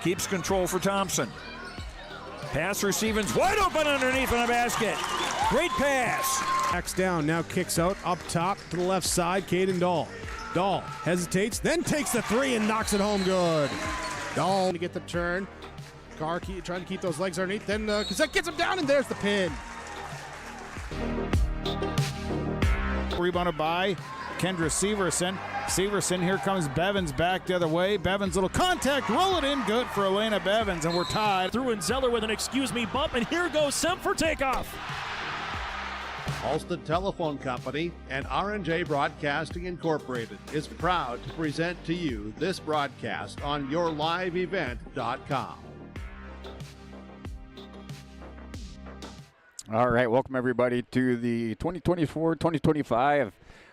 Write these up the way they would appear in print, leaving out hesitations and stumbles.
Keeps control for Thompson. Pass receiving's wide open underneath in the basket. Great pass. Backs down, now kicks out, up top to the left side, Caden Dahl. Dahl hesitates, then takes the three and knocks it home good. Dahl to get the turn. Carr trying to keep those legs underneath, then Cassette gets him down, and there's the pin. Rebounded by Kendra Severson. Severson, here comes Bevins back the other way. Bevins, little contact, roll it in, good for Elena Bevins, and we're tied. Through and Zeller with an excuse me bump, and here goes Semp for takeoff. Halsted Telephone Company and R&J Broadcasting Incorporated is proud to present to you this broadcast on yourliveevent.com. All right, welcome everybody to the 2024-2025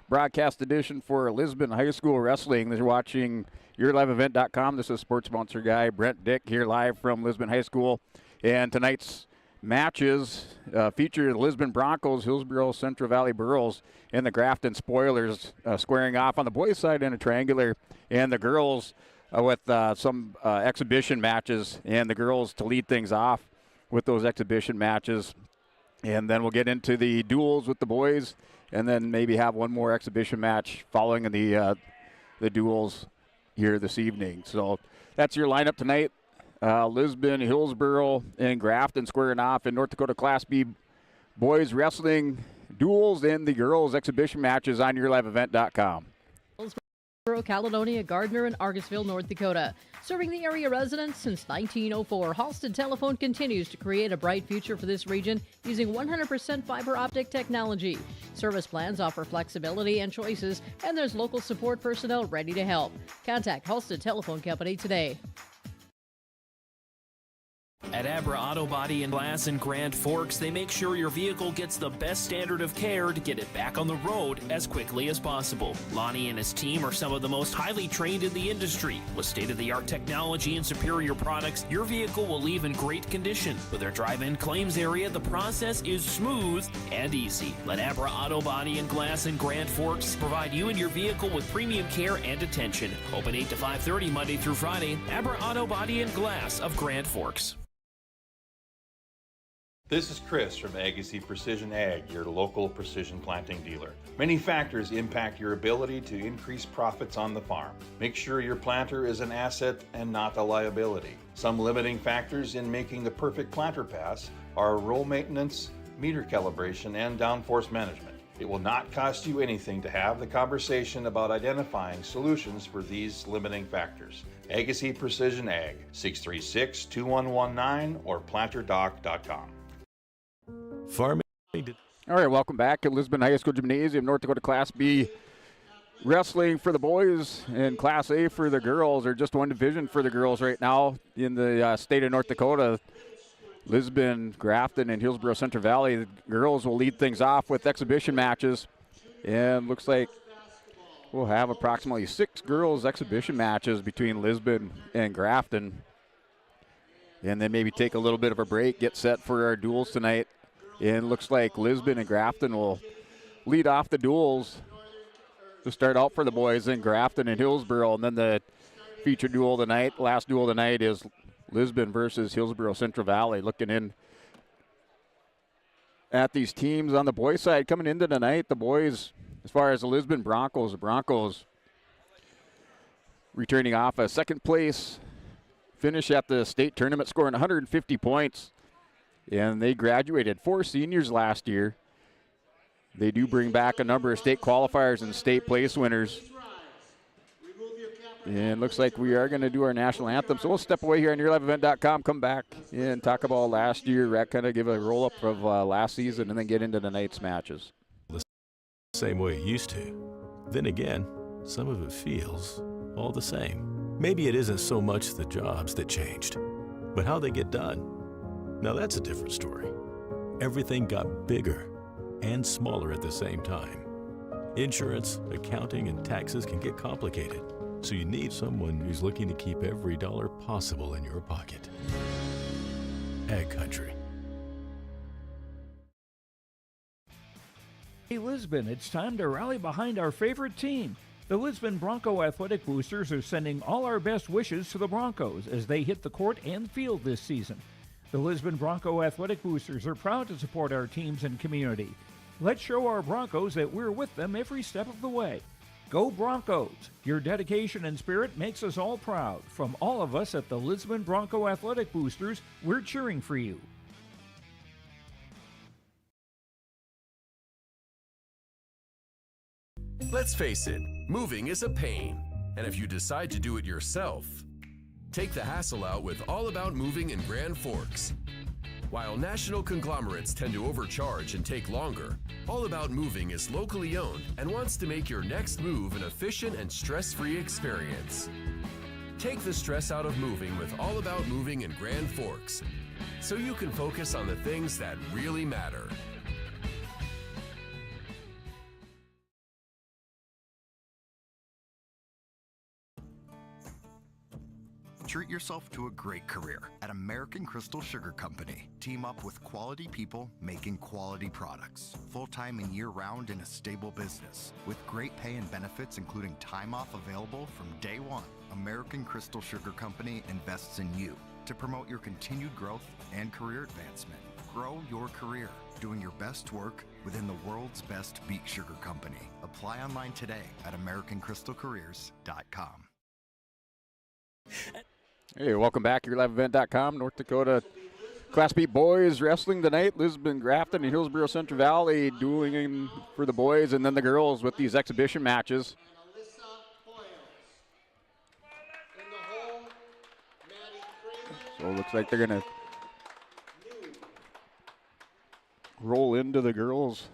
broadcast edition for Lisbon High School Wrestling. You're watching yourliveevent.com. This is sports sponsor guy Brent Dick here live from Lisbon High School. And tonight's matches feature the Lisbon Broncos, Hillsboro-Central Valley Burros, and the Grafton Spoilers squaring off on the boys' side in a triangular, and the girls with some exhibition matches, and the girls to lead things off with those exhibition matches. And then we'll get into the duels with the boys, and then maybe have one more exhibition match following the duels here this evening. So that's your lineup tonight. Lisbon, Hillsboro, and Grafton squaring off in North Dakota Class B boys wrestling duels and the girls exhibition matches on yourliveevent.com. Hillsboro, Caledonia, Gardner, and Argusville, North Dakota. Serving the area residents since 1904, Halsted Telephone continues to create a bright future for this region using 100% fiber optic technology. Service plans offer flexibility and choices, and there's local support personnel ready to help. Contact Halsted Telephone Company today. At Abra Auto Body and Glass in Grand Forks, they make sure your vehicle gets the best standard of care to get it back on the road as quickly as possible. Lonnie and his team are some of the most highly trained in the industry. With state-of-the-art technology and superior products, your vehicle will leave in great condition. With their drive-in claims area, the process is smooth and easy. Let Abra Auto Body and Glass in Grand Forks provide you and your vehicle with premium care and attention. Open 8 to 5:30 Monday through Friday. Abra Auto Body and Glass of Grand Forks. This is Chris from Agassiz Precision Ag, your local precision planting dealer. Many factors impact your ability to increase profits on the farm. Make sure your planter is an asset and not a liability. Some limiting factors in making the perfect planter pass are row maintenance, meter calibration, and downforce management. It will not cost you anything to have the conversation about identifying solutions for these limiting factors. Agassiz Precision Ag, 636-2119 or planterdoc.com. Farming. All right, welcome back at Lisbon High School Gymnasium. North Dakota Class B wrestling for the boys and Class A for the girls, or just one division for the girls right now in the state of North Dakota. Lisbon, Grafton, and Hillsboro-Central Valley. The girls will lead things off with exhibition matches, and looks like we'll have approximately 6 girls exhibition matches between Lisbon and Grafton. And then maybe take a little bit of a break, get set for our duels tonight. And looks like Lisbon and Grafton will lead off the duels to start out for the boys in Grafton and Hillsboro. And then the feature duel tonight, last duel tonight, is Lisbon versus Hillsboro-Central Valley. Looking in at these teams on the boys' side coming into tonight, the boys, as far as the Lisbon Broncos, the Broncos returning off a second place finish at the state tournament, scoring 150 points. And they graduated 4 seniors last year. They do bring back a number of state qualifiers and state place winners. And looks like we are going to do our national anthem. So we'll step away here on yourliveevent.com, come back and talk about last year, kind of give a roll-up of last season, and then get into tonight's matches. The same way it used to. Then again, some of it feels all the same. Maybe it isn't so much the jobs that changed, but how they get done. Now that's a different story. Everything got bigger and smaller at the same time. Insurance, accounting, and taxes can get complicated, so you need someone who's looking to keep every dollar possible in your pocket. Ag Country. Hey Lisbon, it's time to rally behind our favorite team. The Lisbon Bronco Athletic Boosters are sending all our best wishes to the Broncos as they hit the court and field this season. The Lisbon Bronco Athletic Boosters are proud to support our teams and community. Let's show our Broncos that we're with them every step of the way. Go Broncos! Your dedication and spirit makes us all proud. From all of us at the Lisbon Bronco Athletic Boosters, we're cheering for you. Let's face it, moving is a pain. And if you decide to do it yourself, take the hassle out with All About Moving in Grand Forks. While national conglomerates tend to overcharge and take longer, All About Moving is locally owned and wants to make your next move an efficient and stress-free experience. Take the stress out of moving with All About Moving in Grand Forks, so you can focus on the things that really matter. Treat yourself to a great career at American Crystal Sugar Company. Team up with quality people making quality products. Full-time and year-round in a stable business. With great pay and benefits including time off available from day one. American Crystal Sugar Company invests in you to promote your continued growth and career advancement. Grow your career doing your best work within the world's best beet sugar company. Apply online today at AmericanCrystalCareers.com. Hey, welcome back. YourLiveEvent.com. North Dakota Class B boys wrestling tonight. Lisbon, Grafton, and Hillsboro-Central Valley doing for the boys, and then the girls with these exhibition matches. So it looks like they're going to roll into the girls.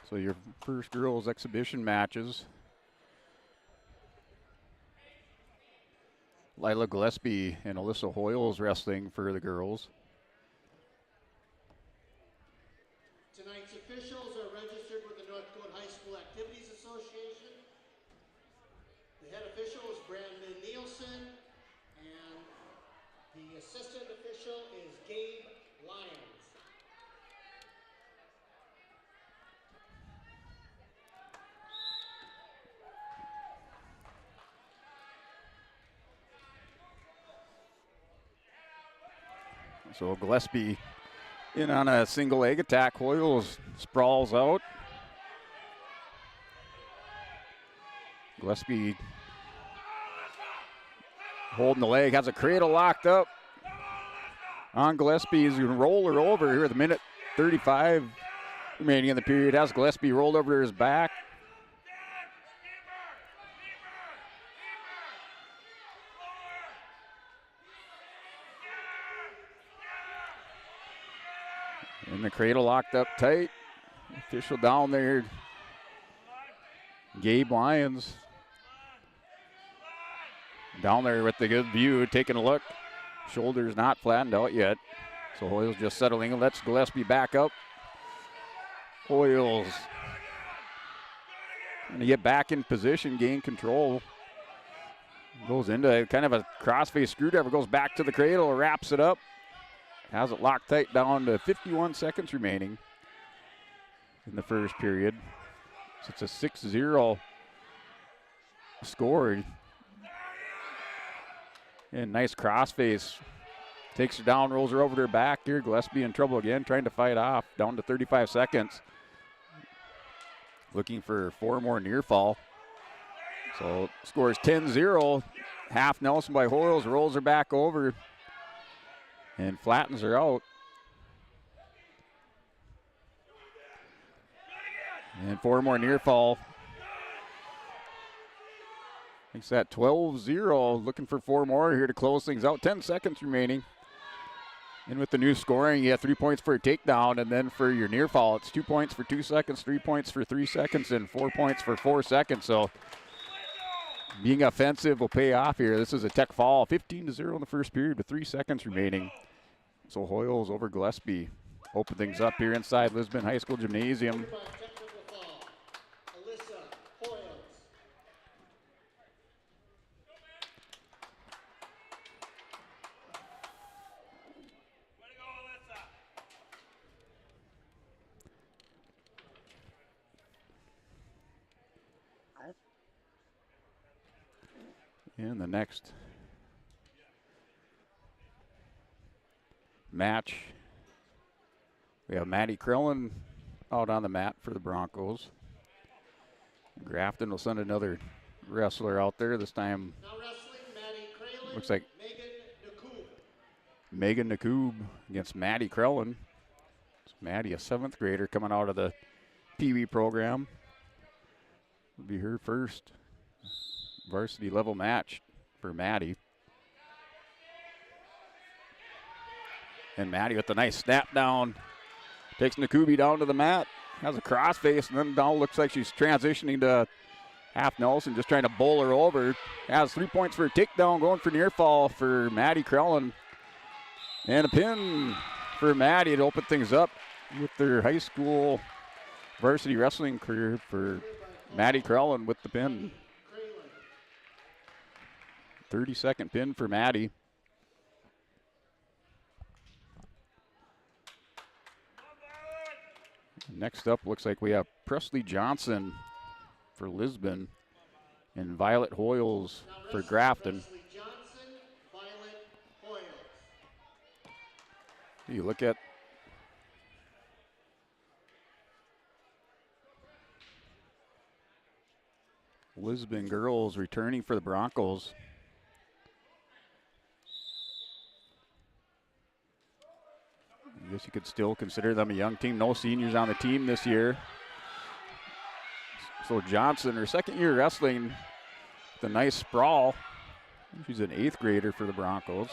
So your first girls exhibition matches. Lila Gillespie and Alyssa Hoyles wrestling for the girls. Tonight's officials are registered with the North Dakota High School Activities Association. The head official is Brandon Nielsen, and the assistant official is Gabe Lyons. So Gillespie in on a single leg attack. Hoyles sprawls out. Gillespie holding the leg, has a cradle locked up on Gillespie. He's going to roll her over here at the minute 35 remaining in the period. Has Gillespie rolled over to his back. And the cradle locked up tight. Official down there, Gabe Lyons. Down there with the good view, taking a look. Shoulders not flattened out yet. So Hoyles just settling and lets Gillespie back up. Hoyles going to get back in position, gain control. Goes into kind of a crossface screwdriver, goes back to the cradle, wraps it up. Has it locked tight down to 51 seconds remaining in the first period. So it's a 6-0 score. And nice crossface. Takes her down, rolls her over to her back here. Gillespie in trouble again, trying to fight off. Down to 35 seconds. Looking for 4 more near fall. So scores 10-0. Half Nelson by Hoyles, rolls her back over and flattens her out. And 4 more near fall. Makes that 12-0. Looking for 4 more here to close things out. 10 seconds remaining. And with the new scoring, you have 3 points for a takedown, and then for your near fall, it's 2 points for 2 seconds, 3 points for 3 seconds, and 4 points for 4 seconds. So being offensive will pay off here. This is a tech fall. 15-0 in the first period with 3 seconds remaining. So Hoyles over Gillespie. Open things up here inside Lisbon High School Gymnasium. In the next match, we have Maddie Krellen out on the mat for the Broncos. Grafton will send another wrestler out there. This time, looks like Megan Nakoob against Maddie Krellen. It's Maddie, a 7th grader coming out of the Pee Wee program. Will be her first varsity level match for Maddie. And Maddie with a nice snap down. Takes Nakoob down to the mat. Has a crossface, and then now looks like she's transitioning to half Nelson, just trying to bowl her over. Has 3 points for a takedown, going for near fall for Maddie Krellen. And a pin for Maddie to open things up with their high school varsity wrestling career for Maddie Krellen with the pin. 30-second pin for Maddie. Next up, looks like we have Presley Johnson for Lisbon and Violet Hoyles for Grafton. You look at Lisbon girls returning for the Broncos. I guess you could still consider them a young team. No seniors on the team this year. So Johnson, her 2nd year wrestling, with a nice sprawl. She's an 8th grader for the Broncos.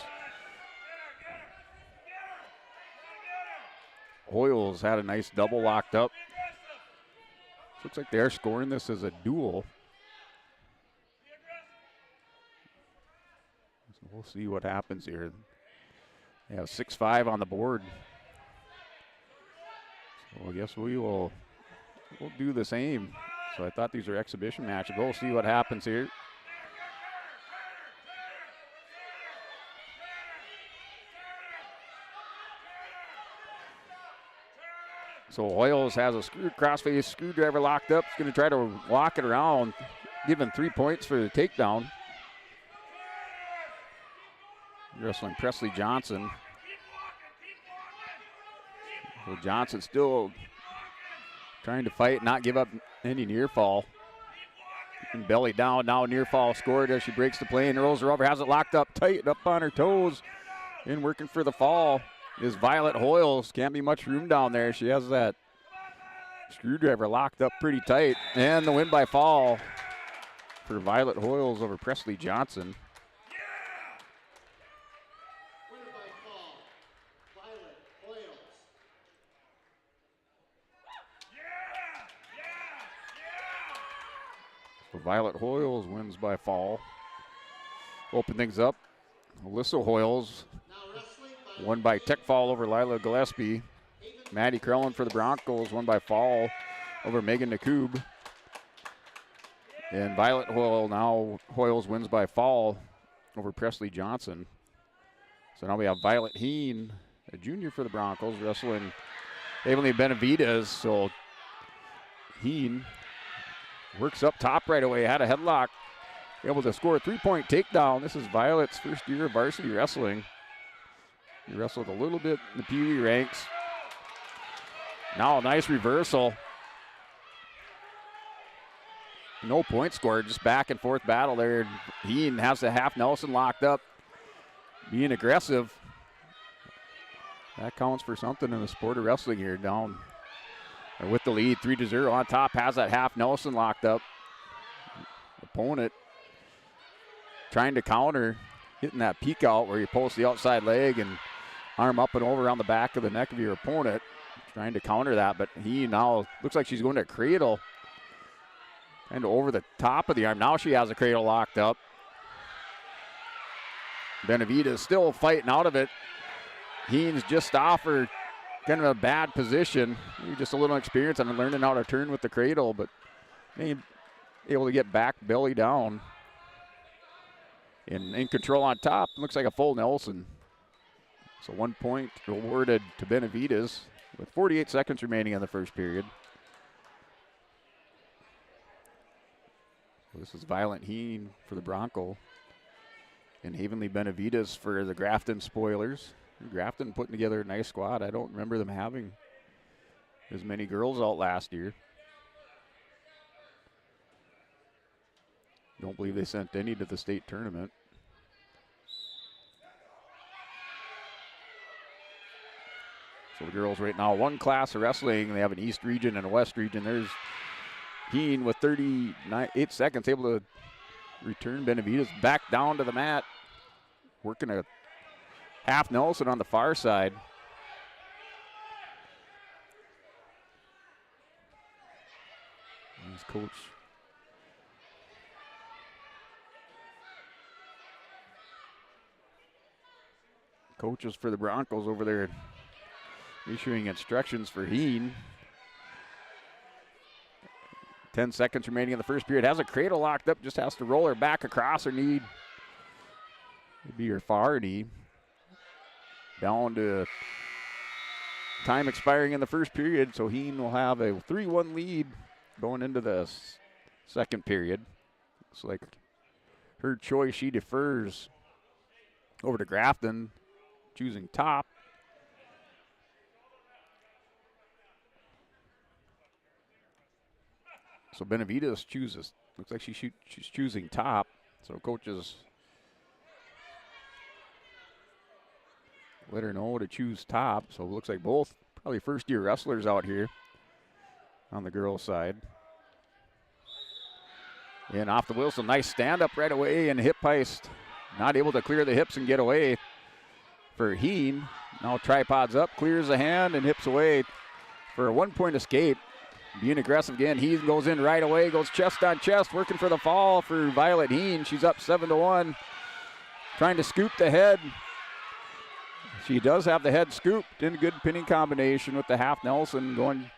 Hoyles had a nice double locked up. Looks like they're scoring this as a duel. So we'll see what happens here. They have 6-5 on the board. So I guess we'll do the same. So I thought these were exhibition matches. We'll see what happens here. So Hoyles has a crossface screwdriver locked up. He's going to try to walk it around, giving 3 points for the takedown. Wrestling Presley Johnson. So Johnson still trying to fight, not give up any near fall. And belly down, now near fall scored as she breaks the play and rolls her over, has it locked up tight, up on her toes. And working for the fall is Violet Hoyles. Can't be much room down there. She has that screwdriver locked up pretty tight. And the win by fall for Violet Hoyles over Presley Johnson. So Violet Hoyles wins by fall. Open things up. Alyssa Hoyles won by tech fall over Lila Gillespie. Maddie Krellen for the Broncos won by fall over Megan Nakoob. And Violet Hoyles wins by fall over Presley Johnson. So now we have Violet Heen, a junior for the Broncos, wrestling Evelyn Benavides. So Heen works up top right away, had a headlock, able to score a 3-point takedown. This is Violet's first year of varsity wrestling. He wrestled a little bit in the Pee Wee ranks. Now a nice reversal. No point scored, just back and forth battle there. Heen has the half Nelson locked up, being aggressive. That counts for something in the sport of wrestling here. Down with the lead, 3-0 on top, has that half Nelson locked up. Opponent trying to counter, hitting that peek out where you post the outside leg and arm up and over on the back of the neck of your opponent. Trying to counter that, but he now looks like she's going to cradle. And over the top of the arm. Now she has a cradle locked up. Benavides still fighting out of it. Heen's just off her, kind of a bad position. Maybe just a little experience on learning how to turn with the cradle, but maybe able to get back belly down. And in control on top. Looks like a full Nelson. So 1 point awarded to Benavides with 48 seconds remaining in the first period. This is Violet Heen for the Bronco. And Havenly Benavides for the Grafton Spoilers. Grafton putting together a nice squad. I don't remember them having as many girls out last year. Don't believe they sent any to the state tournament. So the girls right now, one class of wrestling. They have an East region and a West region. There's Heen with 38 seconds, able to return Benavides back down to the mat. Working a half Nelson on the far side. He's coach. Coaches for the Broncos over there issuing instructions for Heen. 10 seconds remaining in the first period. Has a cradle locked up, just has to roll her back across her knee. It'd be her far knee. Down to time expiring in the first period, so Heen will have a 3-1 lead going into the second period. Looks like her choice, she defers over to Grafton, choosing top. So Benavides chooses, looks like she's choosing top. So coaches let her know to choose top. So it looks like both probably first-year wrestlers out here on the girls' side. And off the Wilson, nice stand-up right away, and hip heist. Not able to clear the hips and get away for Heen. Now tripods up, clears the hand, and hips away for a one-point escape. Being aggressive again, Heen goes in right away, goes chest on chest, working for the fall for Violet Heen. She's up 7-1, trying to scoop the head. She does have the head scooped in a good pinning combination with the half Nelson, going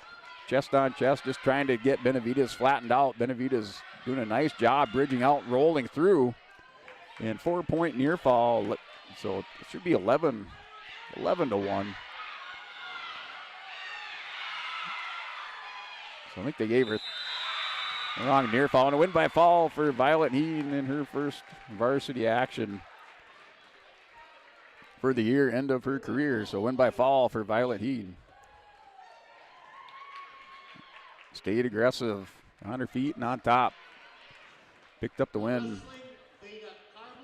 chest on chest, just trying to get Benavides flattened out. Benavides doing a nice job bridging out, rolling through, and 4-point near fall. So it should be 11-1. So I think they gave her the wrong near fall, and a win by fall for Violet Heen in her first varsity action for the year, end of her career. So win by fall for Violet Heen. Stayed aggressive on her feet and on top. Picked up the win.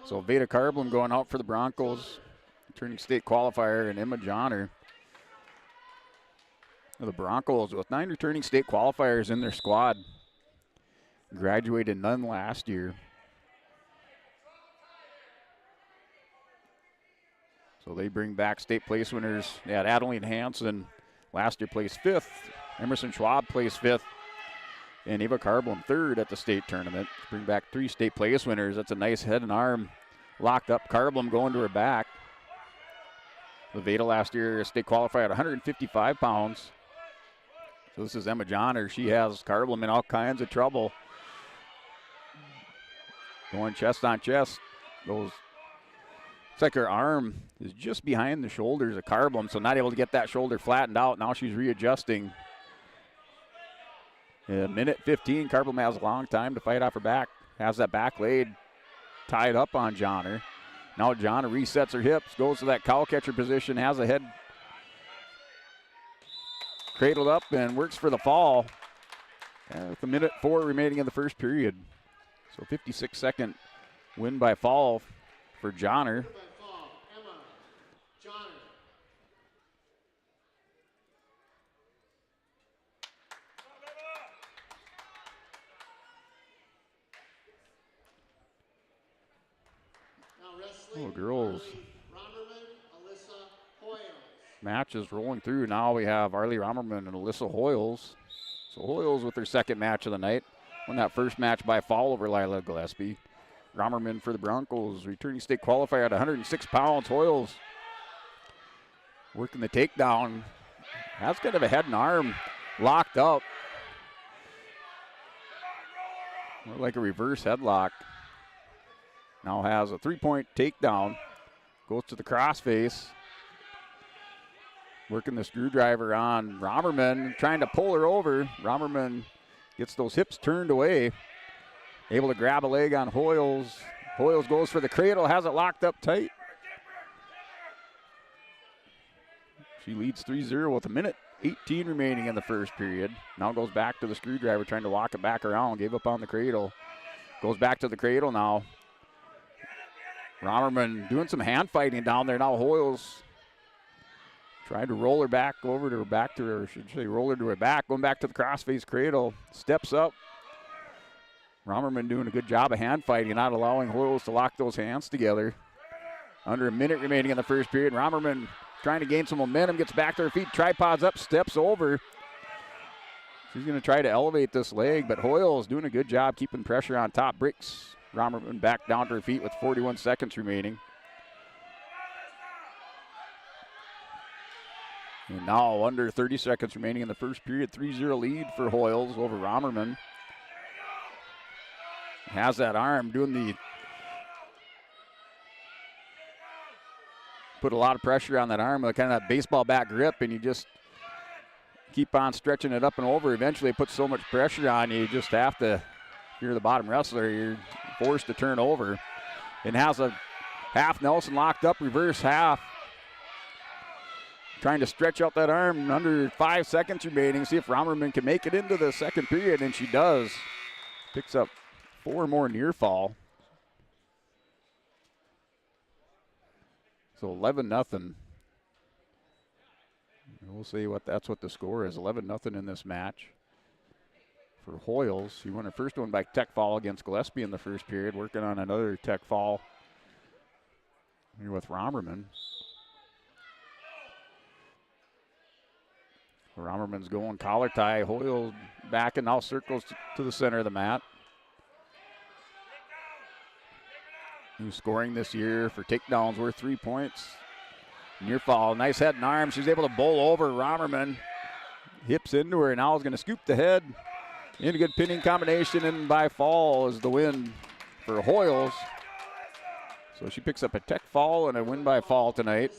So Veda Carblum going out for the Broncos. Returning state qualifier, and Emma Johnner. The Broncos with 9 returning state qualifiers in their squad. Graduated none last year. So they bring back state place winners. They had Adeline Hansen last year placed 5th. Emerson Schwab placed 5th. And Eva Carblum 3rd at the state tournament. Bring back 3 state place winners. That's a nice head and arm locked up. Carblum going to her back. The Veda last year state qualified at 155 pounds. So this is Emma Johnner. She has Carblum in all kinds of trouble. Going chest on chest. It's like her arm is just behind the shoulders of Carblum, so not able to get that shoulder flattened out. Now she's readjusting. In a minute 15, Carblum has a long time to fight off her back. Has that back laid tied up on Johnner. Now Johnner resets her hips, goes to that cow catcher position, has a head cradled up and works for the fall. With a minute 4 remaining in the first period. So 56-second win by fall for Johnner. Oh, girls. Match is rolling through. Now we have Arlie Romerman and Alyssa Hoyles. So Hoyles with her second match of the night. Won that first match by fall over Lila Gillespie. Romerman for the Broncos, returning state qualifier at 106 pounds. Hoyles working the takedown. Has kind of a head and arm locked up. More like a reverse headlock. Now has a 3-point takedown. Goes to the crossface. Working the screwdriver on Romerman, trying to pull her over. Romerman gets those hips turned away. Able to grab a leg on Hoyles. Hoyles goes for the cradle, has it locked up tight. She leads 3-0 with 1:18 remaining in the first period. Now goes back to the screwdriver, trying to walk it back around. Gave up on the cradle. Goes back to the cradle now. Romerman doing some hand fighting down there. Now Hoyles trying to roll her back over to her back to her, or should say roll her to her back. Going back to the crossface cradle. Steps up. Romerman doing a good job of hand fighting, not allowing Hoyles to lock those hands together. Under a minute remaining in the first period. Romerman trying to gain some momentum, gets back to her feet, tripods up, steps over. She's going to try to elevate this leg, but Hoyles doing a good job keeping pressure on top. Bricks Romerman back down to her feet with 41 seconds remaining. And now under 30 seconds remaining in the first period, 3-0 lead for Hoyles over Romerman. Has that arm doing the put a lot of pressure on that arm with kind of that baseball bat grip, and you just keep on stretching it up and over. Eventually it puts so much pressure on you, you just have to, if you're the bottom wrestler, you're forced to turn over. And has a half Nelson locked up, reverse half. Trying to stretch out that arm, under 5 seconds remaining. See if Romerman can make it into the second period, and she does. Picks up 4 more near fall. So 11-0. We'll see that's what the score is. 11-0 in this match for Hoyles. She won her first one by tech fall against Gillespie in the first period. Working on another tech fall here with Romerman. Romerman's going collar tie. Hoyles back and now circles to the center of the mat. Who's scoring this year for takedowns worth 3 points. Near fall, nice head and arm. She's able to bowl over Romerman. Hips into her, now is going to scoop the head. In a good pinning combination, and by fall is the win for Hoyles. So she picks up a tech fall and a win by fall tonight.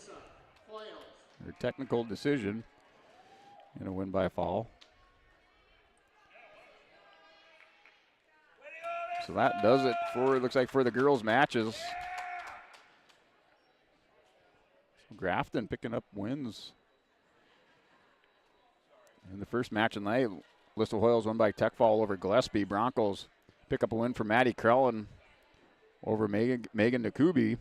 Her technical decision and a win by fall. So that does it for, it looks like, for the girls' matches. So Grafton picking up wins. In the first match of the night, Lisbon Hoyles won by tech fall over Gillespie. Broncos pick up a win for Maddie Krellen over Megan Nakubi.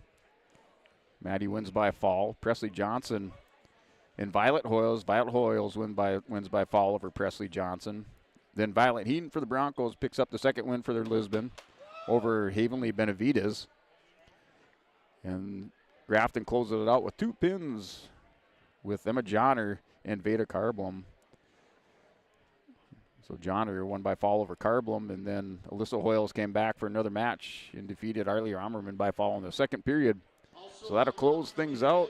Maddie wins by fall. Presley Johnson and Violet Hoyles. Violet Hoyles wins by fall over Presley Johnson. Then Violet Heaton for the Broncos picks up the second win for their Lisbon over Havenly Benavides. And Grafton closes it out with 2 pins with Emma Johnner and Veda Carblum. So Johnner won by fall over Carblum, and then Alyssa Hoyles came back for another match and defeated Arlie Romerman by fall in the second period. So that'll close things out.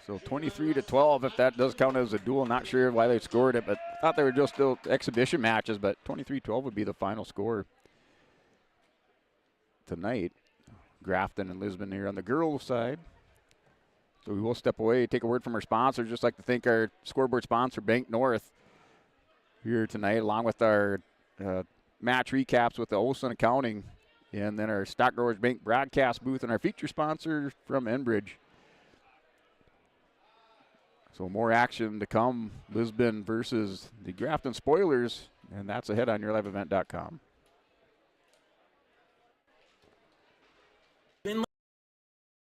So 23-12, if that does count as a duel. Not sure why they scored it, but thought they were just still exhibition matches, but 23-12 would be the final score tonight. Grafton and Lisbon here on the girls' side. So we will step away, take a word from our sponsors. Just like to thank our scoreboard sponsor, Bank North, here tonight, along with our match recaps with the Olson Accounting, and then our Stock Growers Bank broadcast booth, and our feature sponsor from Enbridge. So more action to come. Lisbon versus the Grafton Spoilers, and that's ahead on yourliveevent.com.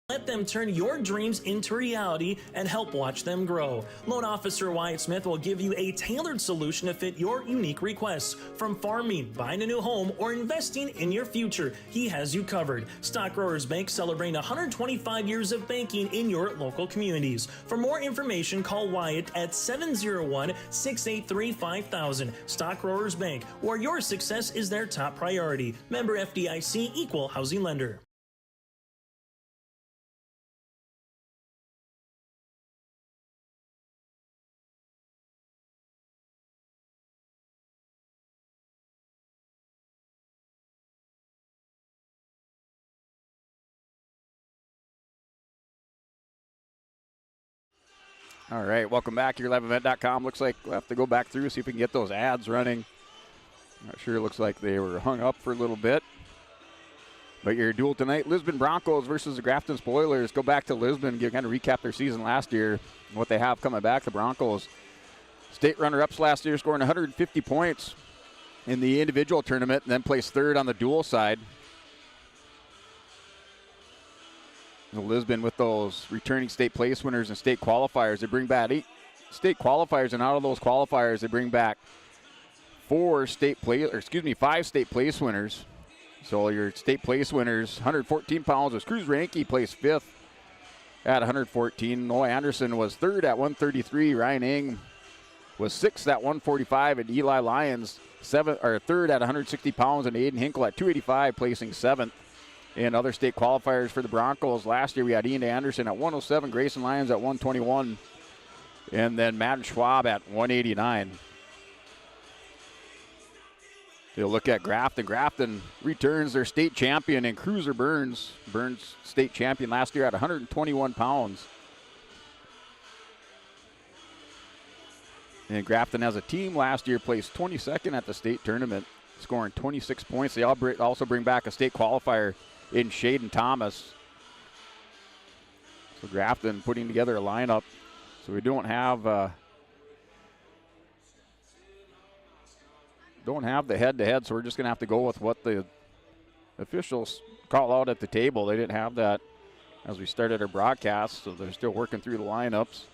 Let them turn your dreams into reality and help watch them grow. Loan Officer Wyatt Smith will give you a tailored solution to fit your unique requests. From farming, buying a new home, or investing in your future, he has you covered. Stock Growers Bank celebrating 125 years of banking in your local communities. For more information, call Wyatt at 701-683-5000. Stock Growers Bank, where your success is their top priority. Member FDIC, Equal Housing Lender. All right, welcome back. YourLiveEvent.com. Looks like we'll have to go back through, see if we can get those ads running. Not sure. It looks like they were hung up for a little bit. But your duel tonight, Lisbon Broncos versus the Grafton Spoilers. Go back to Lisbon, kind of recap their season last year, what they have coming back. The Broncos, state runner-ups last year, scoring 150 points in the individual tournament, and then placed third on the duel side. Lisbon with those returning state place winners and state qualifiers. They bring back 8 state qualifiers, and out of those qualifiers, they bring back 5 state place winners. So your state place winners, 114 pounds, was Cruz Ranke, placed 5th at 114. Noah Anderson was 3rd at 133. Ryan Ing was 6th at 145, and Eli Lyons 3rd at 160 pounds, and Aiden Hinkle at 285, placing 7th. In other state qualifiers for the Broncos last year, we had Ian Anderson at 107, Grayson Lyons at 121, and then Matt Schwab at 189. They'll look at Grafton. Grafton returns their state champion in Cruiser Burns. Burns state champion last year at 121 pounds. And Grafton as a team last year placed 22nd at the state tournament, scoring 26 points. They also bring back a state qualifier in Shaden Thomas. So Grafton putting together a lineup. So we don't have the head-to-head, so we're just going to have to go with what the officials call out at the table. They didn't have that as we started our broadcast, so they're still working through the lineups.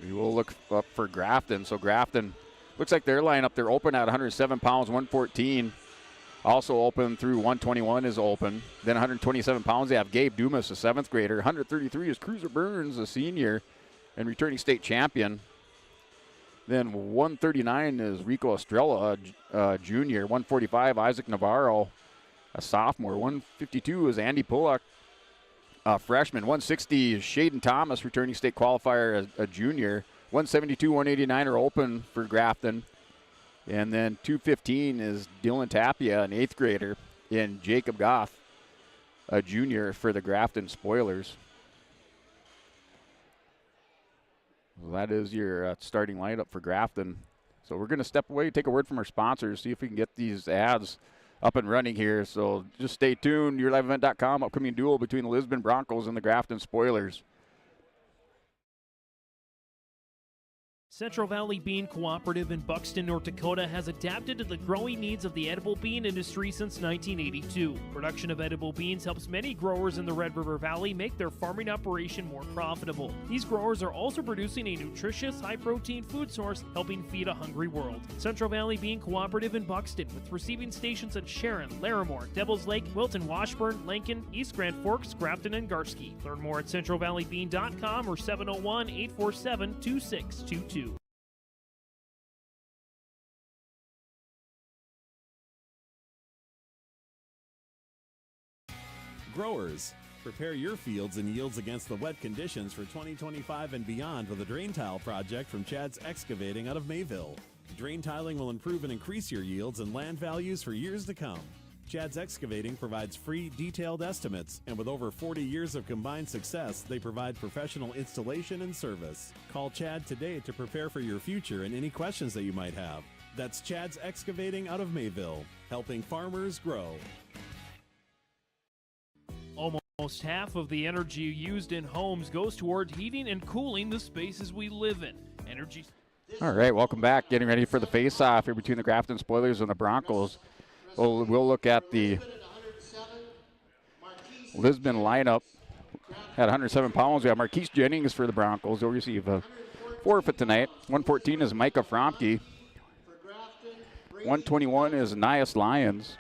We will look up for Grafton. So Grafton looks like their lineup, they're open at 107 pounds, 114. Also open through 121 is open. Then 127 pounds, they have Gabe Dumas, a 7th grader. 133 is Cruiser Burns, a senior and returning state champion. Then 139 is Rico Estrella, a junior. 145, Isaac Navarro, a sophomore. 152 is Andy Pullock, a freshman. 160 is Shaden Thomas, returning state qualifier, a junior. 172, 189 are open for Grafton. And then 215 is Dylan Tapia, an 8th grader, and Jacob Goff, a junior for the Grafton Spoilers. Well, that is your starting lineup for Grafton. So we're going to step away, take a word from our sponsors, see if we can get these ads up and running here. So just stay tuned. YourLiveEvent.com, upcoming duel between the Lisbon Broncos and the Grafton Spoilers. Central Valley Bean Cooperative in Buxton, North Dakota has adapted to the growing needs of the edible bean industry since 1982. Production of edible beans helps many growers in the Red River Valley make their farming operation more profitable. These growers are also producing a nutritious, high-protein food source, helping feed a hungry world. Central Valley Bean Cooperative in Buxton, with receiving stations in Sharon, Larimore, Devils Lake, Wilton, Washburn, Lincoln, East Grand Forks, Grafton, and Garski. Learn more at centralvalleybean.com or 701-847-2622. Growers, prepare your fields and yields against the wet conditions for 2025 and beyond with a drain tile project from Chad's Excavating out of Mayville. Drain tiling will improve and increase your yields and land values for years to come. Chad's Excavating provides free, detailed estimates, and with over 40 years of combined success, they provide professional installation and service. Call Chad today to prepare for your future and any questions that you might have. That's Chad's Excavating out of Mayville, helping farmers grow. Almost half of the energy used in homes goes toward heating and cooling the spaces we live in. Energy. All right, welcome back. Getting ready for the face-off here between the Grafton Spoilers and the Broncos. We'll look at the Lisbon lineup. At 107 pounds, we have Marquise Jennings for the Broncos. He'll receive a forfeit tonight. 114 is Micah Fromke. 121 is Nias Lyons.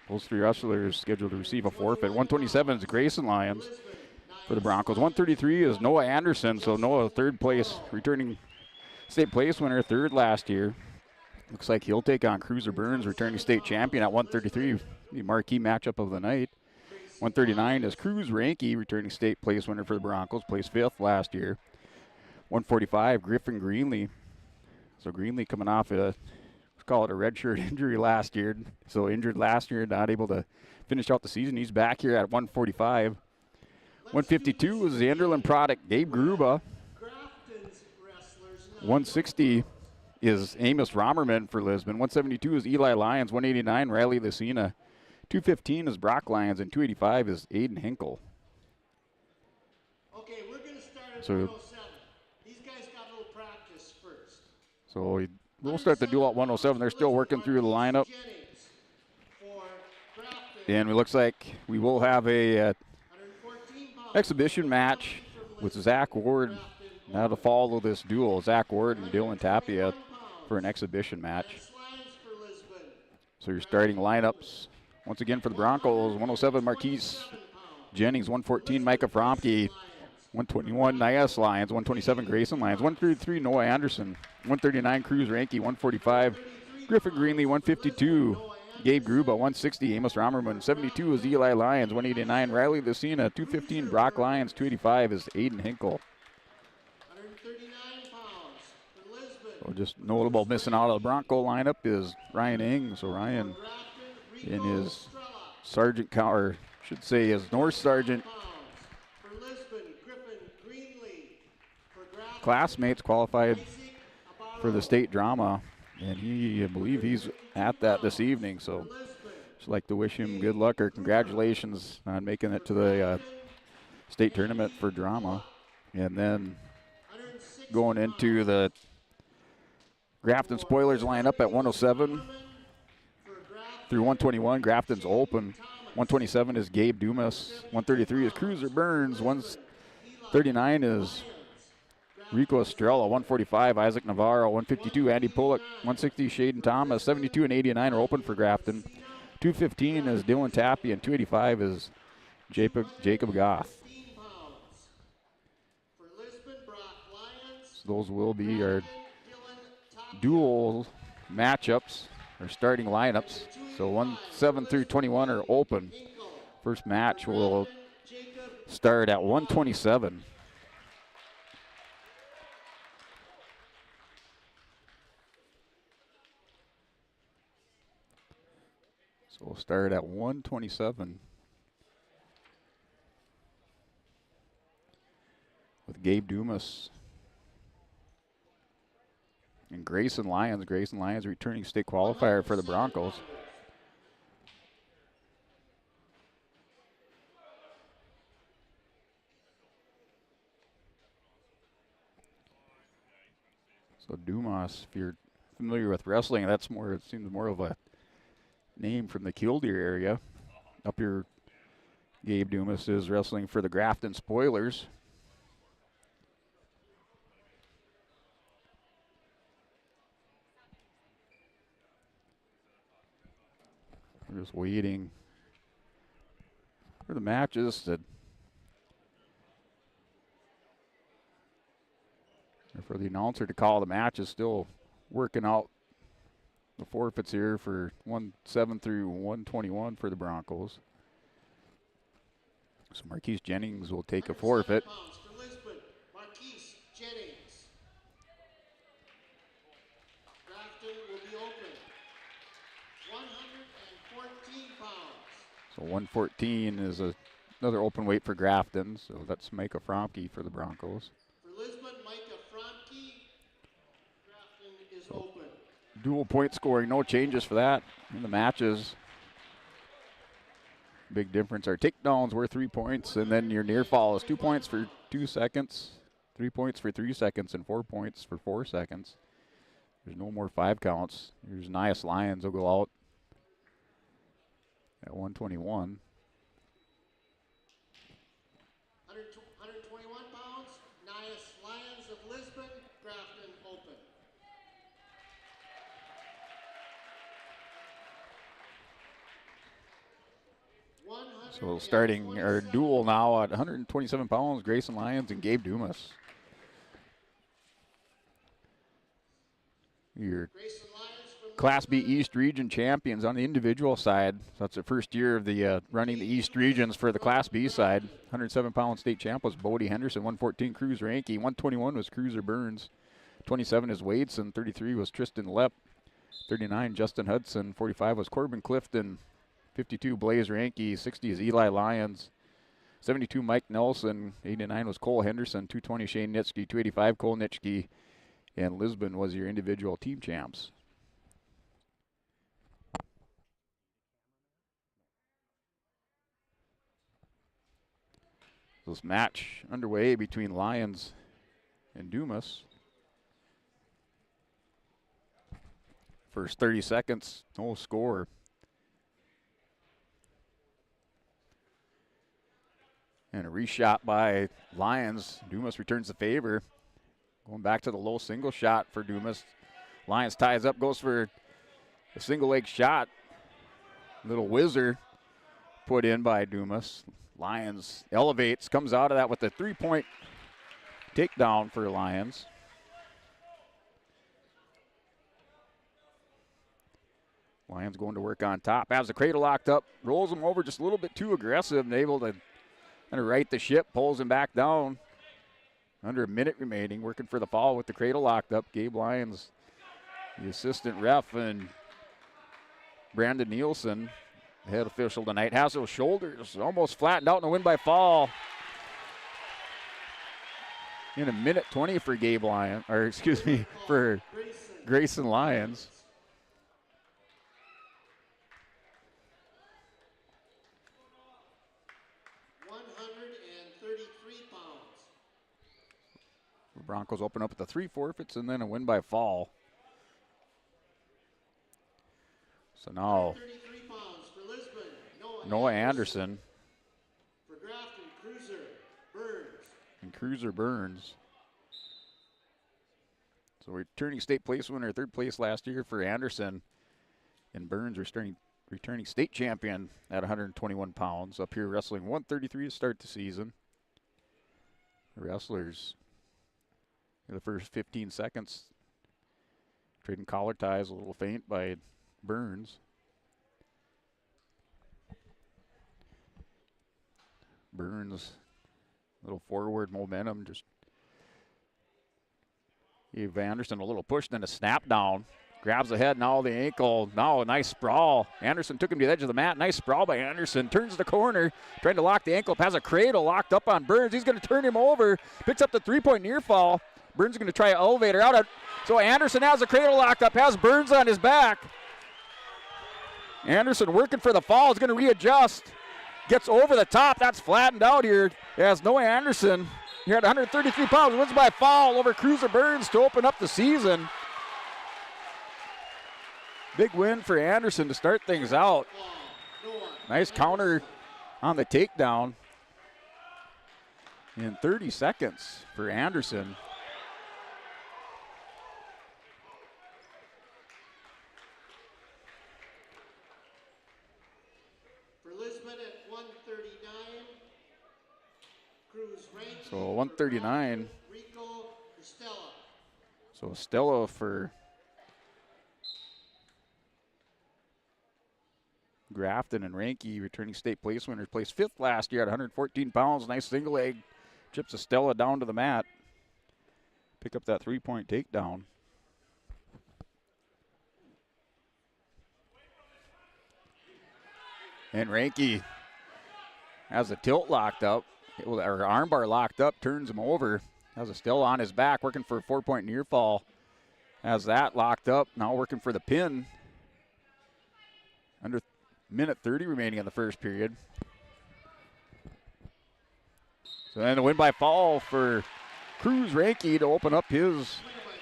Those 3 wrestlers scheduled to receive a forfeit. 127 is Grayson Lyons for the Broncos. 133 is Noah Anderson. So Noah, 3rd place, returning state place winner, 3rd last year. Looks like he'll take on Cruiser Burns, returning state champion at 133. The marquee matchup of the night. 139 is Cruz Ranke, returning state place winner for the Broncos, placed 5th last year. 145, Griffin Greenlee. So Greenlee coming off call it a redshirt injury last year. So injured last year, not able to finish out the season. He's back here at 145. 152 is the Enderlin product, Gabe Gruba. 160 is Amos Romerman for Lisbon. 172 is Eli Lyons. 189, Riley Lucina. 215 is Brock Lyons, and 285 is Aiden Hinkle. Okay, we're going to start at So, 107. These guys got a little practice first. So we'll start the duel at 107. They're still working through the lineup. And it looks like we will have a exhibition match with Zach Ward now to follow this duel. Zach Ward and Dylan Tapia for an exhibition match. So your starting lineups, once again for the Broncos, 107 Marquise Jennings, 114 Micah Fromke, 121 Nias Lyons, 127 Grayson Lyons, 133 Noah Anderson, 139 Cruz Ranke, 145 Griffin Greenlee, 152 Gabe Gruba, 160 Amos Romerman, 72 is Eli Lyons, 189 Riley Lucina, 215 Brock Lyons, 285 is Aiden Hinkle. So just notable missing out of the Bronco lineup is Ryan Ing. So Ryan in his sergeant count, or should say his North Sergeant classmates qualified for the state drama, and I believe he's at that this evening. So just like to wish him good luck or congratulations on making it to the state tournament for drama. And then going into the Grafton Spoilers lineup at 107 through 121. Grafton's open. 127 is Gabe Dumas. 133 is Cruiser Burns. 139 is Rico Estrella. 145 Isaac Navarro. 152 Andy Bullock. 160 Shaden Thomas. 72 and 89 are open for Grafton. 215 is Dylan Tappy, and 285 is Jacob Goff. So those will be our dual matchups, or starting lineups. So 7 through 21 are open. First match will start at 127. So we'll start at 127 with Gabe Dumas and Grayson Lyons. Grayson Lyons, returning state qualifier for the Broncos. So Dumas, if you're familiar with wrestling, that's more, it seems more of a name from the Killdeer area. Up here, Gabe Dumas is wrestling for the Grafton Spoilers. We're just waiting for the matches to, for the announcer to call the matches. Still working out the forfeits here for 107 through 121 for the Broncos. So Marquise Jennings will take a forfeit. For Lisbon, Marquise Jennings. Grafton will be open. 114 pounds. So 114 is another open weight for Grafton. So that's Micah Fromke for the Broncos. For Lisbon, Micah Fromke. Grafton is open. Dual point scoring, no changes for that in the matches. Big difference. Our takedowns were 3 points, and then your near fall is 2 points for 2 seconds, 3 points for 3 seconds, and 4 points for 4 seconds. There's no more 5 counts. Here's Nias Lyons will go out at 121. 121 pounds, Nias Lyons of Lisbon, Grafton open. So starting our duel now at 127 pounds, Grayson Lyons and Gabe Dumas. Your Class B East Region champions on the individual side. So that's the first year of the running the East Regions for the Class B side. 107-pound state champ was Bodie Henderson. 114 Cruz Ranke. 121 was Cruiser Burns. 27 is Wadeson. 33 was Tristan Lepp. 39 Justin Hudson. 45 was Corbin Clifton. 52 Blaze Ranke. 60 is Eli Lyons. 72 Mike Nelson, 89 was Cole Henderson, 220 Shane Nitschke, 285 Cole Nitschke, and Lisbon was your individual team champs. This match underway between Lions and Dumas. First 30 seconds, no score. And a reshot by Lions. Dumas returns the favor. Going back to the low single shot for Dumas. Lions ties up, goes for a single leg shot. Little whizzer put in by Dumas. Lions elevates, comes out of that with a 3-point takedown for Lions. Lions going to work on top. Has the cradle locked up, rolls him over just a little bit too aggressive and able to kind of right the ship, pulls him back down. Under a minute remaining, working for the foul with the cradle locked up. Gabe Lyons, the assistant ref, and Brandon Nielsen, head official tonight, has those shoulders almost flattened out and a win by fall. In a minute 20 for Gabe Lyons, or excuse me, for Grayson Lyons. The Broncos open up with the 3 forfeits and then a win by fall. So now Noah Anderson for Grafton, Cruiser Burns. And Cruiser Burns. So returning state place winner, 3rd place last year for Anderson. And Burns returning state champion at 121 pounds. Up here wrestling 133 to start the season. The wrestlers, in the first 15 seconds, trading collar ties, a little feint by Burns. Burns, little forward momentum, just gave Anderson a little push, then a snap down. Grabs the head, now the ankle, now a nice sprawl. Anderson took him to the edge of the mat, nice sprawl by Anderson, turns the corner, trying to lock the ankle up, has a cradle locked up on Burns. He's going to turn him over, picks up the 3-point near fall. Burns is going to try an elevator out. So Anderson has the cradle locked up, has Burns on his back. Anderson working for the fall, is going to readjust. Gets over the top, that's flattened out here as Noah Anderson, here at 133 pounds, wins by foul over Cruiser Burns to open up the season. Big win for Anderson to start things out. Nice counter on the takedown. In 30 seconds for Anderson. For Lisbon at 139, Cruz Rankin. So 139. Rico Estella. So Estella for Grafton and Ranke, returning state place winners, placed 5th last year at 114 pounds. Nice single leg, chips Estella down to the mat. Pick up that 3-point takedown. And Ranke has a tilt locked up, or armbar locked up, turns him over. Has Estella on his back, working for a 4-point near fall. Has that locked up, now working for the pin. Under minute 30 remaining in the first period. So then a win by fall for Cruz Ranke to open up his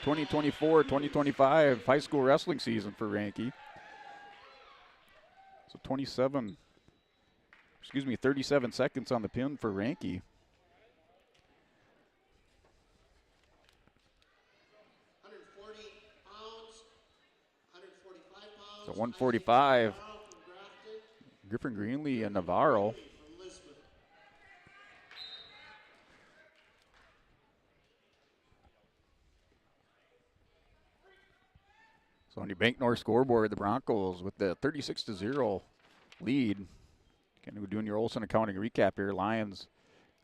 2024-2025 high school wrestling season for Ranke. So 37 seconds on the pin for Ranke. 140 pounds, 145 pounds. So 145. Griffin Greenlee and Navarro. So on your Bank North scoreboard, the Broncos with the 36-0 lead. Kind of doing your Olsen accounting recap here.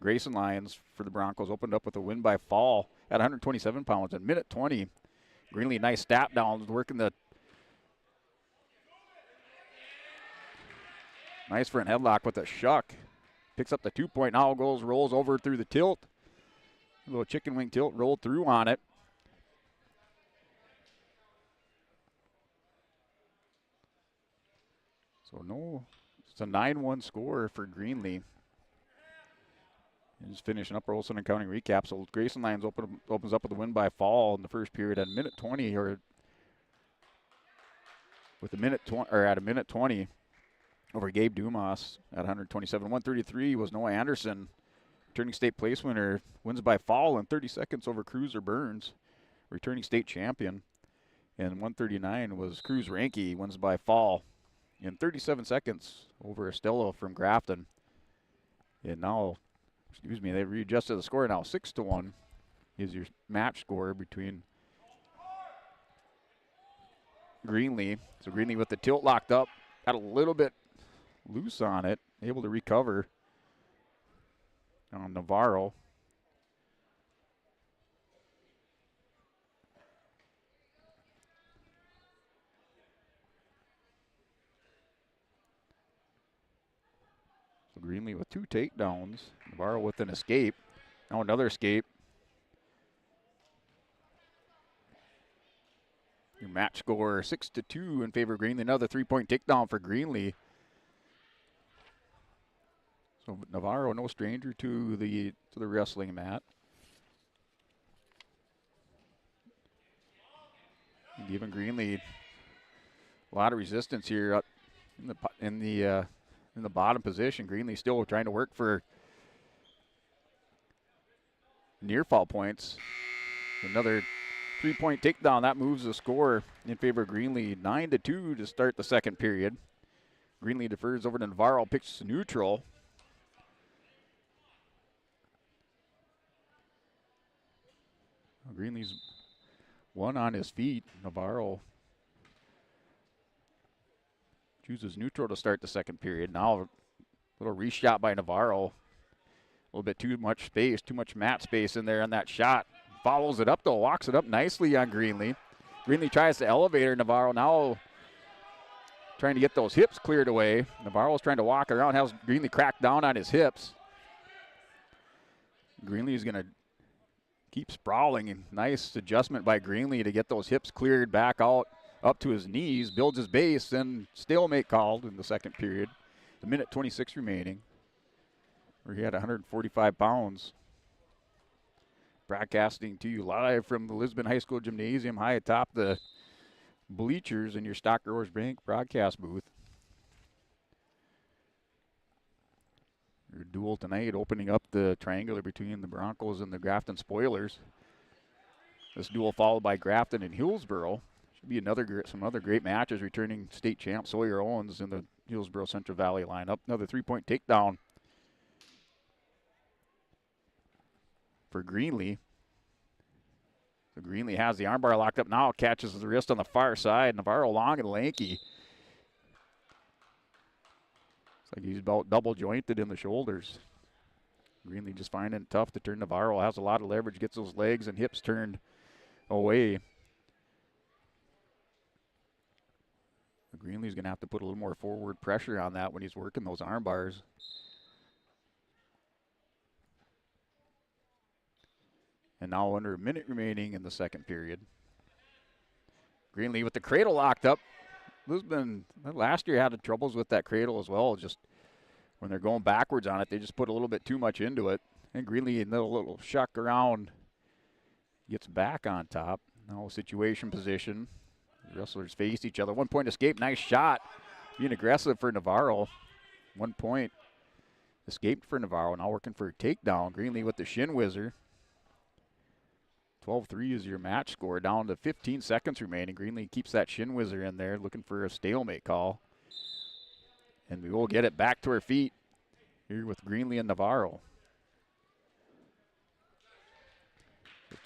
Grayson Lions for the Broncos opened up with a win by fall at 127 pounds in minute 20. Greenlee, nice step down, working the nice front headlock with a shuck. picks up the 2-point, now rolls over through the tilt. A little chicken wing tilt, rolled through on it. So it's a 9-1 score for Greenlee. And just finishing up our Olson and County recap. So Grayson Lions opens up with a win by fall in the first period at a minute 20, or with a minute 20 over Gabe Dumas at 127. 133 was Noah Anderson, returning state place winner, wins by fall in 30 seconds over Cruiser Burns, returning state champion. And 139 was Cruz Ranke, wins by fall in 37 seconds over Estella from Grafton. And now, they readjusted the score now. 6-1 is your match score between Greenlee. So Greenlee with the tilt locked up, got a little bit loose on it, able to recover on Navarro. So Greenlee with 2 takedowns. Navarro with an escape. Now another escape. Your match score 6-2 in favor of Greenlee. Another 3-point takedown for Greenlee. So Navarro, no stranger to the wrestling mat. And giving Greenlee a lot of resistance here up in the bottom position. Greenlee still trying to work for near fall points. Another 3-point takedown. That moves the score in favor of Greenlee. 9-2 to start the second period. Greenlee defers over to Navarro, picks neutral. Greenlee's one on his feet. Navarro chooses neutral to start the second period. Now a little reshot by Navarro. A little bit too much space, too much mat space in there on that shot. Follows it up though, walks it up nicely on Greenlee. Greenlee tries to elevate her. Navarro now trying to get those hips cleared away. Navarro's trying to walk around, has Greenlee crack down on his hips. Greenlee's gonna keep sprawling, and nice adjustment by Greenlee to get those hips cleared back out up to his knees, builds his base, and stalemate called in the second period. The minute 26 remaining, where he had 145 pounds. Broadcasting to you live from the Lisbon High School Gymnasium, high atop the bleachers in your Stock Growers Bank broadcast booth. Your duel tonight, opening up the triangular between the Broncos and the Grafton Spoilers. This duel followed by Grafton and Hillsboro. Should be some other great matches. Returning state champ Sawyer Owens in the Hillsboro-Central Valley lineup. Another 3-point takedown for Greenlee. So Greenlee has the armbar locked up now, catches the wrist on the far side. Navarro long and lanky. It's like he's about double jointed in the shoulders. Greenlee just finding it tough to turn. Navarro has a lot of leverage, gets those legs and hips turned away. Greenlee's going to have to put a little more forward pressure on that when he's working those arm bars. And now under a minute remaining in the second period. Greenlee with the cradle locked up. Lisbon last year had troubles with that cradle as well. Just when they're going backwards on it, they just put a little bit too much into it. And Greenlee, in a little shuck around, gets back on top. Now situation position. The wrestlers face each other. 1-point escape, nice shot. Being aggressive for Navarro. 1 point escaped for Navarro. Now working for a takedown. Greenlee with the shin whizzer. 12-3 is your match score. Down to 15 seconds remaining. Greenlee keeps that shin whizzer in there, looking for a stalemate call. And we will get it back to her feet here with Greenlee and Navarro.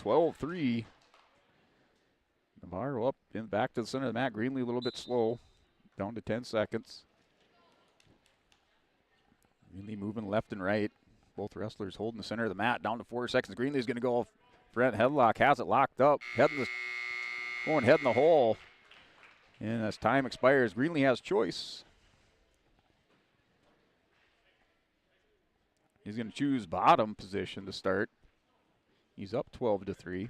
12-3. Navarro up and back to the center of the mat. Greenlee a little bit slow. Down to 10 seconds. Greenlee moving left and right. Both wrestlers holding the center of the mat. Down to 4 seconds. Greenlee's going to go front headlock. Has it locked up. Going head in the hole. And as time expires, Greenlee has choice. He's going to choose bottom position to start. He's up 12-3.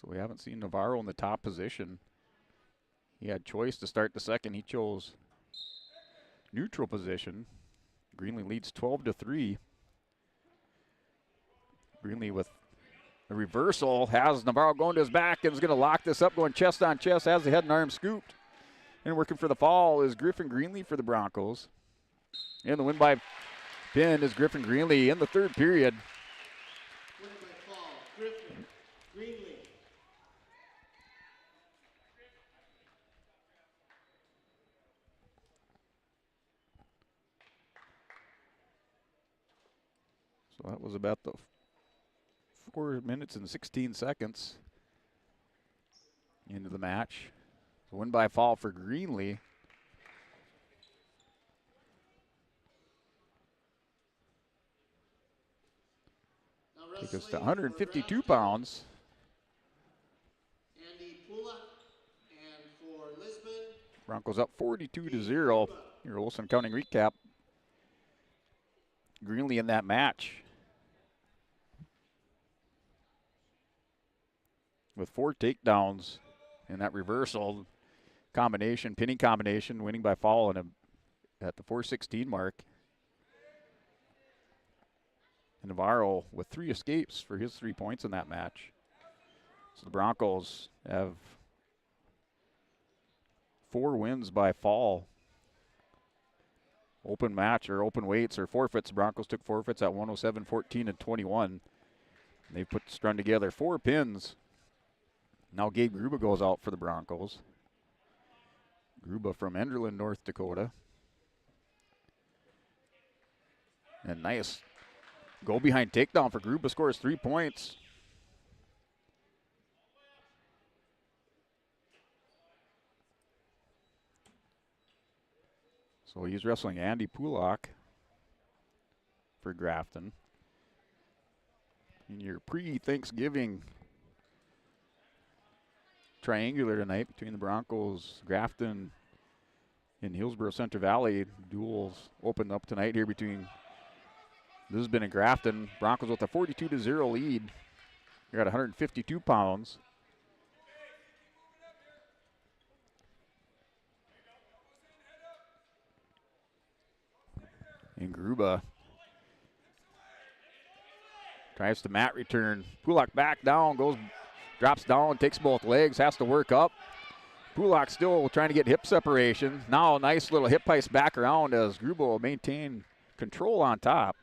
So we haven't seen Navarro in the top position. He had choice to start the second. He chose neutral position. Greenlee leads 12-3. Greenlee with the reversal has Navarro going to his back and is going to lock this up, going chest on chest, has the head and arm scooped. And working for the fall is Griffin Greenlee for the Broncos. And the win by pin is Griffin Greenlee in the third period. Winning by fall, Griffin Greenlee. So that was about the 4 minutes and 16 seconds into the match. So win by fall for Greenlee. Take us to 152 pounds. Andy Pula, and for Lisbon, Broncos up 42-0. Your Olson County recap. Greenlee in that match with 4 takedowns in that reversal combination, pinning combination, winning by fall at the 4:16 mark. And Navarro with 3 escapes for his 3 points in that match. So the Broncos have 4 wins by fall. Open match or open weights or forfeits. The Broncos took forfeits at 107, 14, and 21. They strung together 4 pins. Now Gabe Gruba goes out for the Broncos. Gruba from Enderlin, North Dakota. And nice go behind takedown for Gruba, scores 3 points. So he's wrestling Andy Pulak for Grafton. In your pre-Thanksgiving triangular tonight between the Broncos, Grafton, and Hillsboro-Central Valley. Duels opened up tonight here between Lisbon and Grafton. Broncos with a 42-0 lead. You're at 152 pounds. And Gruba tries to mat return. Pulak back down, drops down, takes both legs, has to work up. Pulak still trying to get hip separation. Now a nice little hip heist back around as Gruba will maintain control on top.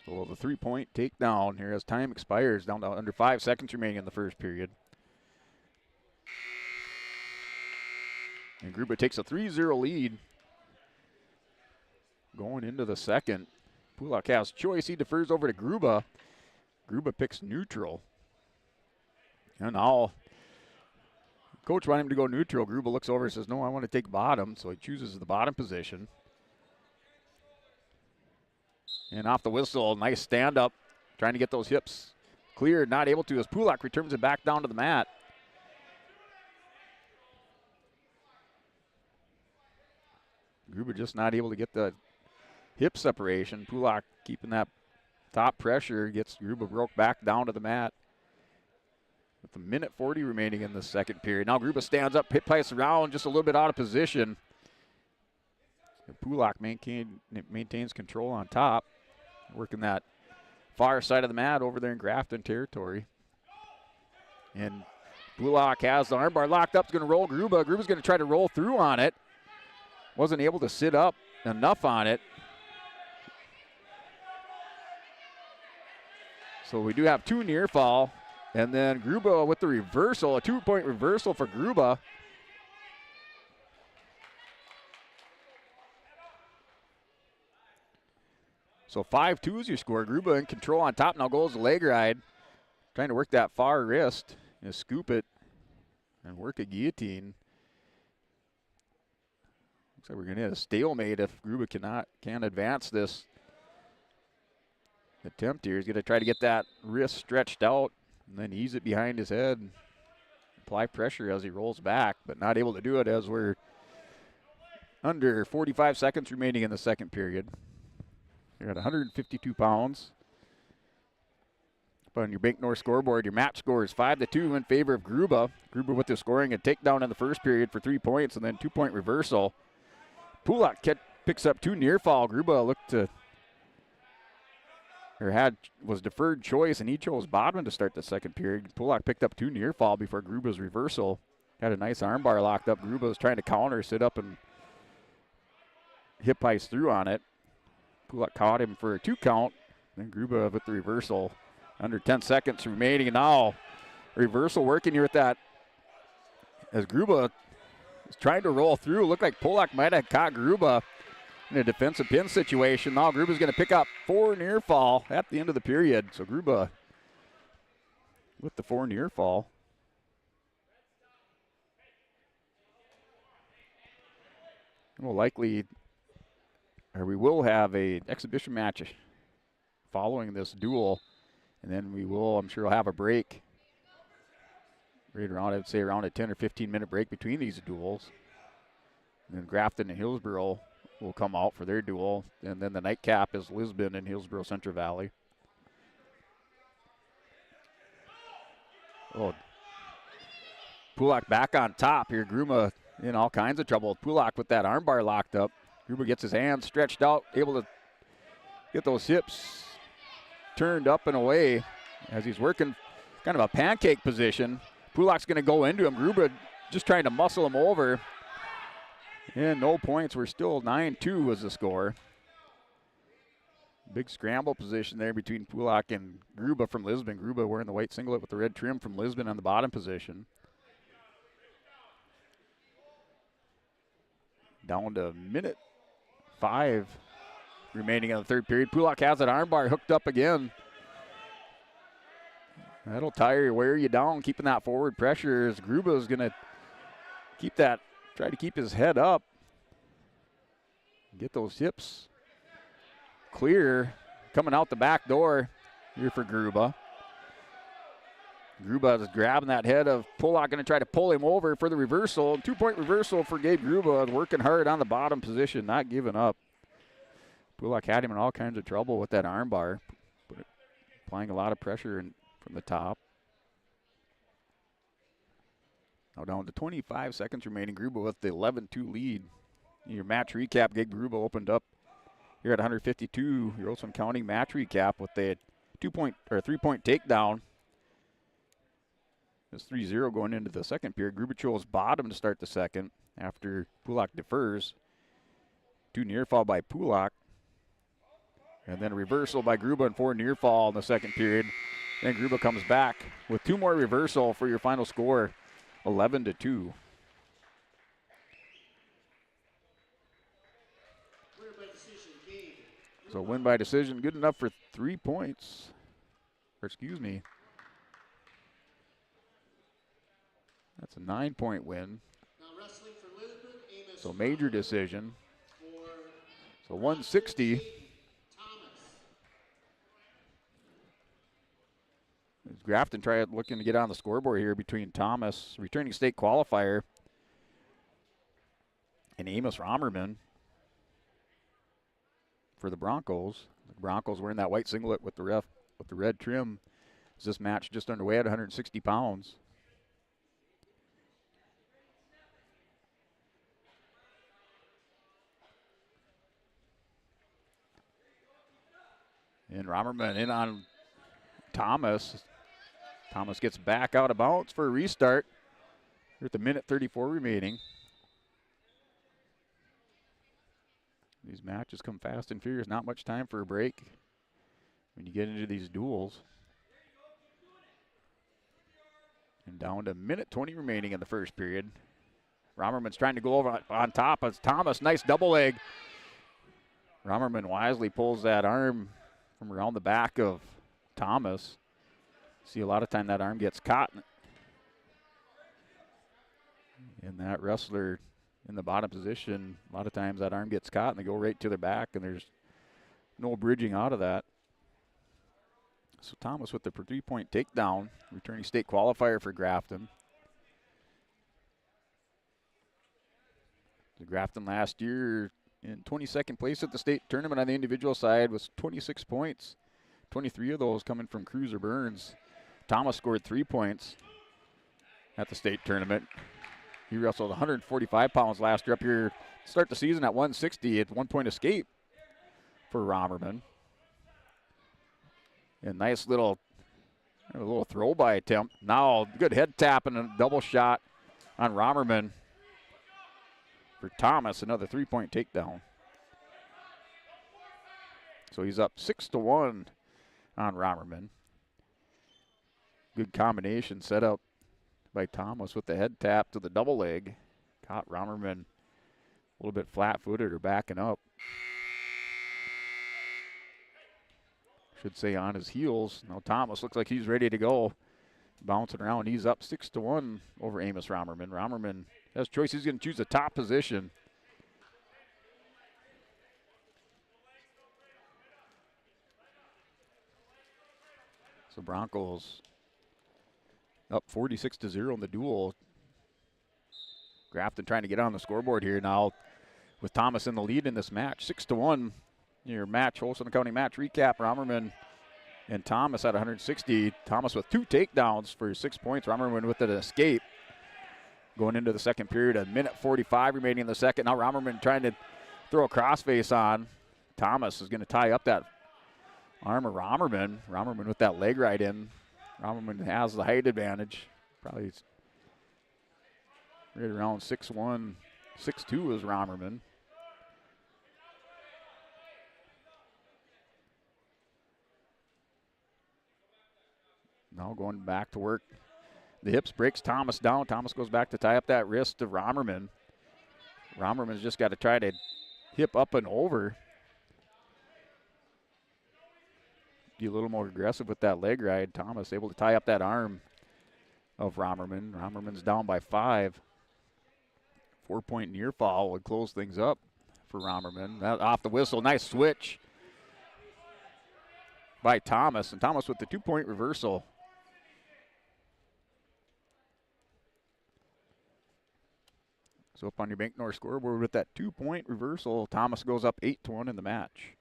So the 3-point takedown here as time expires, down to under 5 seconds remaining in the first period. And Gruba takes a 3-0 lead going into the second. Pulak has choice. He defers over to Gruba. Gruba picks neutral. And now coach wanted him to go neutral. Gruba looks over and says, no, I want to take bottom. So he chooses the bottom position. And off the whistle, nice stand up. Trying to get those hips cleared. Not able to as Pulak returns it back down to the mat. Gruba just not able to get the hip separation. Pulak keeping that top pressure, gets Gruba broke back down to the mat. With a minute 40 remaining in the second period. Now Gruba stands up, hip heist around, just a little bit out of position. And Pulak maintains control on top. Working that far side of the mat over there in Grafton territory. And Pulak has the armbar locked up, is going to roll Gruba. Gruba's going to try to roll through on it. Wasn't able to sit up enough on it. So we do have 2 near fall. And then Gruba with the reversal, a 2-point reversal for Gruba. So 5-2 is your score. Gruba in control on top. Now goes the leg ride. Trying to work that far wrist and scoop it and work a guillotine. Looks like we're going to hit a stalemate if Gruba can't advance this attempt here. He's going to try to get that wrist stretched out and then ease it behind his head. apply pressure as he rolls back, but not able to do it as we're under 45 seconds remaining in the second period. You're at 152 pounds. But on your Bank North scoreboard, your match score is 5-2 in favor of Gruba. Gruba with the scoring a takedown in the first period for 3 points and then 2-point reversal. Pulak picks up 2 near fall. Gruba was deferred choice, and he chose Bodman to start the second period. Pulak picked up 2 near fall before Gruba's reversal. Had a nice armbar locked up. Gruba was trying to counter, sit up, and hip ice through on it. Pulak caught him for a 2 count. Then Gruba with the reversal. Under 10 seconds remaining, and now reversal working here with that. As Gruba is trying to roll through, looked like Pulak might have caught Gruba in a defensive pin situation. Now Gruba's going to pick up 4 near fall at the end of the period. So Gruba with the 4 near fall. We will have a exhibition match following this duel. And then I'm sure we'll have a break right around, I'd say around a 10 or 15 minute break between these duels. And then Grafton and Hillsboro will come out for their duel. And then the nightcap is Lisbon and Hillsboro-Central Valley. Oh, Pulak back on top here. Gruba in all kinds of trouble. Pulak with that armbar locked up. Gruba gets his hands stretched out, able to get those hips turned up and away as he's working kind of a pancake position. Pulak's going to go into him. Gruba just trying to muscle him over. And no points. We're still 9-2 was the score. Big scramble position there between Pulak and Gruba from Lisbon. Gruba wearing the white singlet with the red trim from Lisbon on the bottom position. Down to minute 5 remaining in the third period. Pulak has that armbar hooked up again. That'll wear you down, keeping that forward pressure as Gruba is going to try to keep his head up. Get those hips clear. Coming out the back door here for Gruba. Gruba is grabbing that head of Pulak, going to try to pull him over for the reversal. 2-point reversal for Gabe Gruba, working hard on the bottom position, not giving up. Pulak had him in all kinds of trouble with that armbar, applying a lot of pressure from the top. Now down to 25 seconds remaining. Gruba with the 11-2 lead. In your match recap, Gabe Gruba opened up here at 152. Your Olson County match recap with a 3-point takedown. It's 3-0 going into the second period. Gruba chose bottom to start the second after Pulak defers. 2 near fall by Pulak. And then a reversal by Gruba and 4 near fall in the second period. Then Gruba comes back with 2 more reversal for your final score, 11-2. So win by decision, good enough for 3 points. Or excuse me. That's a 9-point win. So major decision. So 160. Grafton looking to get on the scoreboard here between Thomas, returning state qualifier, and Amos Romerman for the Broncos. The Broncos wearing that white singlet with the red trim. As this match just underway at 160 pounds. And Romerman in on Thomas. Thomas gets back out of bounds for a restart. We're at the minute 34 remaining. These matches come fast and furious. Not much time for a break when you get into these duels. And down to minute 20 remaining in the first period. Romerman's trying to go over on top of Thomas. Nice double leg. Romerman wisely pulls that arm from around the back of Thomas. See, a lot of time that arm gets caught. And that wrestler in the bottom position, a lot of times that arm gets caught and they go right to their back, and there's no bridging out of that. So Thomas with the 3-point takedown, returning state qualifier for Grafton. Grafton last year in 22nd place at the state tournament on the individual side was 26 points. 23 of those coming from Cruiser Burns. Thomas scored 3 points at the state tournament. He wrestled 145 pounds last year, up here to start the season at 160 at 1 point escape for Romerman. And nice little throw by attempt. Now good head tap and a double shot on Romerman for Thomas, another 3-point takedown. So he's up 6-1 on Romerman. Good combination set up by Thomas with the head tap to the double leg. Caught Romerman a little bit flat-footed or backing up. Should say on his heels. Now Thomas looks like he's ready to go. Bouncing around, he's up 6-1 over Amos Romerman. Romerman has choice. He's going to choose the top position. So Broncos up 46-0 in the duel. Grafton trying to get on the scoreboard here now with Thomas in the lead in this match. 6-1, your match, Holston County match recap. Romerman and Thomas at 160. Thomas with 2 takedowns for 6 points. Romerman with an escape. Going into the second period, a minute 45 remaining in the second. Now Romerman trying to throw a crossface on. Thomas is going to tie up that arm of Romerman. Romerman with that leg right in. Romerman has the height advantage. Probably right around 6'1", 6'2" is Romerman. Now going back to work. The hips breaks Thomas down. Thomas goes back to tie up that wrist of Romerman. Romerman's just got to try to hip up and over. Be a little more aggressive with that leg ride. Thomas able to tie up that arm of Romerman. Romerman's down by 5. 4-point near fall would close things up for Romerman. That off the whistle, nice switch by Thomas. And Thomas with the 2-point reversal. So up on your Bank North scoreboard with that 2-point reversal, Thomas goes up 8-1 in the match.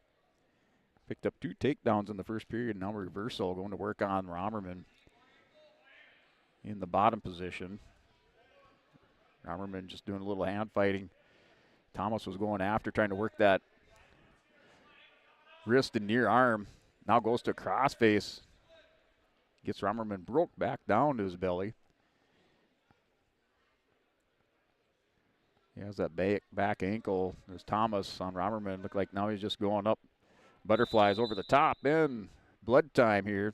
Picked up 2 takedowns in the first period. Now reversal going to work on Romerman in the bottom position. Romerman just doing a little hand fighting. Thomas was going after, trying to work that wrist and near arm. Now goes to crossface. Gets Romerman broke back down to his belly. He has that back ankle. There's Thomas on Romerman. Look like now he's just going up. Butterflies over the top, and blood time here.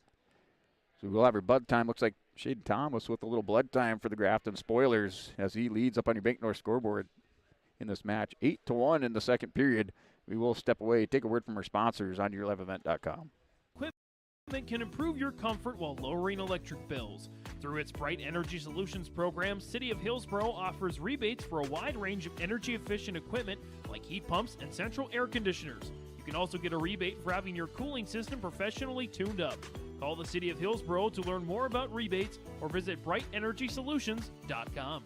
So we'll have our blood time. Looks like Shaden Thomas with a little blood time for the Grafton Spoilers as he leads up on your Bank North scoreboard in this match. 8-1 in the second period. We will step away, take a word from our sponsors on yourliveevent.com. Equipment can improve your comfort while lowering electric bills. Through its Bright Energy Solutions program, City of Hillsboro offers rebates for a wide range of energy-efficient equipment like heat pumps and central air conditioners. You can also get a rebate for having your cooling system professionally tuned up. Call the City of Hillsboro to learn more about rebates or visit brightenergysolutions.com.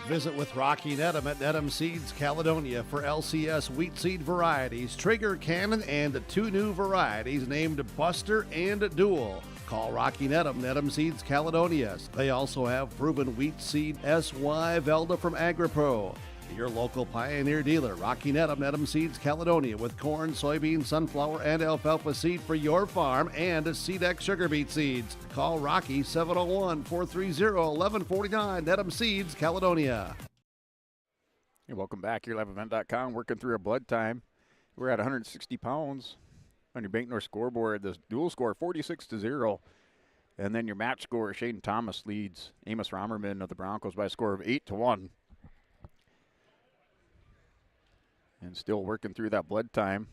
Visit with Rocky Nedham at Nedham Seeds Caledonia for LCS wheat seed varieties, Trigger, Cannon, and 2 new varieties named Buster and Dual. Call Rocky Nedham, Nedham Seeds Caledonia. They also have proven wheat seed SY Velda from AgriPro. Your local Pioneer dealer, Rocky Nedham, Nedham Seeds Caledonia, with corn, soybean, sunflower, and alfalfa seed for your farm and SeedX sugar beet seeds. Call Rocky 701-430-1149, Nedham Seeds Caledonia. Hey, welcome back. YourLiveEvent.com, working through our blood time. We're at 160 pounds on your Bank North scoreboard. The dual score 46-0. And then your match score, Shaden Thomas leads Amos Romerman of the Broncos by a score of 8-1. And still working through that blood time.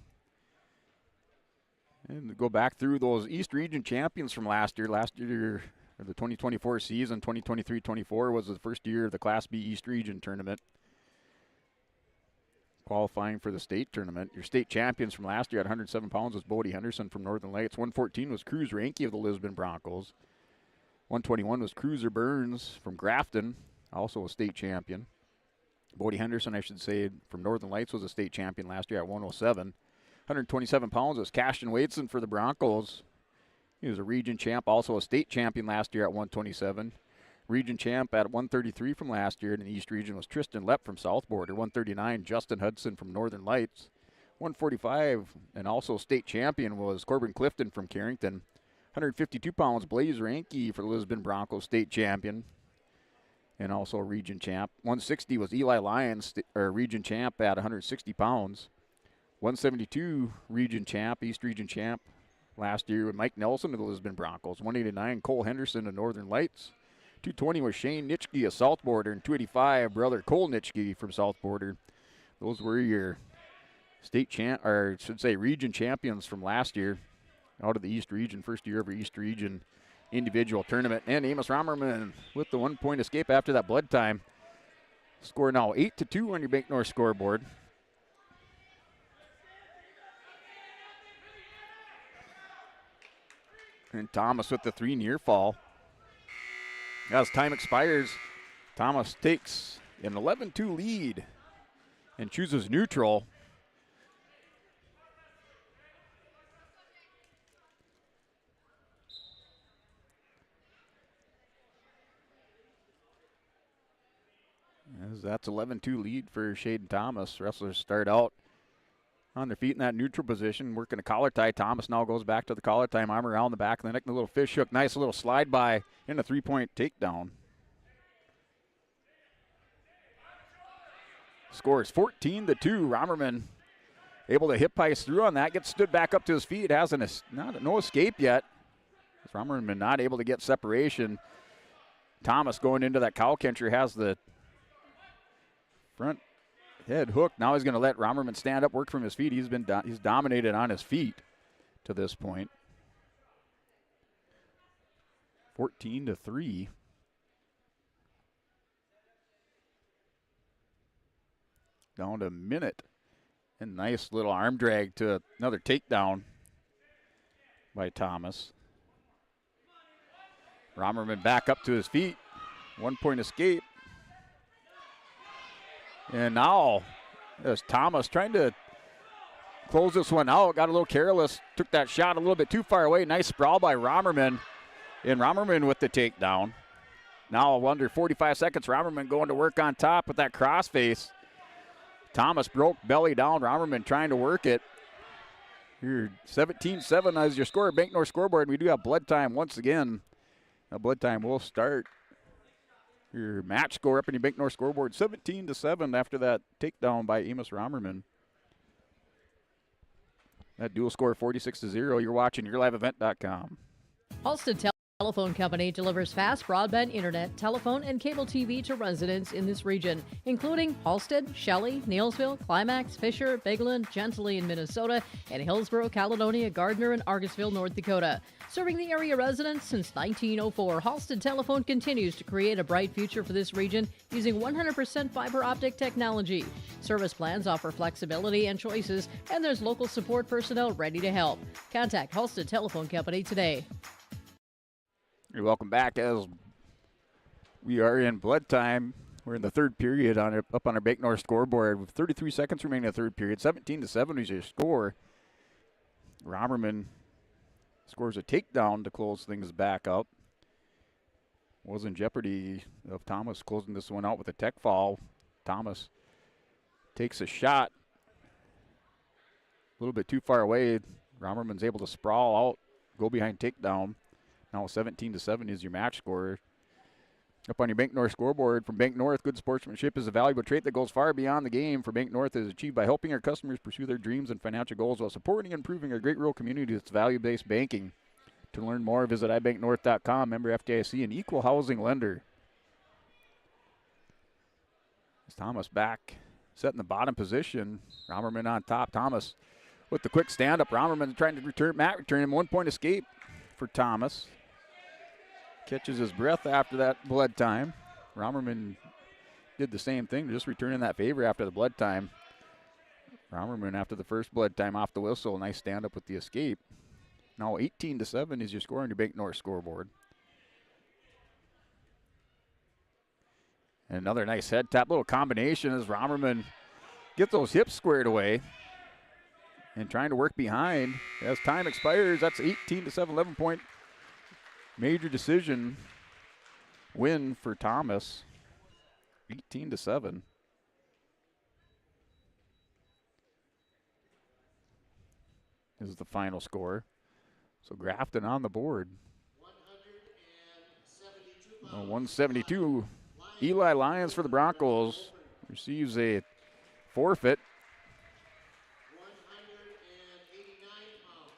And to go back through those East Region champions from last year. Last year, the 2024 season, 2023-24 was the first year of the Class B East Region tournament. Qualifying for the state tournament. Your state champions from last year at 107 pounds was Bodie Henderson from Northern Lights. 114 was Cruz Ranke of the Lisbon Broncos. 121 was Cruiser Burns from Grafton, also a state champion. Bodie Henderson, I should say, from Northern Lights was a state champion last year at 107. 127 pounds was Cashton Waitson for the Broncos. He was a region champ, also a state champion last year at 127. Region champ at 133 from last year in the East Region was Tristan Lepp from South Border. 139, Justin Hudson from Northern Lights. 145, and also state champion was Corbin Clifton from Carrington. 152 pounds, Blaze Ranke for the Lisbon Broncos, state champion, and also region champ. 160 was Eli Lyons, region champ at 160 pounds. 172, region champ, East Region champ last year with Mike Nelson of the Lisbon Broncos. 189, Cole Henderson of Northern Lights. 220 was Shane Nitschke of South Border, and 285, brother Cole Nitschke from South Border. Those were your state champ, or I should say region champions from last year out of the East Region, first year of East Region individual tournament. And Amos Romerman with the 1-point escape after that blood time. Score now 8-2 on your Bank North scoreboard. And Thomas with the 3 near fall. As time expires, Thomas takes an 11-2 lead and chooses neutral. As that's 11-2 lead for Shaden Thomas. Wrestlers start out on their feet in that neutral position, working a collar tie. Thomas now goes back to the collar tie, arm around the back of the neck, and a little fish hook. Nice little slide by in a 3-point takedown. Score is 14-2. Romerman able to hip ice through on that, gets stood back up to his feet, has no escape yet. Romerman not able to get separation. Thomas going into that cow catcher has the front head hook. Now he's going to let Romerman stand up, work from his feet. He's dominated on his feet to this point. 14-3. Down to a minute. And nice little arm drag to another takedown by Thomas. Romerman back up to his feet. 1-point escape. And now there's Thomas trying to close this one out. Got a little careless. Took that shot a little bit too far away. Nice sprawl by Romerman. And Romerman with the takedown. Now under 45 seconds, Romerman going to work on top with that crossface. Thomas broke belly down. Romerman trying to work it. Here, 17-7 as your score. Bank North scoreboard. We do have blood time once again. Now blood time will start. Your match score up in your Bank North scoreboard, 17-7 after that takedown by Amos Romerman. That dual score 46-0. You're watching YourLiveEvent.com. Halstead Telephone Company delivers fast broadband internet, telephone, and cable TV to residents in this region, including Halstead, Shelley, Neilsville, Climax, Fisher, Bigland, Gentilly in Minnesota, and Hillsboro, Caledonia, Gardner, and Argosville, North Dakota. Serving the area residents since 1904, Halstead Telephone continues to create a bright future for this region using 100% fiber optic technology. Service plans offer flexibility and choices, and there's local support personnel ready to help. Contact Halstead Telephone Company today. You're welcome back as we are in blood time. We're in the third period up on our Bank North scoreboard with 33 seconds remaining in the third period. 17-7 is your score. Romerman scores a takedown to close things back up. Was in jeopardy of Thomas closing this one out with a tech fall. Thomas takes a shot a little bit too far away. Romerman's able to sprawl out, go behind takedown. Now 17-7 is your match score. Up on your Bank North scoreboard from Bank North, good sportsmanship is a valuable trait that goes far beyond the game. For Bank North is achieved by helping our customers pursue their dreams and financial goals while supporting and improving our great rural community with value-based banking. To learn more, visit ibanknorth.com, member FDIC, and equal housing lender. It's Thomas back, set in the bottom position. Romerman on top. Thomas with the quick stand-up. Romerman trying to return him. 1-point escape for Thomas. Catches his breath after that blood time. Romerman did the same thing, just returning that favor after the blood time. Romerman after the first blood time off the whistle. Nice stand-up with the escape. Now 18-7 is your score on your Bank North scoreboard. And another nice head tap, little combination as Romerman gets those hips squared away and trying to work behind. As time expires, that's 18-7, 11-point major decision win for Thomas. 18-7. This is the final score. So Grafton on the board. 172. Eli Lyons for the Broncos receives a forfeit. 189 pounds.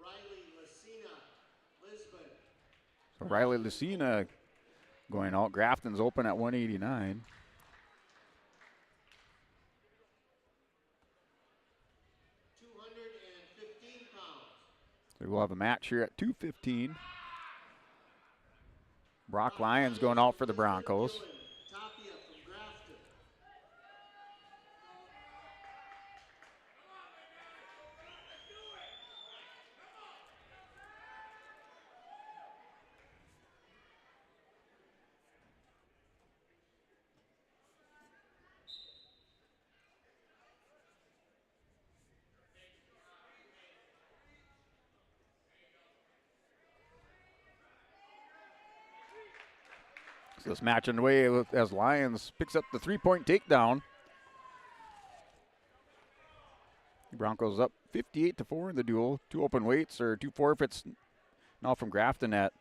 Riley Lucina, Lisbon. So Riley Lucina going out. Grafton's open at 189. So we'll have a match here at 215. Brock Lyons going out for the Broncos. So this match underway as Lyons picks up the three-point takedown. The Broncos up 58-4 in the duel. Two open weights or two forfeits now from Grafton at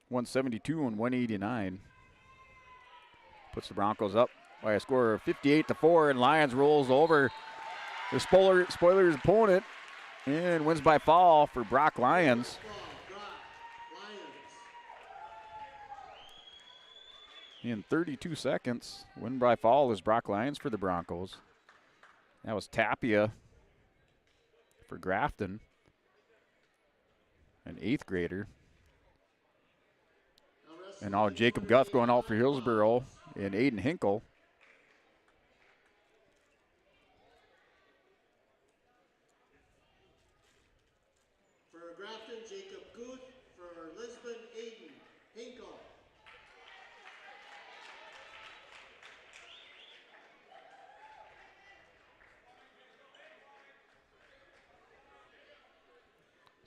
172 and 189. Puts the Broncos up by a score of 58-4, and Lyons rolls over the spoiler's opponent and wins by fall for Brock Lyons. In 32 seconds, win by fall is Brock Lyons for the Broncos. That was Tapia for Grafton, an 8th grader. And now Jacob Guth going out for Hillsboro and Aiden Hinkle. For Grafton, Jacob Guth. For Lisbon, Aiden Hinkle.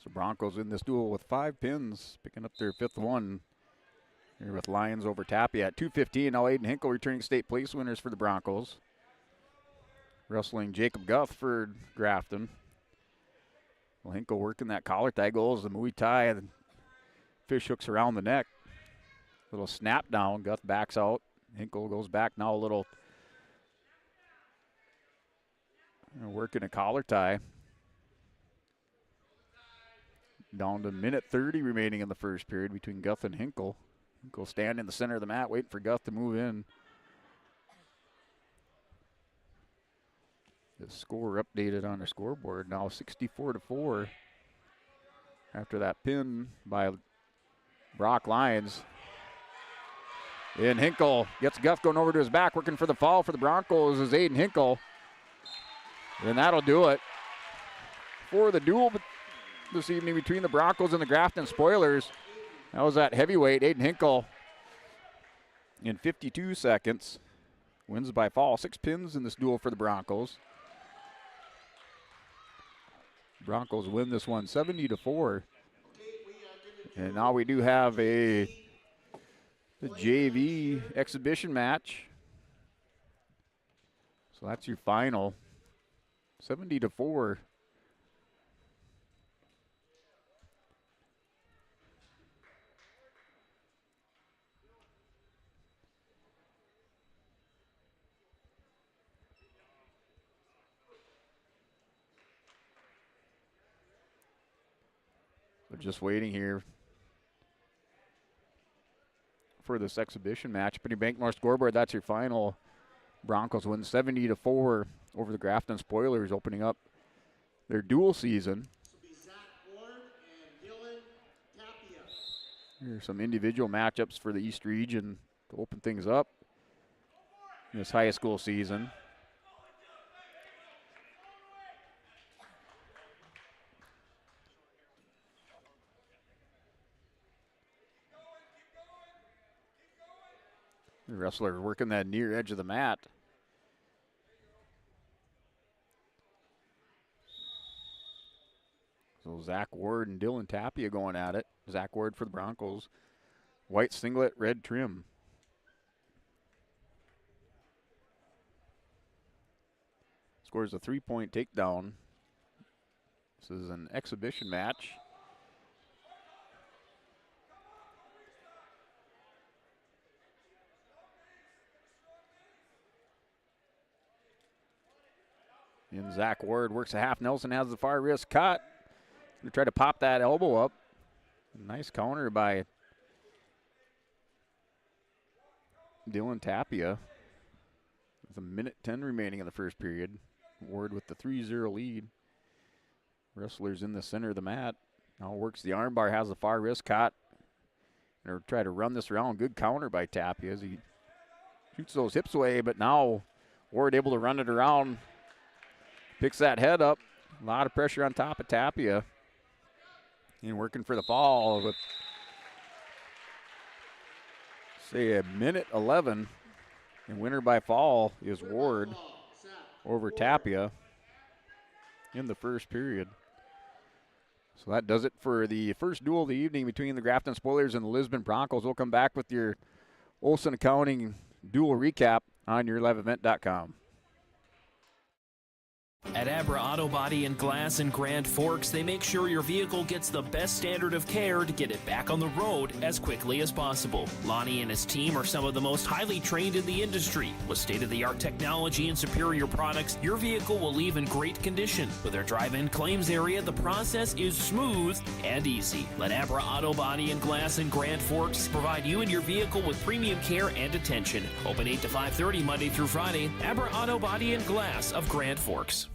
So Broncos in this duel with 5 pins, picking up their 5th one. Here with Lyons over Tapia at 2:15. Now Aiden Hinkle returning state place winners for the Broncos. Wrestling Jacob Guth for Grafton. Well, Hinkle working that collar tie goes, the Muay Thai, the fish hooks around the neck. Little snap down, Guth backs out. Hinkle goes back now a little, working a collar tie. Down to minute 30 remaining in the first period between Guth and Hinkle. Hinkle stand in the center of the mat, waiting for Guth to move in. The score updated on the scoreboard now 64-4 after that pin by Brock Lyons. And Hinkle gets Guth going over to his back, working for the fall for the Broncos is Aiden Hinkle. And that'll do it for the duel this evening between the Broncos and the Grafton Spoilers. That was that heavyweight, Aiden Hinkle, in 52 seconds. Wins by fall. 6 pins in this duel for the Broncos. Broncos win this one 70-4. And now we do have the JV exhibition match. So that's your final. 70-4. We're just waiting here for this exhibition match. Penny Bankmore scoreboard, that's your final. Broncos win 70-4 over the Grafton Spoilers, opening up their dual season. Here's some individual matchups for the East Region to open things up in this high school season. The wrestler working that near edge of the mat. So Zach Ward and Dylan Tapia going at it. Zach Ward for the Broncos. White singlet, red trim. Scores a 3-point takedown. This is an exhibition match. And Zach Ward works a half Nelson, has the far wrist cut. Gonna try to pop that elbow up. Nice counter by Dylan Tapia. With 1:10 remaining in the first period. Ward with the 3-0 lead. Wrestlers in the center of the mat. Now works the armbar, has the far wrist caught. Gonna try to run this around. Good counter by Tapia as he shoots those hips away, but now Ward able to run it around. Picks that head up. A lot of pressure on top of Tapia. And working for the fall with, say, 1:11. And winner by fall is Ward over Tapia in the first period. So that does it for the first duel of the evening between the Grafton Spoilers and the Lisbon Broncos. We'll come back with your Olson Accounting duel recap on yourliveevent.com. At Abra Auto Body and Glass in Grand Forks, they make sure your vehicle gets the best standard of care to get it back on the road as quickly as possible. Lonnie and his team are some of the most highly trained in the industry. With state-of-the-art technology and superior products, your vehicle will leave in great condition. With their drive-in claims area, the process is smooth and easy. Let Abra Auto Body and Glass in Grand Forks provide you and your vehicle with premium care and attention. Open 8 to 5:30 Monday through Friday. Abra Auto Body and Glass of Grand Forks.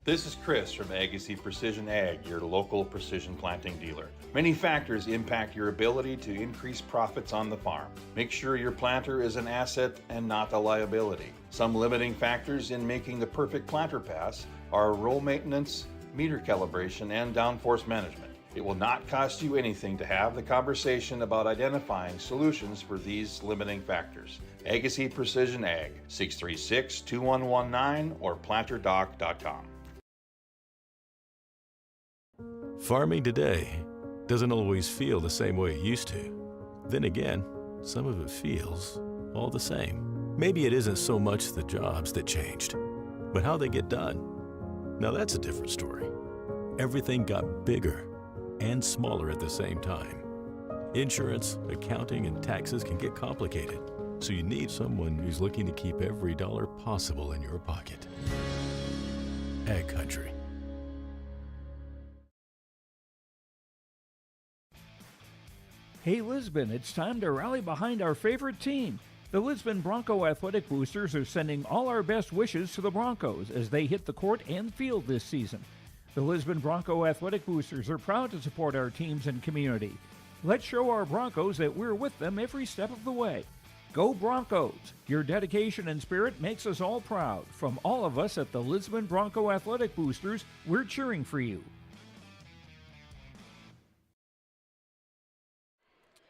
This is Chris from Agassi Precision Ag, your local precision planting dealer. Many factors impact your ability to increase profits on the farm. Make sure your planter is an asset and not a liability. Some limiting factors in making the perfect planter pass are row maintenance, meter calibration, and downforce management. It will not cost you anything to have the conversation about identifying solutions for these limiting factors. Agassi Precision Ag, 636-2119 or planterdoc.com. Farming today doesn't always feel the same way it used to. Then again, some of it feels all the same. Maybe it isn't so much the jobs that changed, but how they get done. Now that's a different story. Everything got bigger and smaller at the same time. Insurance, accounting, and taxes can get complicated, so you need someone who's looking to keep every dollar possible in your pocket. Ag Country. Hey Lisbon, it's time to rally behind our favorite team. The Lisbon Bronco Athletic Boosters are sending all our best wishes to the Broncos as they hit the court and field this season. The Lisbon Bronco Athletic Boosters are proud to support our teams and community. Let's show our Broncos that we're with them every step of the way. Go Broncos! Your dedication and spirit makes us all proud. From all of us at the Lisbon Bronco Athletic Boosters, we're cheering for you.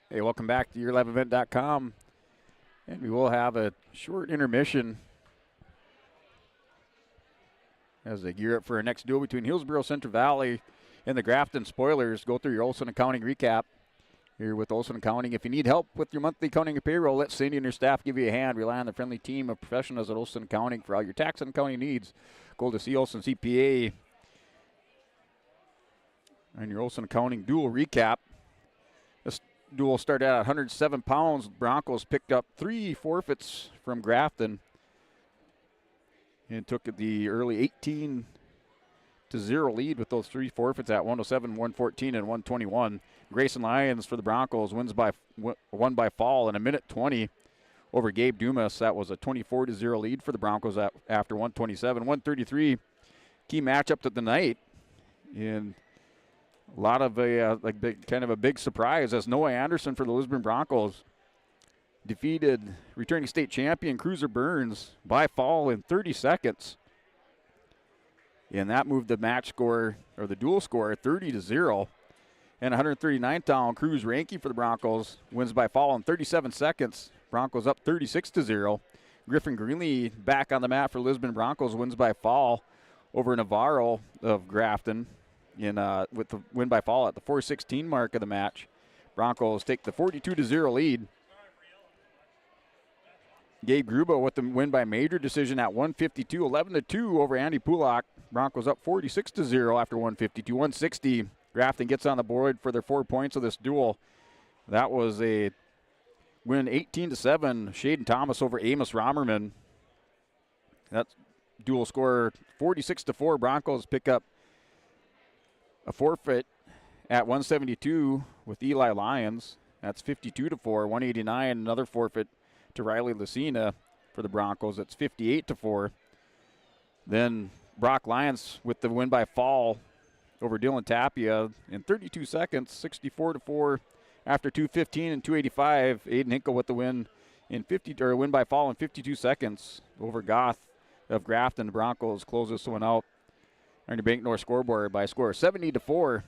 Hey, welcome back to yourliveevent.com. And we will have a short intermission as they gear up for our next duel between Hillsboro-Central Valley and the Grafton Spoilers. Go through your Olson Accounting recap here with Olson Accounting. If you need help with your monthly accounting and payroll, let Cindy and her staff give you a hand. Rely on the friendly team of professionals at Olson Accounting for all your tax and accounting needs. Go to see Olson CPA. And your Olson Accounting duel recap. This duel started at 107 pounds. Broncos picked up 3 forfeits from Grafton and took the early 18-0 lead with those 3 forfeits at 107, 114, and 121. Grayson Lyons for the Broncos won by fall in 1:20 over Gabe Dumas. That was a 24-0 lead for the Broncos after 127. 133, key matchup of the night. And a lot of kind of a big surprise as Noah Anderson for the Lisbon Broncos defeated returning state champion Cruiser Burns by fall in 30 seconds. And that moved the match score, or the dual score, 30-0. And 139th down, Cruz Ranke for the Broncos wins by fall in 37 seconds. Broncos up 36-0. Griffin Greenlee back on the mat for Lisbon Broncos, wins by fall over Navarro of Grafton with the win by fall at the 4:16 mark of the match. Broncos take the 42-0 lead. Gabe Grubo with the win by major decision at 152, 11-2 over Andy Pulak. Broncos up 46-0 after 152. 160, Grafton gets on the board for their 4 points of this duel. That was a win 18-7, Shaden Thomas over Amos Romerman. That dual score 46-4. Broncos pick up a forfeit at 172 with Eli Lyons. That's 52-4. 189, another forfeit to Riley Lucina for the Broncos. That's 58-4. Then Brock Lyons with the win by fall over Dylan Tapia in 32 seconds, 64-4 after 2:15 and 2:85. Aiden Hinkle with the win win by fall in 52 seconds over Goth of Grafton. The Broncos close this one out on your Bank North scoreboard by a score of 70-4,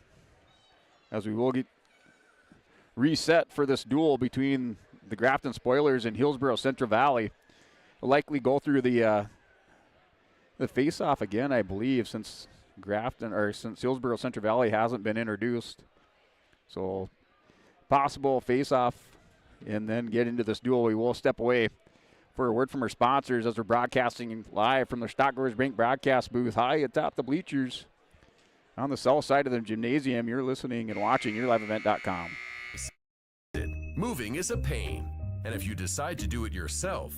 as we will get reset for this duel between the Grafton Spoilers and Hillsboro-Central Valley. Will likely go through the face-off again, I believe, since Hillsboro-Central Valley hasn't been introduced. So possible face-off and then get into this duel. We will step away for a word from our sponsors as we're broadcasting live from the Stock Growers Bank broadcast booth high atop the bleachers on the south side of the gymnasium. You're listening and watching YourLiveEvent.com. Moving is a pain, and if you decide to do it yourself,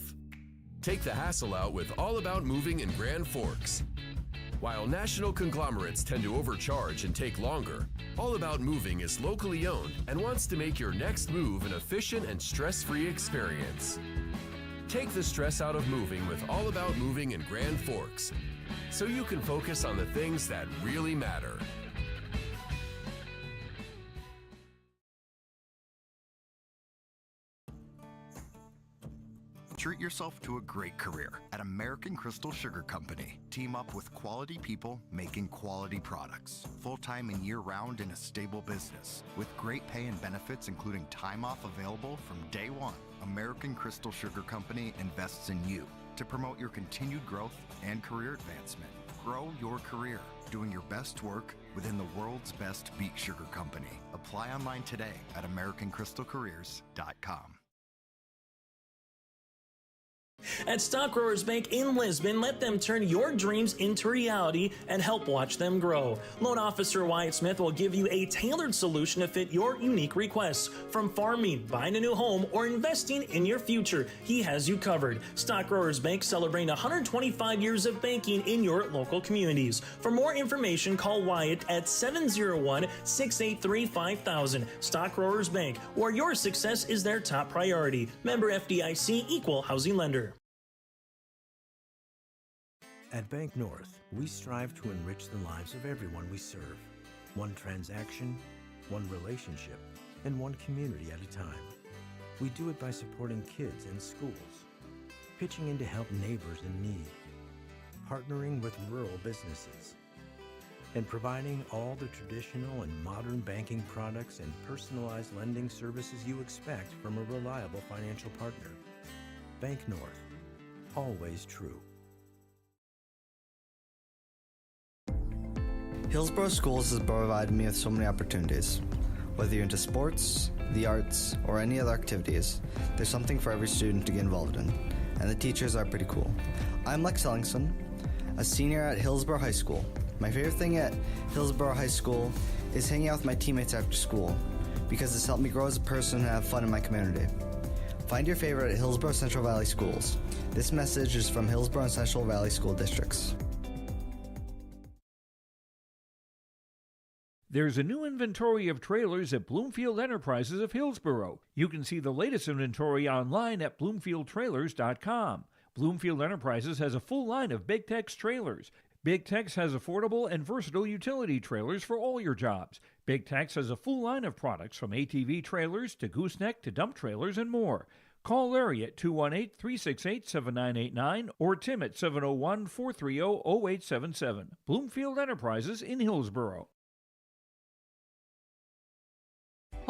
take the hassle out with All About Moving in Grand Forks. While national conglomerates tend to overcharge and take longer, All About Moving is locally owned and wants to make your next move an efficient and stress-free experience. Take the stress out of moving with All About Moving in Grand Forks, so you can focus on the things that really matter. Treat yourself to a great career at American Crystal Sugar Company. Team up with quality people making quality products. Full-time and year-round in a stable business. With great pay and benefits including time off available from day one. American Crystal Sugar Company invests in you to promote your continued growth and career advancement. Grow your career, doing your best work within the world's best beet sugar company. Apply online today at AmericanCrystalCareers.com. At Stock Growers Bank in Lisbon, let them turn your dreams into reality and help watch them grow. Loan Officer Wyatt Smith will give you a tailored solution to fit your unique requests. From farming, buying a new home, or investing in your future, he has you covered. Stock Growers Bank celebrating 125 years of banking in your local communities. For more information, call Wyatt at 701-683-5000. Stock Growers Bank, where your success is their top priority. Member FDIC, Equal Housing Lender. At Bank North, we strive to enrich the lives of everyone we serve. One transaction, one relationship, and one community at a time. We do it by supporting kids in schools, pitching in to help neighbors in need, partnering with rural businesses, and providing all the traditional and modern banking products and personalized lending services you expect from a reliable financial partner. Bank North, always true. Hillsboro Schools has provided me with so many opportunities. Whether you're into sports, the arts, or any other activities, there's something for every student to get involved in, and the teachers are pretty cool. I'm Lex Ellingson, a senior at Hillsboro High School. My favorite thing at Hillsboro High School is hanging out with my teammates after school, because it's helped me grow as a person and have fun in my community. Find your favorite at Hillsboro-Central Valley Schools. This message is from Hillsboro and Central Valley School Districts. There's a new inventory of trailers at Bloomfield Enterprises of Hillsboro. You can see the latest inventory online at BloomfieldTrailers.com. Bloomfield Enterprises has a full line of Big Tex trailers. Big Tex has affordable and versatile utility trailers for all your jobs. Big Tex has a full line of products from ATV trailers to gooseneck to dump trailers and more. Call Larry at 218-368-7989 or Tim at 701-430-0877. Bloomfield Enterprises in Hillsboro.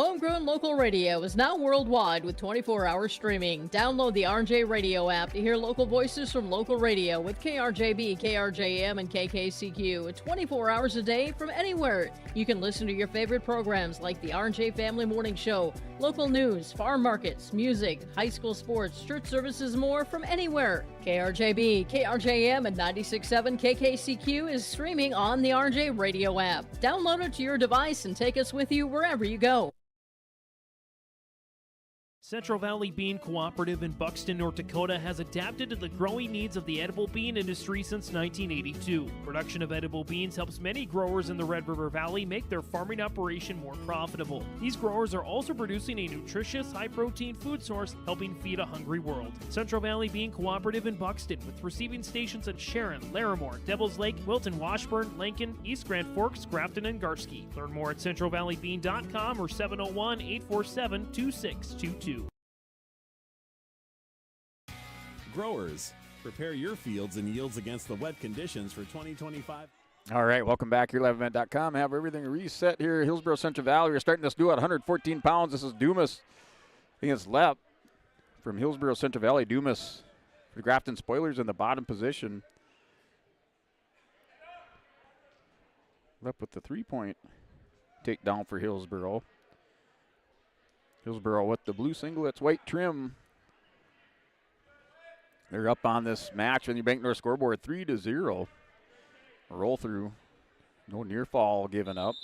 Homegrown local radio is now worldwide with 24-hour streaming. Download the RJ Radio app to hear local voices from local radio with KRJB, KRJM, and KKCQ 24 hours a day from anywhere. You can listen to your favorite programs like the RJ Family Morning Show, local news, farm markets, music, high school sports, church services, more from anywhere. KRJB, KRJM, and 96.7 KKCQ is streaming on the RJ Radio app. Download it to your device and take us with you wherever you go. Central Valley Bean Cooperative in Buxton, North Dakota has adapted to the growing needs of the edible bean industry since 1982. Production of edible beans helps many growers in the Red River Valley make their farming operation more profitable. These growers are also producing a nutritious, high-protein food source, helping feed a hungry world. Central Valley Bean Cooperative in Buxton, with receiving stations in Sharon, Larimore, Devils Lake, Wilton, Washburn, Lincoln, East Grand Forks, Grafton, and Garski. Learn more at centralvalleybean.com or 701-847-2622. Growers, prepare your fields and yields against the wet conditions for 2025. All right, welcome back here, liveevent.com. Have everything reset here. Hillsboro-Central Valley. We're starting this duo at 114 pounds. This is Dumas against Lepp from Hillsboro-Central Valley. Dumas for the Grafton Spoilers in the bottom position. Lepp with the three-point takedown for Hillsboro. Hillsboro with the blue singlets, white trim. They're up on this match on the Bank North scoreboard 3-0. Roll through. No near fall given up.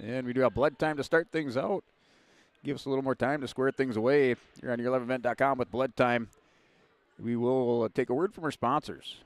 And we do have blood time to start things out. Give us a little more time to square things away. You're on yourliveevent.com with blood time. We will take a word from our sponsors.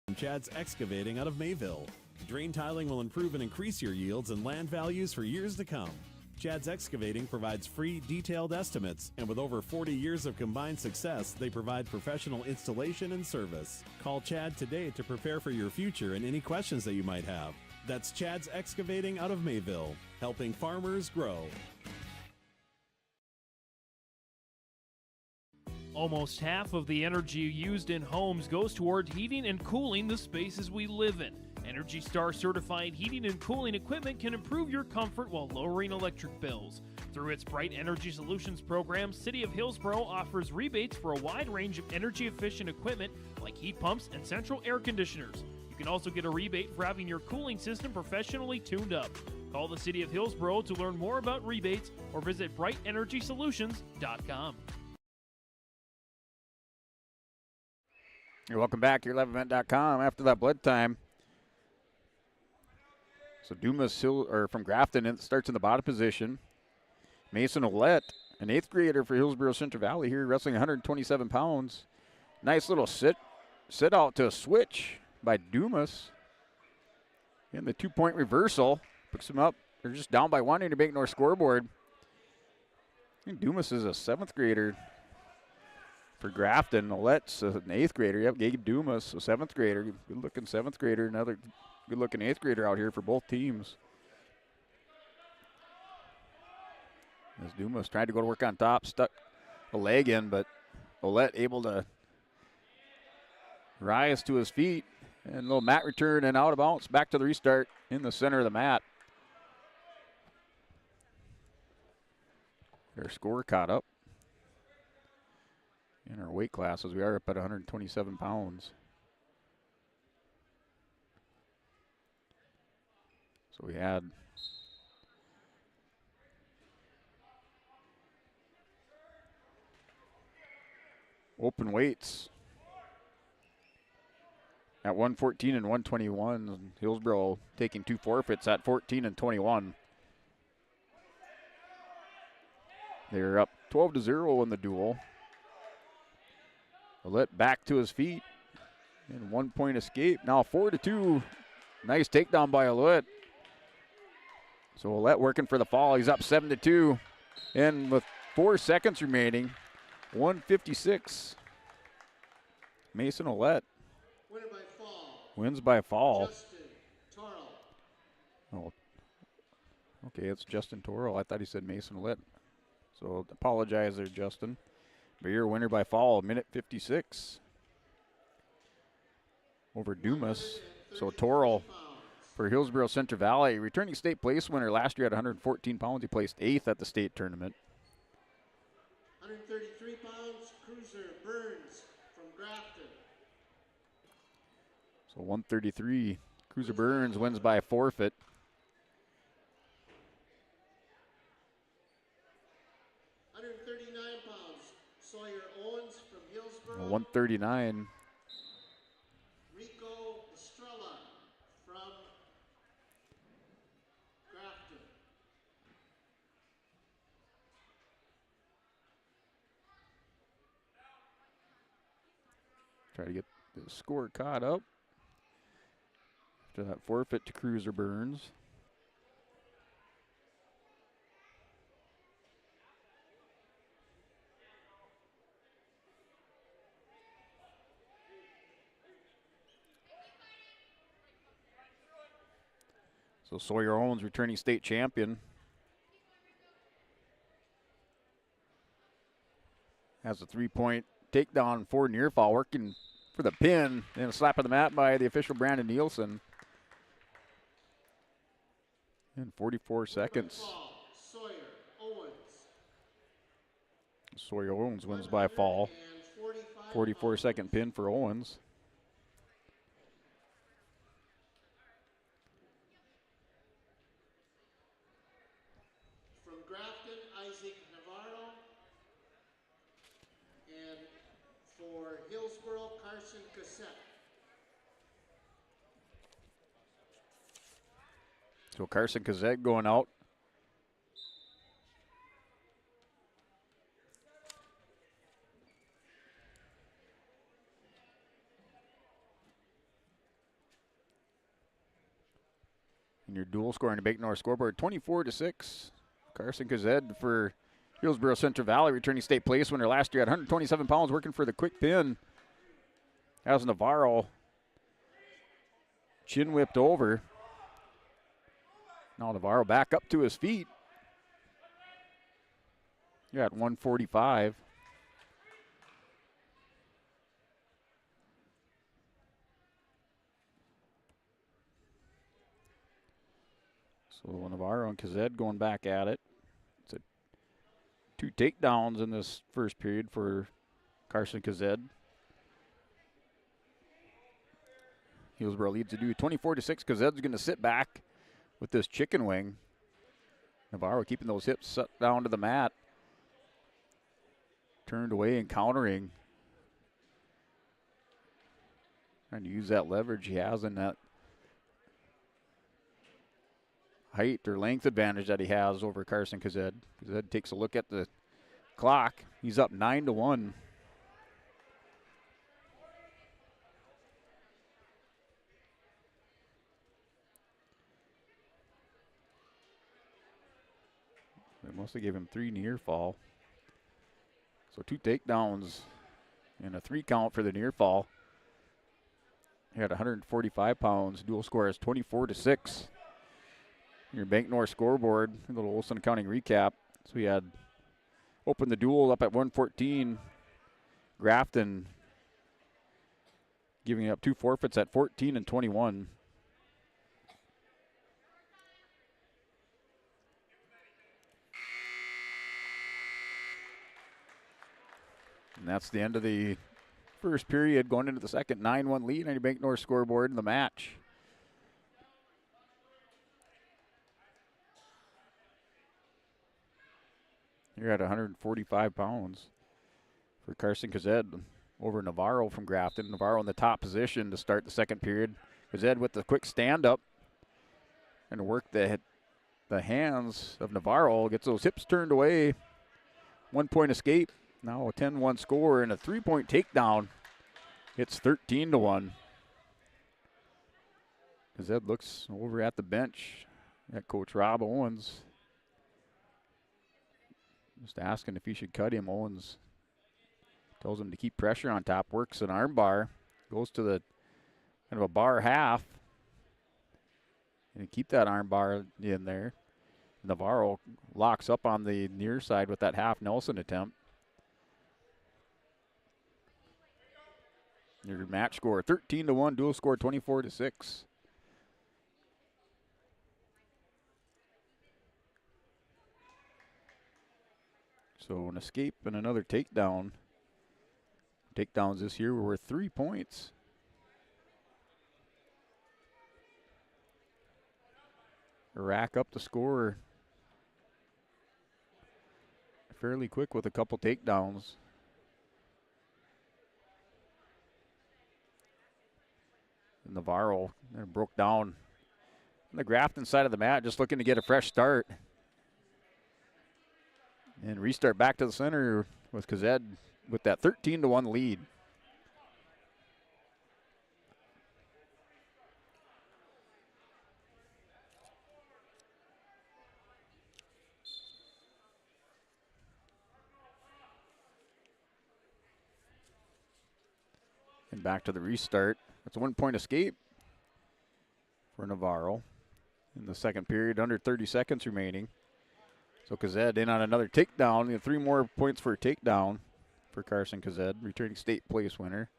From Chad's Excavating out of Mayville. Drain tiling will improve and increase your yields and land values for years to come. Chad's Excavating provides free, detailed estimates, and with over 40 years of combined success, they provide professional installation and service. Call Chad today to prepare for your future and any questions that you might have. That's Chad's Excavating out of Mayville, helping farmers grow. Almost half of the energy used in homes goes toward heating and cooling the spaces we live in. Energy Star certified heating and cooling equipment can improve your comfort while lowering electric bills. Through its Bright Energy Solutions program, City of Hillsboro offers rebates for a wide range of energy-efficient equipment like heat pumps and central air conditioners. You can also get a rebate for having your cooling system professionally tuned up. Call the City of Hillsboro to learn more about rebates or visit BrightEnergySolutions.com. You're welcome back. You're liveevent.com after that blood time. So Dumas from Grafton starts in the bottom position. Mason Ouellette, an 8th grader for Hillsboro-Central Valley here, wrestling 127 pounds. Nice little sit out to a switch by Dumas. And the 2-point reversal picks him up. They're just down by 1 in the Bank North scoreboard. I think Dumas is a 7th grader for Grafton. Ouellette's an 8th grader. Yep, Gabe Dumas, a 7th grader. Good-looking 7th grader. Another good-looking 8th grader out here for both teams. As Dumas tried to go to work on top, stuck a leg in, but Ouellette able to rise to his feet. And a little mat return and out of bounds. Back to the restart in the center of the mat. Their score caught up in our weight classes. We are up at 127 pounds. So we had open weights at 114 and 121. Hillsboro taking 2 forfeits at 14 and 21. They're up 12-0 in the duel. Ouellette back to his feet and 1-point escape. Now 4-2. Nice takedown by Ouellette. So Ouellette working for the fall. He's up 7-2. And with 4 seconds remaining, 156. Mason Ouellette wins by fall. Oh, okay, it's Justin Torrell. I thought he said Mason Ouellette. So apologize there, Justin. But you're a winner by fall, minute 56 over Dumas. So Torrell for Hillsboro-Central Valley. Returning state place winner last year at 114 pounds. He placed 8th at the state tournament. 133 pounds, Cruiser Burns from Grafton. So 133, Cruiser Burns wins by forfeit. 139 pounds, Sawyer Owens from Hillsboro. 139. Rico Estrella from Grafton. Try to get the score caught up. After that forfeit to Cruiser Burns. So Sawyer Owens, returning state champion, has a 3-point takedown for near fall, working for the pin, and a slap of the mat by the official Brandon Nielsen. In 44 seconds. Sawyer Owens wins by fall. 44-second pin for Owens. From Grafton, Isaac Navarro. And for Hillsboro, Carson Cassette. So Carson Cassette going out. And your dual scoring to Bake North scoreboard, 24-6. Carson Cassette for Hillsboro-Central Valley, returning state place winner last year at 127 pounds, working for the quick pin. As Navarro chin whipped over. Now Navarro back up to his feet. You're at 145. So Navarro and Kazed going back at it. It's 2 takedowns in this first period for Carson Kazed. Hillsboro leads to do 24-6. Kazed's going to sit back with this chicken wing. Navarro keeping those hips set down to the mat. Turned away and countering. Trying to use that leverage he has in that height or length advantage that he has over Carson Kazed. Kazed takes a look at the clock. He's up 9-1. They must have given him 3 near fall. So 2 takedowns and a 3 count for the near fall. He had 145 pounds. Dual score is 24-6. Your Bank North scoreboard, a little Olson County recap. So we had opened the duel up at 114. Grafton giving up 2 forfeits at 14 and 21. And that's the end of the first period, going into the second. 9-1 lead on your Bank North scoreboard in the match. You're at 145 pounds for Carson Kazed over Navarro from Grafton. Navarro in the top position to start the second period. Kazed with the quick stand-up and work the hands of Navarro. Gets those hips turned away. 1-point escape. Now a 10-1 score and a 3-point takedown. It's 13-1. Kazed looks over at the bench at Coach Rob Owens. Just asking if he should cut him. Owens tells him to keep pressure on top. Works an arm bar. Goes to the kind of a bar half. And keep that arm bar in there. Navarro locks up on the near side with that half Nelson attempt. Your match score 13-1. Dual score 24-6. So an escape and another takedown. Takedowns this year were worth 3 points. Rack up the score fairly quick with a couple takedowns. Navarro broke down on the Grafton side of the mat, just looking to get a fresh start. And restart back to the center with Kazed with that 13-1 lead. And back to the restart. That's a 1-point escape for Navarro in the second period, under 30 seconds remaining. So Kazed in on another takedown. 3 more points for a takedown for Carson Kazed, returning state place winner.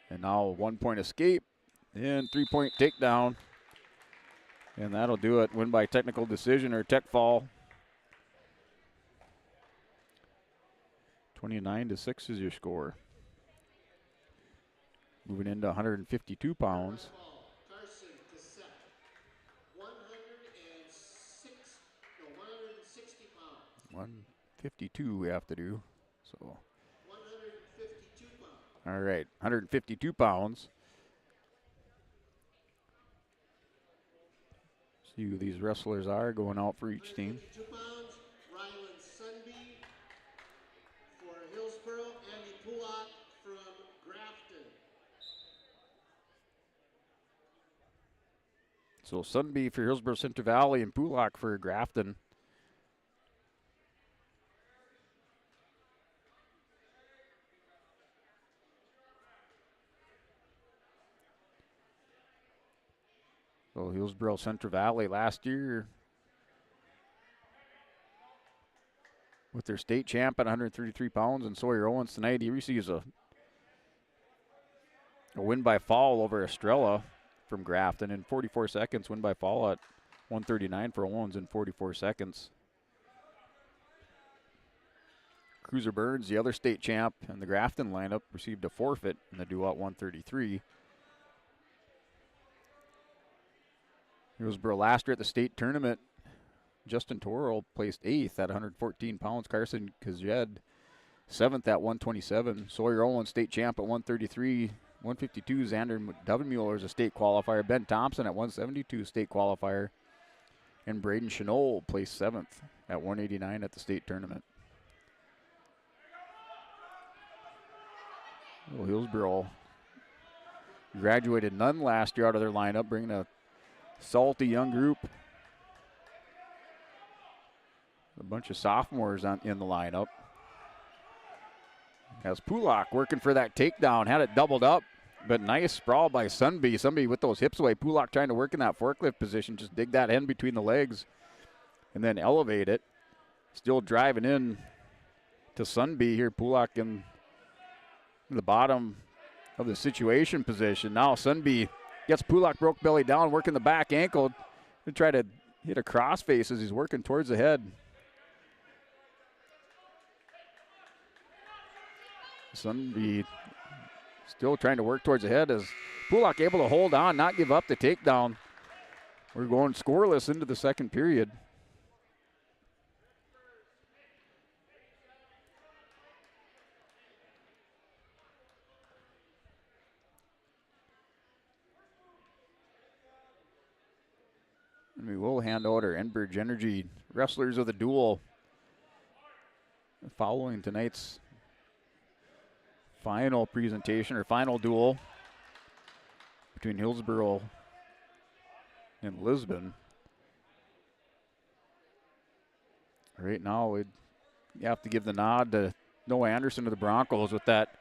And now a 1-point escape and 3-point takedown. And that'll do it. Win by technical decision or tech fall. 29-6 is your score. Moving into 152 pounds. 152 we have to do. So 152 pounds. All right, 152 pounds. See who these wrestlers are going out for each team. 152 pounds, Ryland Sunby for Hillsboro, Andy Pulak from Grafton. So Sunby for Hillsboro-Central Valley and Pulak for Grafton. So Hillsboro-Central Valley last year with their state champ at 133 pounds, and Sawyer Owens tonight, he receives a win by fall over Estrella from Grafton in 44 seconds. Win by fall at 139 for Owens in 44 seconds. Cruiser Burns, the other state champ in the Grafton lineup, received a forfeit in the duel at 133. Hillsboro last year at the state tournament, Justin Toro placed 8th at 114 pounds. Carson Kazed 7th at 127. Sawyer Owens, state champ at 133. 152, Xander Dovenmuller is a state qualifier. Ben Thompson at 172, state qualifier. And Braden Chenol placed 7th at 189 at the state tournament. Well, Hillsboro graduated none last year out of their lineup, bringing a salty young group. A bunch of sophomores in the lineup. As Pulak working for that takedown, had it doubled up, but nice sprawl by Sunby. Somebody with those hips away. Pulak trying to work in that forklift position, just dig that end between the legs and then elevate it. Still driving in to Sunby here. Pulak in the bottom of the situation position. Now Sunby gets Pulak broke belly down, working the back ankle to try to hit a crossface as he's working towards the head. Sunby still trying to work towards the head as Pulak able to hold on, not give up the takedown. We're going scoreless into the second period. And we will hand out our Enbridge Energy Wrestlers of the Duel following tonight's final presentation or final duel between Hillsboro and Lisbon. Right now, you have to give the nod to Noah Anderson of the Broncos with that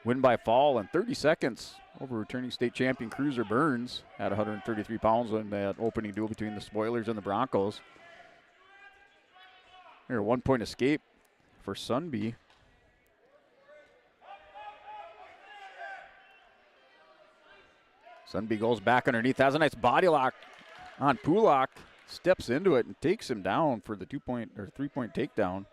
win by fall in 30 seconds over returning state champion Cruiser Burns at 133 pounds in that opening duel between the Spoilers and the Broncos. Here, a 1-point escape for Sunby. Sunby goes back underneath, has a nice body lock on Pulak, steps into it and takes him down for the 2-point or 3-point takedown.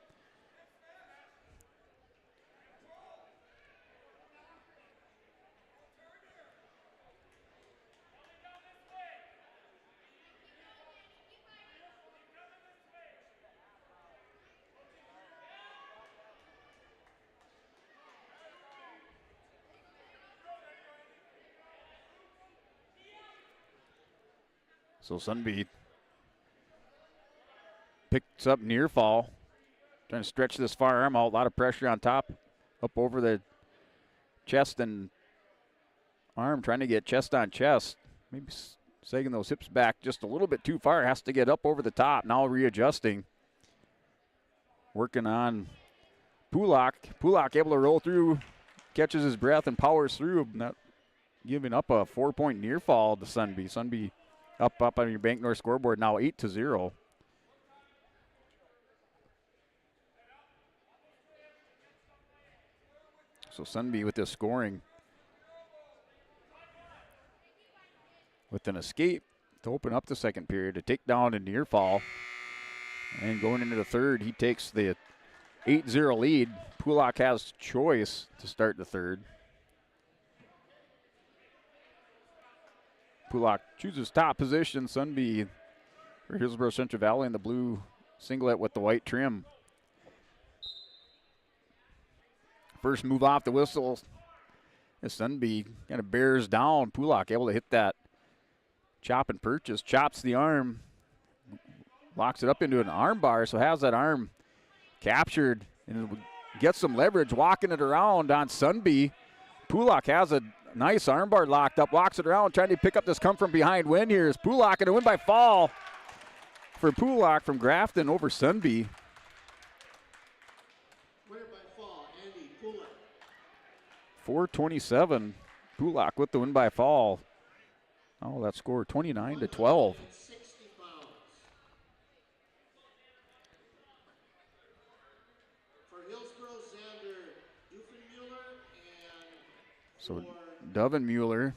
So Sunbeat picks up near fall, trying to stretch this far arm out. A lot of pressure on top, up over the chest and arm, trying to get chest on chest. Maybe sagging those hips back just a little bit too far. Has to get up over the top. Now readjusting. Working on Pulak. Pulak able to roll through, catches his breath and powers through, not giving up a 4-point near fall to Sunbeat. Sunbeat up on your Bank North scoreboard now 8-0. So Sunbeat with this scoring. With an escape to open up the second period, to take down a near fall. And going into the third, he takes the 8-0 lead. Pulak has choice to start the third. Pulak chooses top position. Sunbeat for Hillsboro-Central Valley in the blue singlet with the white trim. First move off the whistle. Sunbeat kind of bears down. Pulak able to hit that chop and purchase. Chops the arm. Locks it up into an arm bar, so has that arm captured and gets some leverage, walking it around on Sunbeat. Pulak has a nice armbar locked up, walks it around, trying to pick up this come from behind win here. Is Pulak going to win by fall for Pulak from Grafton over Sunbeat. Winner by fall, Andy Pulak. 427. Pulak with the win by fall. Oh, that score 29-12. So Dovenmuller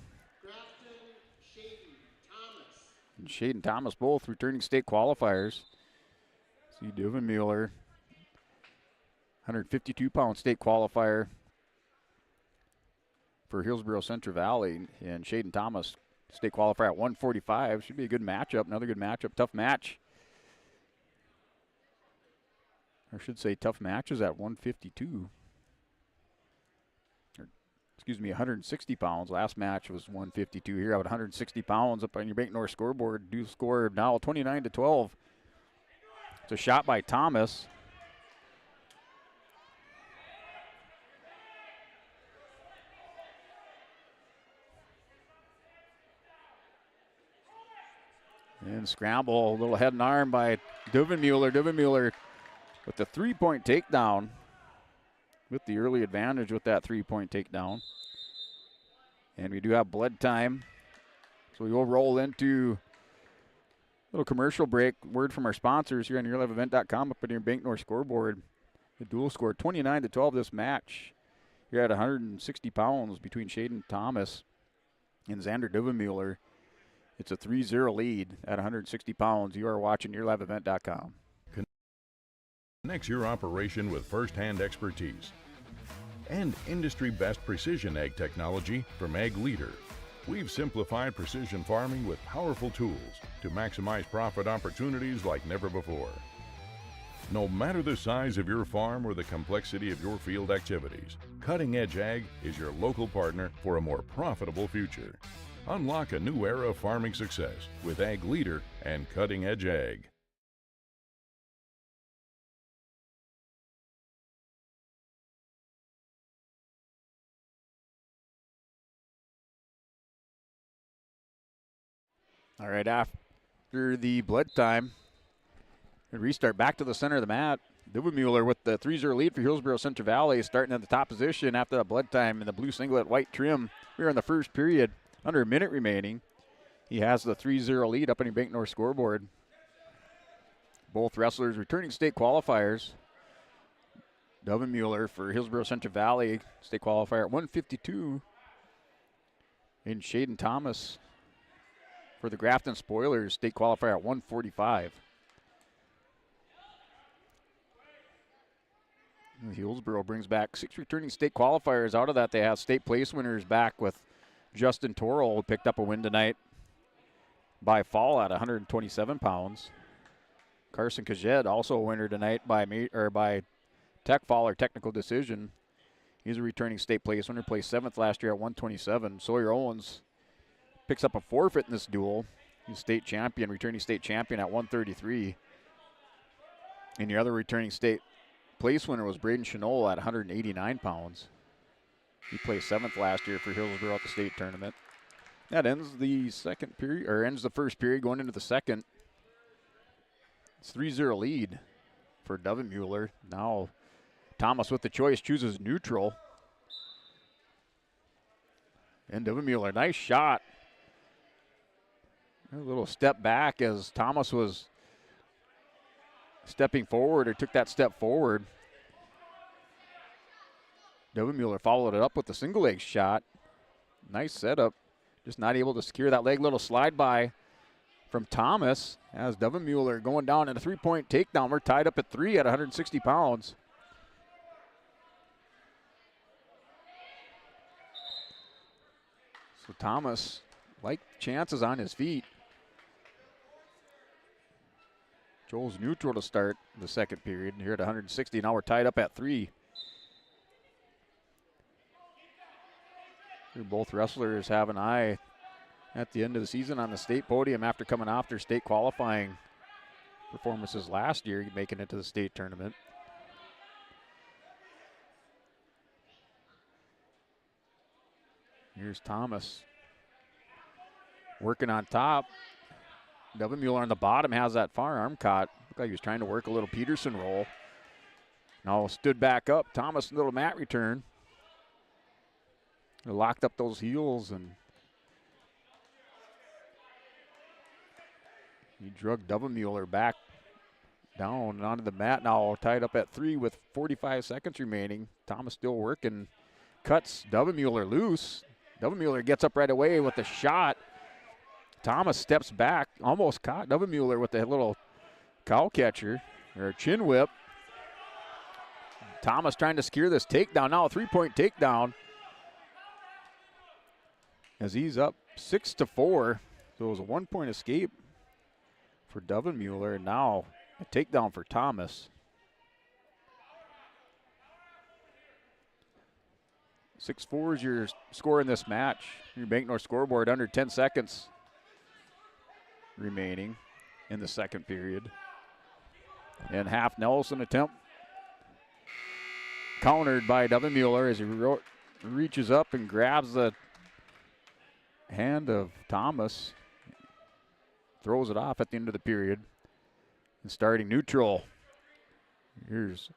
and Shaden Thomas both returning state qualifiers. See Dovenmuller, 152-pound state qualifier for Hillsboro-Central Valley, and Shaden Thomas, state qualifier at 145. Should be a good matchup, another good matchup, tough match. I should say tough matches at 152. Excuse me, 160 pounds. Last match was 152. Here at 160 pounds up on your Bank North scoreboard. Do score now 29-12. It's a shot by Thomas. And scramble, a little head and arm by Dovenmuller. Dovenmuller with the 3-point takedown. With the early advantage with that 3-point takedown. And we do have blood time. So we will roll into a little commercial break. Word from our sponsors here on YourLiveEvent.com up on your Bank North scoreboard. The dual score 29-12 this match. Here at 160 pounds between Shaden Thomas and Xander Dovenmuller. It's a 3-0 lead at 160 pounds. You are watching YourLiveEvent.com. Connects your operation with first-hand expertise and industry-best precision ag technology from Ag Leader. We've simplified precision farming with powerful tools to maximize profit opportunities like never before. No matter the size of your farm or the complexity of your field activities, Cutting Edge Ag is your local partner for a more profitable future. Unlock a new era of farming success with Ag Leader and Cutting Edge Ag. All right, after the blood time, and restart back to the center of the mat. Dovenmuller with the 3-0 lead for Hillsboro-Central Valley, starting at the top position after the blood time in the blue singlet, white trim. We're in the first period, under a minute remaining. He has the 3-0 lead up on your Bank North scoreboard. Both wrestlers returning state qualifiers. Dovenmuller for Hillsboro-Central Valley, state qualifier at 152. And Shaden Thomas for the Grafton Spoilers, state qualifier at 145. Hillsboro brings back 6 returning state qualifiers. Out of that, they have state place winners back with Justin Torrell, who picked up a win tonight by fall at 127 pounds. Carson Kajed, also a winner tonight by tech fall or technical decision. He's a returning state place winner, placed 7th last year at 127. Sawyer Owens picks up a forfeit in this duel. He's state champion, returning state champion at 133. And the other returning state place winner was Braden Chenol at 189 pounds. He placed 7th last year for Hillsboro at the state tournament. That ends the second period, or ends the first period, going into the second. It's 3-0 lead for Dovenmuller. Now Thomas with the choice, chooses neutral. And Dovenmuller, nice shot. A little step back as Thomas was stepping forward, or took that step forward. Dovenmuller followed it up with a single leg shot. Nice setup. Just not able to secure that leg. Little slide by from Thomas as Dovenmuller going down in a 3-point takedown. We're tied up at 3 at 160 pounds. So Thomas, like chances on his feet. Joel's neutral to start the second period here at 160. Now we're tied up at 3. Both wrestlers have an eye at the end of the season on the state podium after coming off their state qualifying performances last year, making it to the state tournament. Here's Thomas working on top. Dovenmuller on the bottom has that firearm caught. Looked like he was trying to work a little Peterson roll. Now stood back up. Thomas, little mat return. They locked up those heels and he drug Dovenmuller back down and onto the mat. Now tied up at 3 with 45 seconds remaining. Thomas still working. Cuts Dovenmuller loose. Dovenmuller gets up right away with the shot. Thomas steps back, almost caught Dovenmuller with the little cow catcher or chin whip. Thomas trying to secure this takedown. Now a 3-point takedown as he's up 6-4. So it was a 1-point escape for Dovenmuller. And now a takedown for Thomas. 6-4 is your score in this match. Your Bank North scoreboard, under 10 seconds remaining in the second period. And half Nelson attempt countered by Dovenmuller as he reaches up and grabs the hand of Thomas. Throws it off at the end of the period. And starting neutral. Here's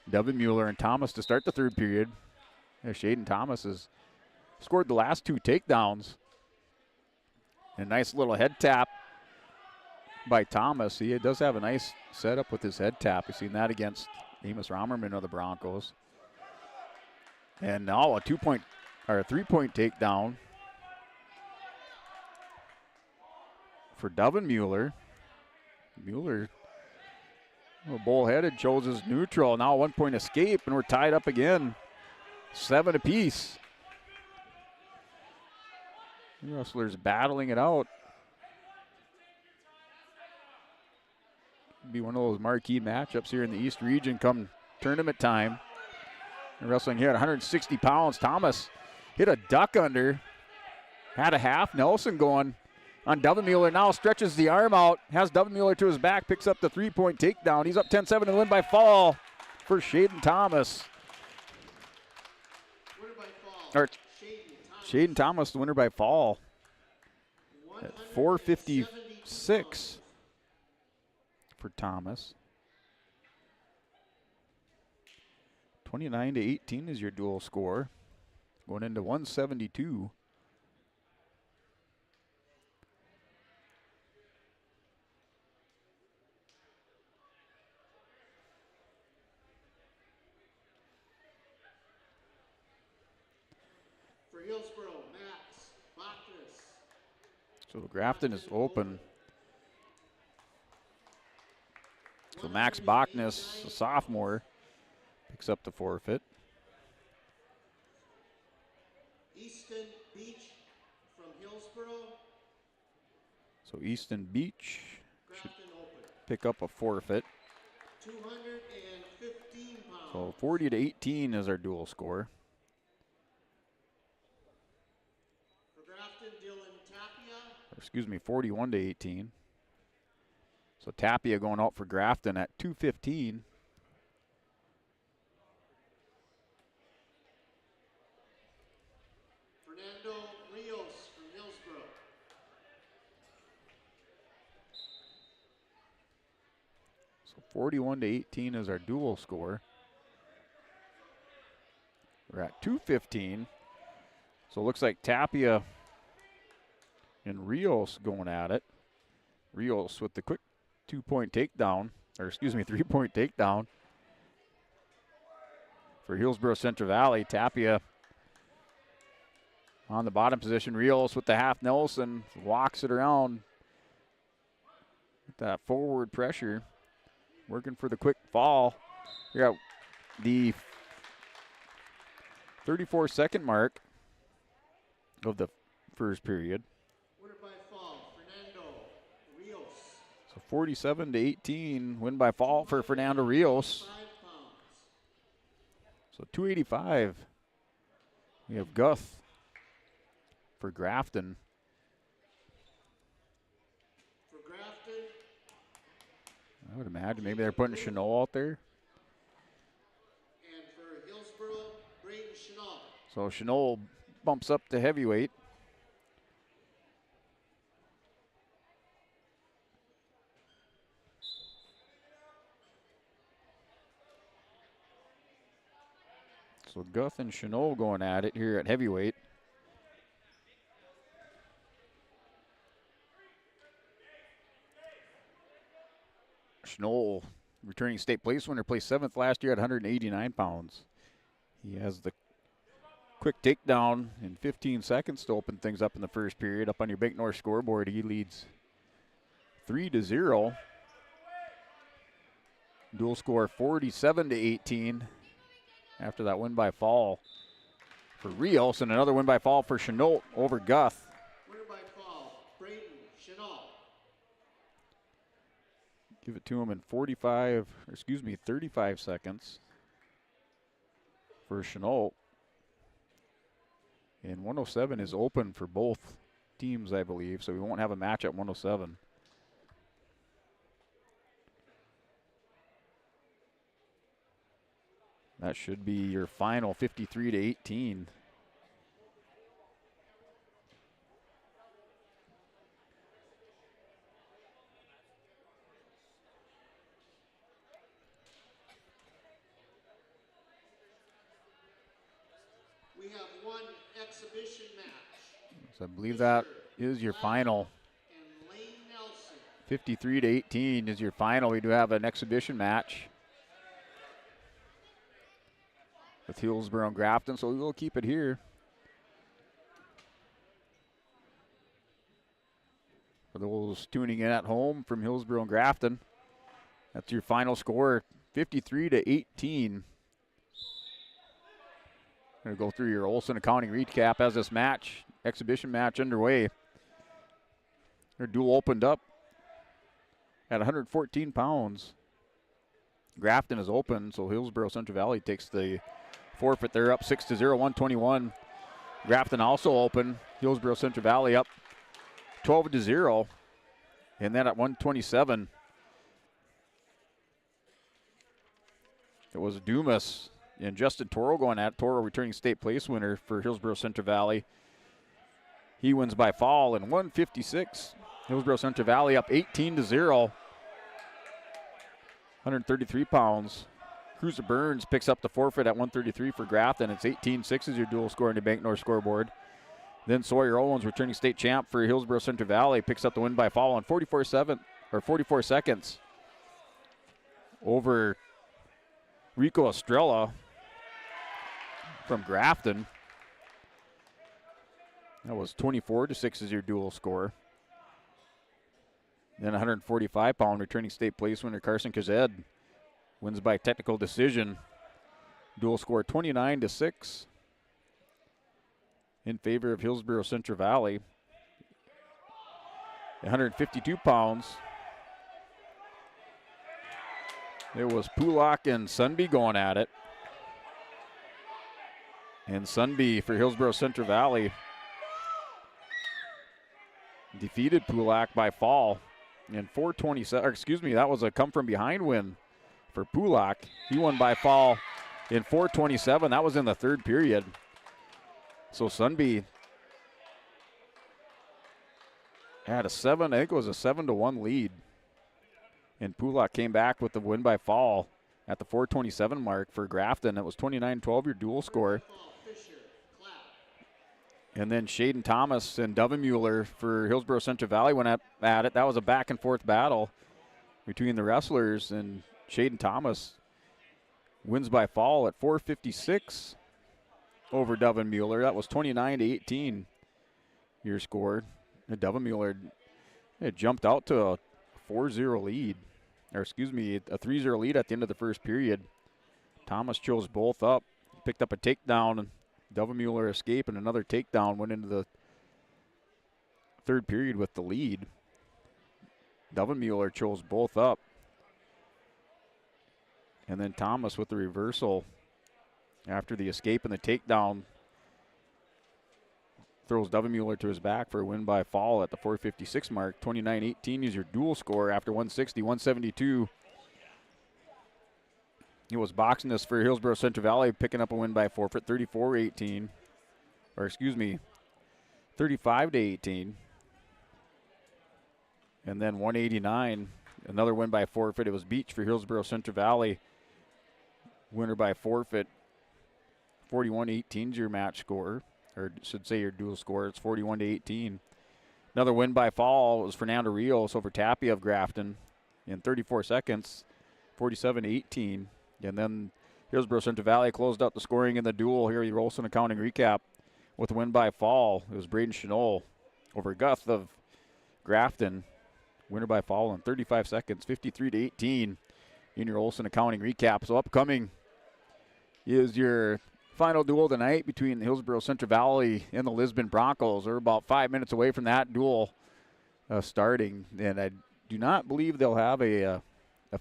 Dovenmuller and Thomas to start the third period. Shaden Thomas has scored the last 2 takedowns. And a nice little head tap by Thomas. He does have a nice setup with his head tap. We've seen that against Amos Romerman of the Broncos. And now a 3-point takedown for Dovenmuller. Mueller, a little bullheaded, chose his neutral. Now a 1-point escape, and we're tied up again. 7 apiece. Wrestlers battling it out. Be one of those marquee matchups here in the East region come tournament time. They're wrestling here at 160 pounds. Thomas hit a duck under. Had a half Nelson going on Dovenmuller. Now stretches the arm out. Has Dovenmuller to his back. Picks up the 3-point takedown. He's up 10-7 and win by fall for Shaden Thomas. Or Shaden Thomas, the winner by fall at 4:56 for Thomas. 29-18 is your dual score. Going into 172. So Grafton is open. So Max Bachnes, a sophomore, picks up the forfeit. Easton Beach from Hillsboro. So Easton Beach should Grafton open. pick up a forfeit. 215 pounds. So 40-18 is our dual score. For Grafton, Dylan Tapia. Or excuse me, 41-18. So Tapia going out for Grafton at 2:15. Fernando Rios from Hillsboro. So 41-18 is our dual score. We're at 2:15. So it looks like Tapia and Rios going at it. Rios with the quick 2-point takedown, or excuse me, 3-point takedown for Hillsboro-Central Valley. Tapia on the bottom position. Rios with the half Nelson, walks it around with that forward pressure, working for the quick fall. We got the 34-second mark of the first period. Winner by fall, Fernando Rios. So 47-18, win by fall for Fernando Rios. 5 pounds. So 285. We have Guth for Grafton. For Grafton, I would imagine maybe they're putting Chenot out there. and for Hillsboro, Braden Chenal. So Chenot bumps up to heavyweight. So Guth and Chenot going at it here at heavyweight. Chenot, returning state place winner, placed 7th last year at 189 pounds. He has the quick takedown in 15 seconds to open things up in the first period. Up on your Bank North scoreboard, he leads 3-0. Dual score 47-18 after that win by fall for Rios, and another win by fall for Chenot over Guth. Winner by fall, Braden Chenal. Give it to him in 35 seconds for Chenot. And 107 is open for both teams, I believe, so we won't have a match at 107. That should be your final 53-18. We have one exhibition match. So I believe that is your final. And Lane Nelson. 53-18 is your final. We do have an exhibition match with Hillsboro and Grafton, so we will keep it here. For those tuning in at home from Hillsboro and Grafton, that's your final score, 53-18. Going to go through your Olson Accounting recap as this exhibition match underway. Their duel opened up at 114 pounds. Grafton is open, so Hillsboro-Central Valley takes the forfeit. They're up 6-0, 121. Grafton also open. Hillsboro-Central Valley up 12-0. And then at 127, it was Dumas and Justin Toro going at it. Toro returning state place winner for Hillsboro-Central Valley. He wins by fall in 156. Hillsboro-Central Valley up 18-0. 133 pounds. Cruiser Burns picks up the forfeit at 133 for Grafton. It's 18-6 is your dual score in the Bank North scoreboard. Then Sawyer Owens, returning state champ for Hillsboro-Central Valley, picks up the win by fall in 44 seconds over Rico Estrella from Grafton. That was 24-6 is your dual score. Then 145-pound returning state place winner Carson Kazed wins by technical decision. Dual score 29-6 in favor of Hillsboro-Central Valley. 152 pounds. It was Pulak and Sunby going at it. And Sunby for Hillsboro-Central Valley defeated Pulak by fall in 427. Excuse me, that was a come from behind win for Pulak. He won by fall in 427. That was in the third period. So Sunby had a 7-1 lead. And Pulak came back with the win by fall at the 427 mark for Grafton. It was 29-12, your dual score. And then Shaden Thomas and Dovenmuller for Hillsboro-Central Valley went at it. That was a back-and-forth battle between the wrestlers, and Shaden Thomas wins by fall at 4:56 over Dovenmuller. That was 29-18, your score. And Dovenmuller jumped out to a 4-0 lead, or excuse me, a 3-0 lead at the end of the first period. Thomas chose both up, picked up a takedown. Dovenmuller escaped, and another takedown went into the third period with the lead. Dovenmuller chose both up. And then Thomas with the reversal after the escape and the takedown throws Dovenmuller to his back for a win by fall at the 4:56 mark. 29-18 is your dual score after 160, 172. It was boxing this for Hillsboro-Central Valley, picking up a win by forfeit, 34-18. Or excuse me, 35-18. And then 189, another win by forfeit. It was Beach for Hillsboro-Central Valley. Winner by forfeit. 41-18 is your match score, or should say your dual score. It's 41-18. Another win by fall was Fernando Rios over Tapia of Grafton in 34 seconds, 47-18. And then Hillsboro-Central Valley closed out the scoring in the duel. Here, the Rolson Accounting recap with a win by fall. It was Braden Chenol over Guth of Grafton. Winner by fall in 35 seconds, 53-18 in your Olson Accounting recap. So upcoming is your final duel tonight between the Hillsboro-Central Valley and the Lisbon Broncos. They're about 5 minutes away from that duel starting, and I do not believe they'll have a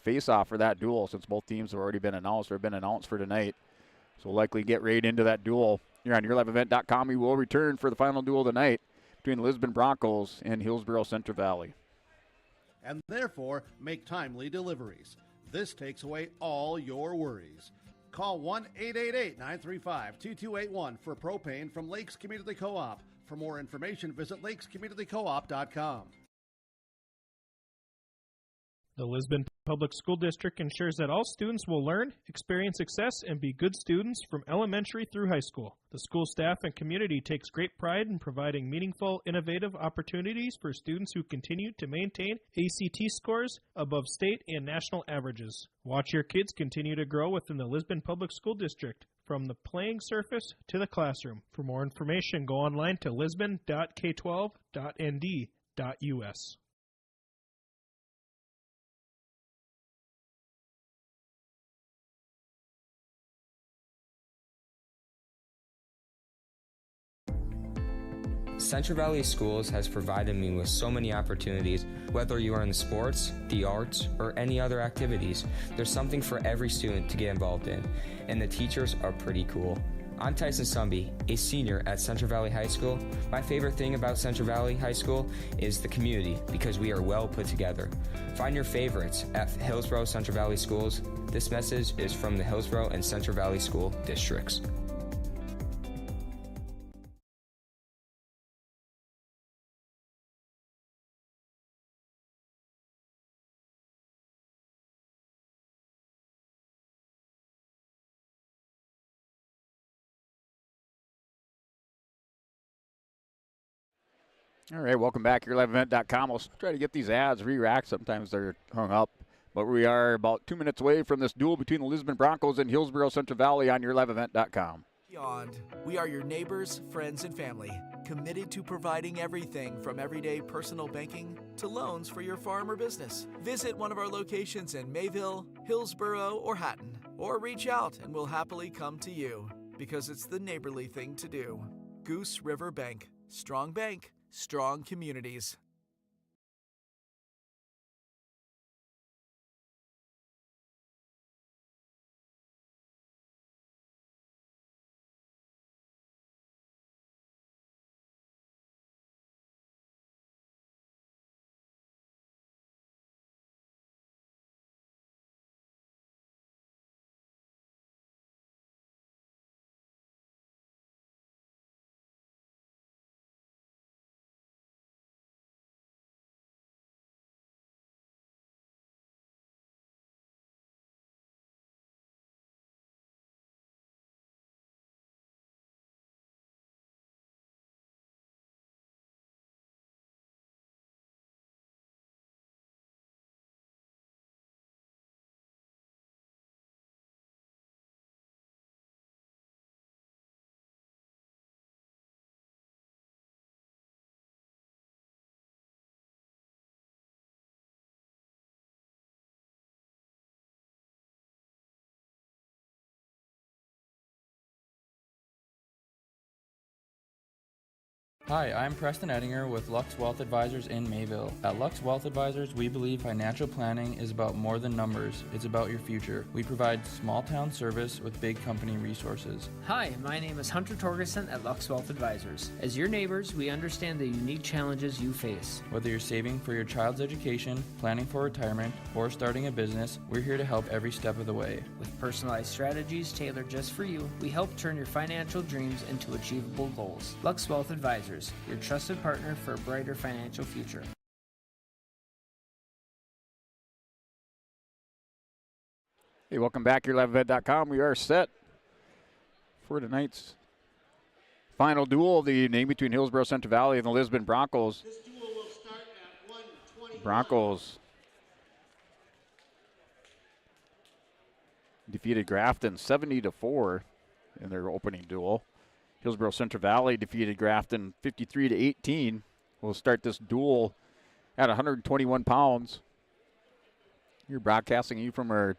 face-off for that duel since both teams have already been announced or have been announced for tonight. So we'll likely get right into that duel. Here on YourLiveEvent.com, we will return for the final duel tonight between the Lisbon Broncos and Hillsboro-Central Valley. And therefore make timely deliveries. This takes away all your worries. Call 1-888-935-2281 for propane from Lakes Community Co-op. For more information, visit lakescommunitycoop.com. The Lisbon Public School District ensures that all students will learn, experience success, and be good students from elementary through high school. The school staff and community takes great pride in providing meaningful, innovative opportunities for students who continue to maintain ACT scores above state and national averages. Watch your kids continue to grow within the Lisbon Public School District, from the playing surface to the classroom. For more information, go online to lisbon.k12.nd.us. Central Valley Schools has provided me with so many opportunities. Whether you are in the sports, the arts, or any other activities, there's something for every student to get involved in, and the teachers are pretty cool. I'm Tyson Sumby, a senior at Central Valley High School. My favorite thing about Central Valley High School is the community, because we are well put together. Find your favorites at Hillsboro Central Valley Schools. This message is from the Hillsboro and Central Valley School Districts. All right, welcome back. YourLiveEvent.com. We'll try to get these ads re-racked. Sometimes they're hung up. But we are about 2 minutes away from this duel between the Lisbon Broncos and Hillsboro-Central Valley on YourLiveEvent.com. Beyond, we are your neighbors, friends, and family, committed to providing everything from everyday personal banking to loans for your farm or business. Visit one of our locations in Mayville, Hillsboro, or Hatton, or reach out and we'll happily come to you, because it's the neighborly thing to do. Goose River Bank. Strong bank, strong communities. Hi, I'm Preston Ettinger with Lux Wealth Advisors in Mayville. At Lux Wealth Advisors, we believe financial planning is about more than numbers. It's about your future. We provide small town service with big company resources. Hi, my name is Hunter Torgerson at Lux Wealth Advisors. As your neighbors, we understand the unique challenges you face. Whether you're saving for your child's education, planning for retirement, or starting a business, we're here to help every step of the way. With personalized strategies tailored just for you, we help turn your financial dreams into achievable goals. Lux Wealth Advisors, your trusted partner for a brighter financial future. Hey, welcome back here, LiveEvent.com. We are set for tonight's final duel of the evening between Hillsboro-Central Valley and the Lisbon Broncos. This duel will start at 1:21. Broncos defeated Grafton 70-4 in their opening duel. Hillsboro-Central Valley defeated Grafton 53-18. We'll start this duel at 121 pounds. We're broadcasting you from our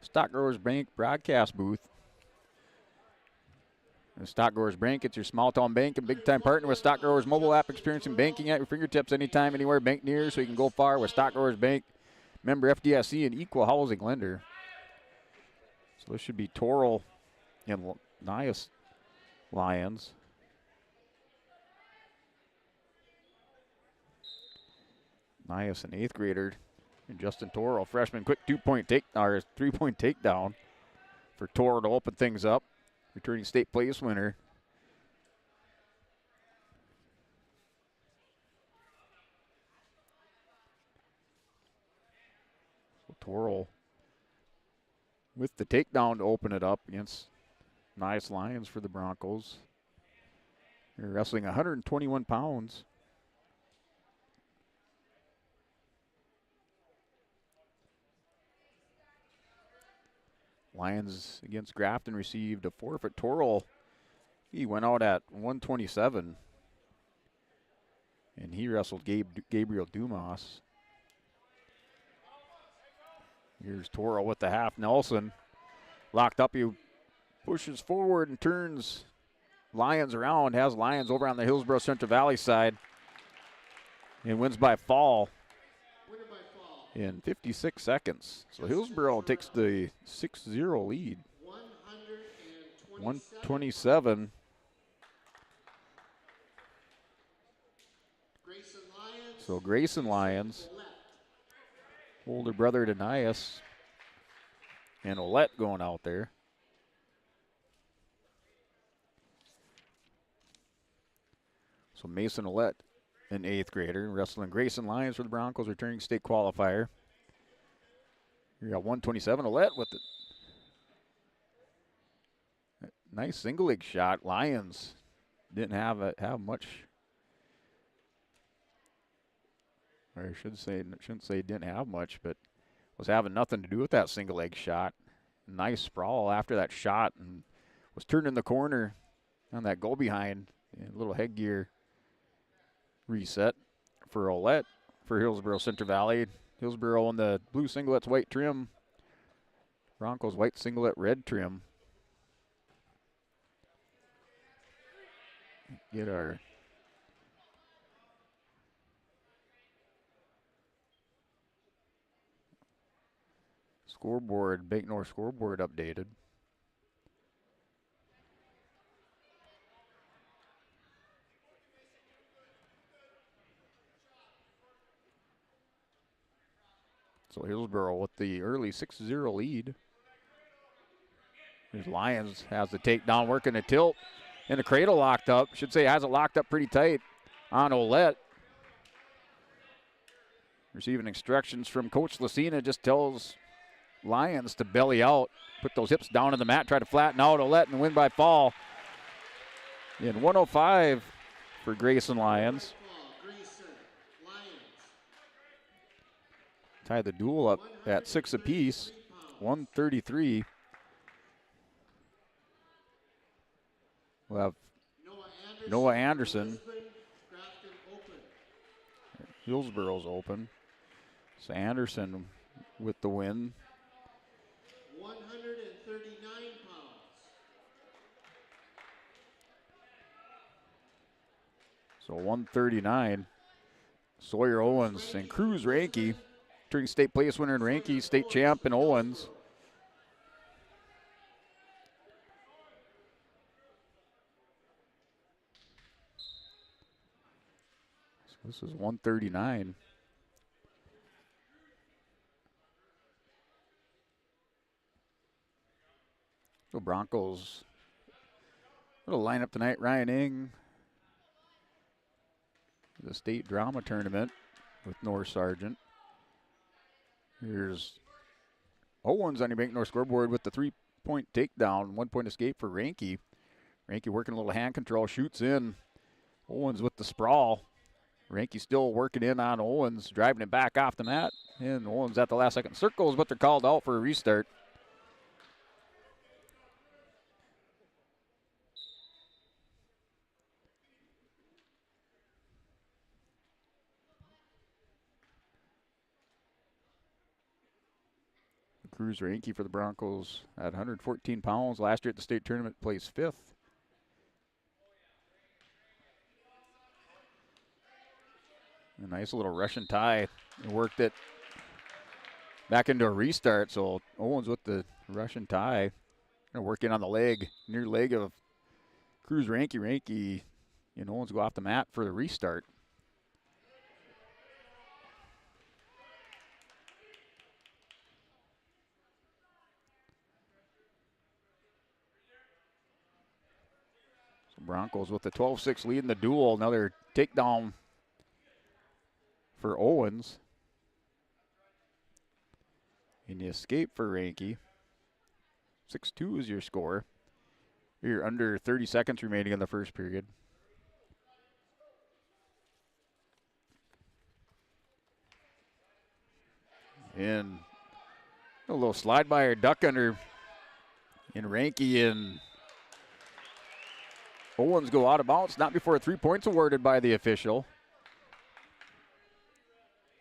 Stock Growers Bank broadcast booth. And Stock Growers Bank, it's your small town bank and big time partner with Stock Growers mobile app, experiencing banking at your fingertips anytime, anywhere, bank near, so you can go far with Stock Growers Bank. Member FDIC and equal housing lender. So this should be Torrell and Nias Lions. Nias, an 8th grader, and Justin Torrell, freshman. Quick 3-point takedown for Torrell to open things up. Returning state place winner. So Torrell with the takedown to open it up against Nice Lions for the Broncos. They're wrestling 121 pounds. Lions against Grafton received a forfeit. Torrell, he went out at 127. And he wrestled Gabriel Dumas. Here's Torrell with the half. Nelson locked up. He pushes forward and turns Lions around. Has Lions over on the Hillsboro-Central Valley side. And wins by fall in 56 seconds. So Hillsboro takes the 6-0 lead. 127. So Grayson Lions, older brother to Nias, and Olette going out there. So Mason Olette, an 8th grader, wrestling Grayson Lions for the Broncos, returning state qualifier. You got 127. Olette with the nice single leg shot. Lions didn't have much. Or I shouldn't say didn't have much, but was having nothing to do with that single leg shot. Nice sprawl after that shot, and was turning the corner on that goal behind. A little headgear reset for Olette for Hillsboro-Central Valley. Hillsboro on the blue singlets, white trim. Broncos white singlet, red trim. Get our scoreboard, Bank North scoreboard updated. So Hillsboro with the early 6-0 lead. There's Lyons has the takedown, working the tilt, and the cradle locked up. Should say has it locked up pretty tight on Olette. Receiving instructions from Coach Lucina, just tells Lyons to belly out, put those hips down on the mat, try to flatten out Olette and win by fall. In 105 for Grayson Lyons. Tie the duel up at 6 apiece, 133. We'll have Noah Anderson. Hillsboro's open. So Anderson with the win. 139 pounds. So 139. Sawyer Owens and Cruz Ranke. Turning state place winner in Ranke, state champ in Owens. So this is 139. So Broncos. Little lineup tonight. Ryan Ing. The state drama tournament with North Sargent. Here's Owens on your Bank North scoreboard with the 3-point takedown, 1-point escape for Ranke. Ranke working a little hand control, shoots in. Owens with the sprawl. Ranke still working in on Owens, driving it back off the mat. And Owens at the last second circles, but they're called out for a restart. Cruz Ranke for the Broncos at 114 pounds. Last year at the state tournament, placed 5th. A nice little Russian tie. And worked it back into a restart. So Owens with the Russian tie. And working on the leg, near leg of Cruz Ranke. Ranke and Owens go off the mat for the restart. Broncos with the 12-6 lead in the duel. Another takedown for Owens. And the escape for Ranke. 6-2 is your score. You're under 30 seconds remaining in the first period. And a little slide by or duck under in Ranke, and Owens go out of bounds, not before 3 points awarded by the official.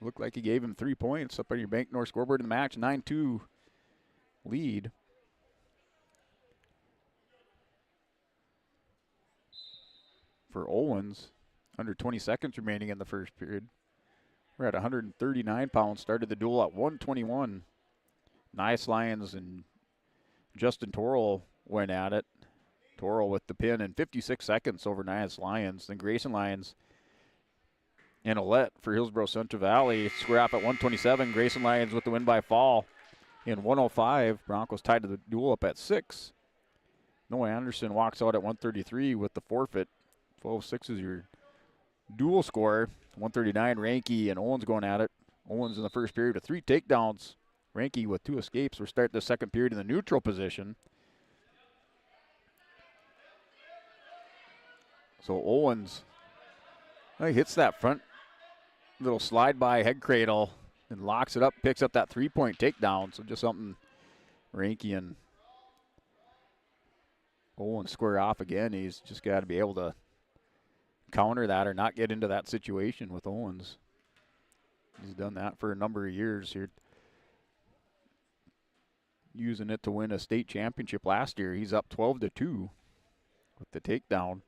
Looked like he gave him 3 points up on your Bank North scoreboard in the match, 9-2 lead. For Owens, under 20 seconds remaining in the first period. We're at 139 pounds, started the duel at 121. Nice Lyons and Justin Torrell went at it. Torrell with the pin in 56 seconds over Nias Lyons. Then Grayson Lyons and Olette for Hillsboro-Central Valley. Square up at 127. Grayson Lyons with the win by fall in 105. Broncos tied to the duel up at 6. Noah Anderson walks out at 133 with the forfeit. 12-6 is your duel score. 139, Ranke and Owens going at it. Owens in the first period with 3 takedowns. Ranke with 2 escapes. We're starting the second period in the neutral position. So Owens, he hits that front little slide by head cradle and locks it up, picks up that 3-point takedown. So just something Ranke and Owens square off again. He's just got to be able to counter that or not get into that situation with Owens. He's done that for a number of years here. Using it to win a state championship last year. He's up 12-2 with the takedown.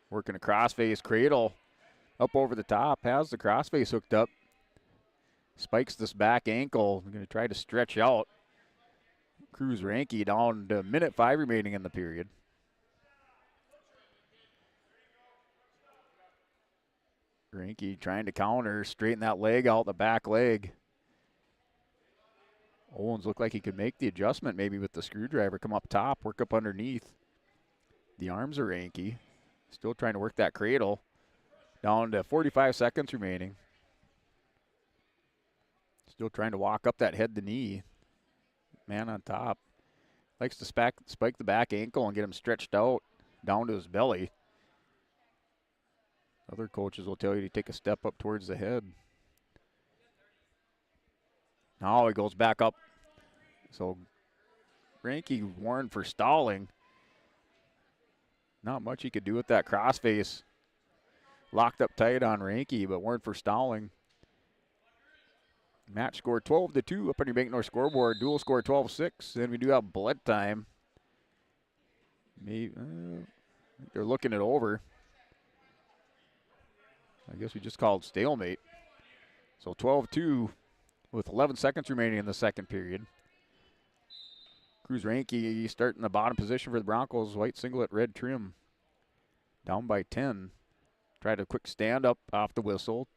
Working a crossface cradle up over the top. Has the crossface hooked up. Spikes this back ankle. Going to try to stretch out. Cruz Ranke down to minute 5 remaining in the period. Ranke trying to counter, straighten that leg out, the back leg. Owens looked like he could make the adjustment maybe with the screwdriver, come up top, work up underneath. The arms are Ranke. Still trying to work that cradle. Down to 45 seconds remaining. Still trying to walk up that head to knee. Man on top. Likes to spike the back ankle and get him stretched out down to his belly. Other coaches will tell you to take a step up towards the head. Now he goes back up. So Ranke warned for stalling. Not much he could do with that crossface. Locked up tight on Ranke, but warned for stalling. Match score 12-2 up on your Bank North scoreboard. Dual score 12-6. Then we do have blood time. Maybe they're looking it over. I guess we just called stalemate. So 12-2 with 11 seconds remaining in the second period. Cruz Ranke starting the bottom position for the Broncos. White singlet, red trim. Down by 10. Tried a quick stand up off the whistle.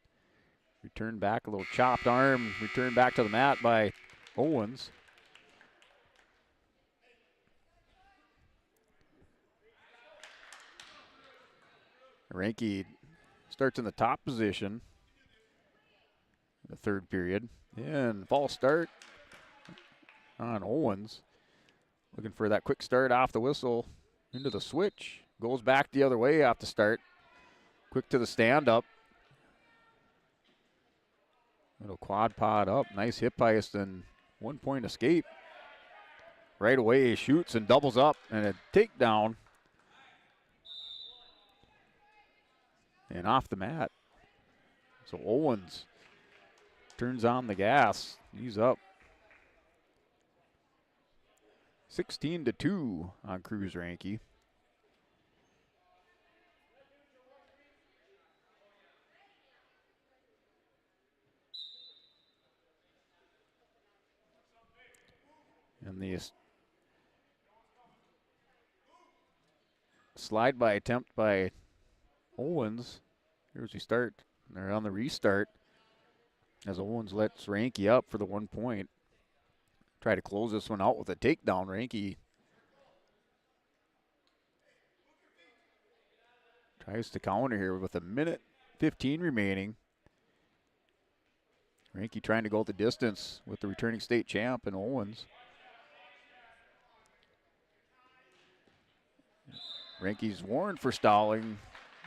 Return back, a little chopped arm. Return back to the mat by Owens. Ranke starts in the top position. The third period. And false start on Owens. Looking for that quick start off the whistle into the switch. Goes back the other way off the start. Quick to the stand up. Little quad pod up. Nice hip heist and 1 point escape. Right away he shoots and doubles up and a takedown. And off the mat. So Owens turns on the gas. He's up 16-2 on Cruz Ranke. And the slide by attempt by Owens. Here's we start. They're on the restart as Owens lets Ranke up for the 1 point. Try to close this one out with a takedown. Ranke tries to counter here with a minute 15 remaining. Ranke trying to go the distance with the returning state champ and Owens. Ranke's warned for stalling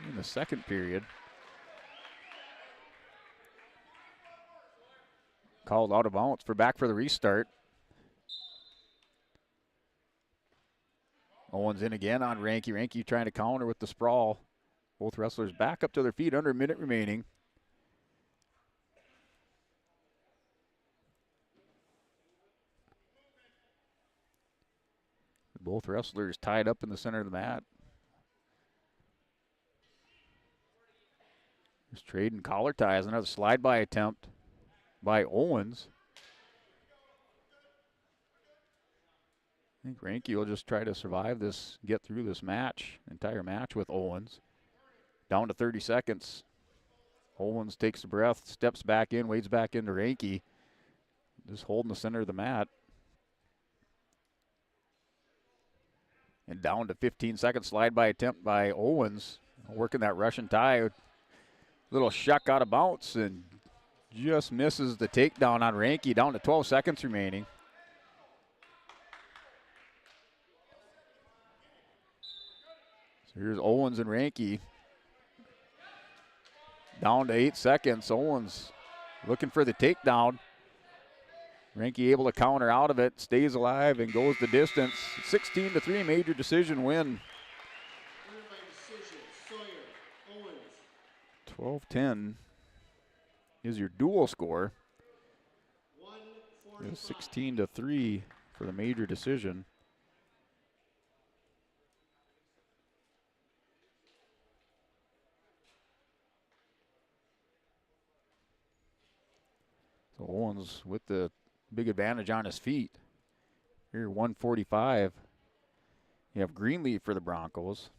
in the second period. Called out of bounds for back for the restart. Owens in again on Ranke. Ranke trying to counter with the sprawl. Both wrestlers back up to their feet, under a minute remaining. Both wrestlers tied up in the center of the mat. Just trading collar ties. Another slide by attempt by Owens. I think Ranke will just try to survive this, get through this match, entire match with Owens. Down to 30 seconds. Owens takes a breath, steps back in, wades back into Ranke. Just holding the center of the mat. And down to 15 seconds, slide by attempt by Owens. Working that Russian tie. Little shuck out of bounds and just misses the takedown on Ranke. Down to 12 seconds remaining. So here's Owens and Ranke. Down to 8 seconds. Owens looking for the takedown. Reinke able to counter out of it, stays alive, and goes the distance. 16-3, major decision win. 12-10 is your dual score. 16-3 for the major decision. So Owens with the big advantage on his feet. Here, 145. You have Greenleaf for the Broncos.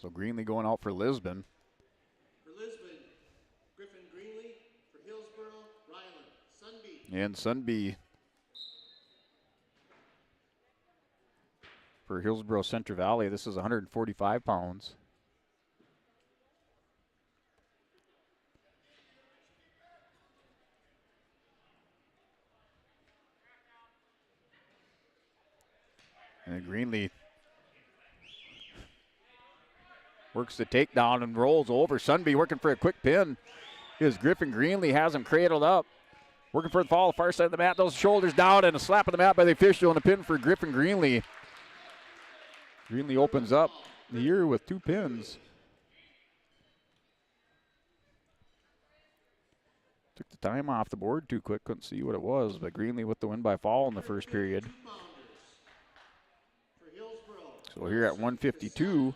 So Greenlee going out for Lisbon. For Lisbon, Griffin Greenlee. For Hillsboro, Ryland Sunby. And Sunby for Hillsboro-Central Valley. This is 145 pounds. And Greenlee works the takedown and rolls over. Sunby working for a quick pin. Is Griffin Greenlee has him cradled up. Working for the fall, far side of the mat. Those shoulders down and a slap on the mat by the official and a pin for Griffin Greenlee. Greenlee opens up the year with 2 pins. Took the time off the board too quick. Couldn't see what it was, but Greenlee with the win by fall in the first period. So here at 152.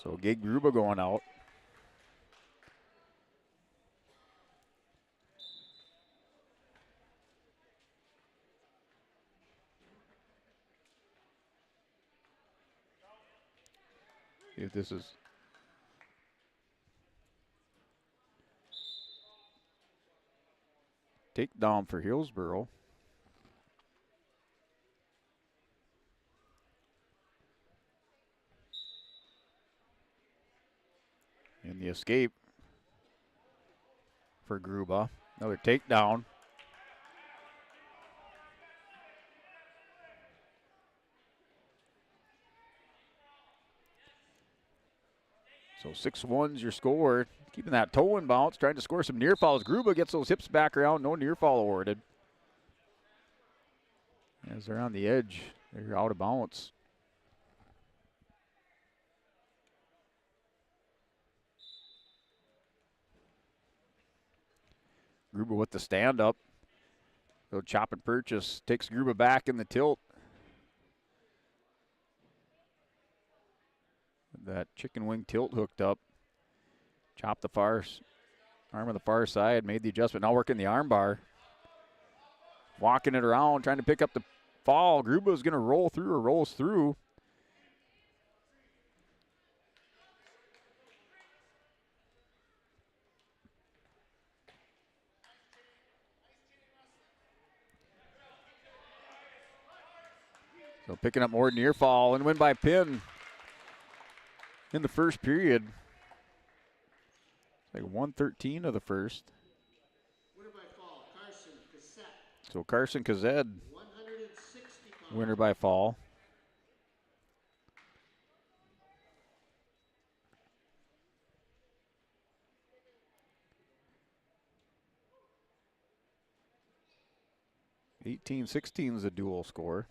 So Gabe Gruba going out. If this is takedown for Hillsboro. And the escape for Gruba. Another takedown. So 6-1's your score. Keeping that toe in bounce, trying to score some near falls. Gruba gets those hips back around, no near fall awarded. As they're on the edge, they're out of bounds. Gruba with the stand up. So chop and purchase takes Gruba back in the tilt. That chicken wing tilt hooked up. Chopped the far arm of the far side, made the adjustment. Now working the arm bar. Walking it around, trying to pick up the fall. Gruba's going to roll through or rolls through. So picking up more near fall and win by pin in the first period. Like 113 of the first. Winner by fall, Carson Cassette. So Carson Kazed, winner by fall. (18-16) is a dual score.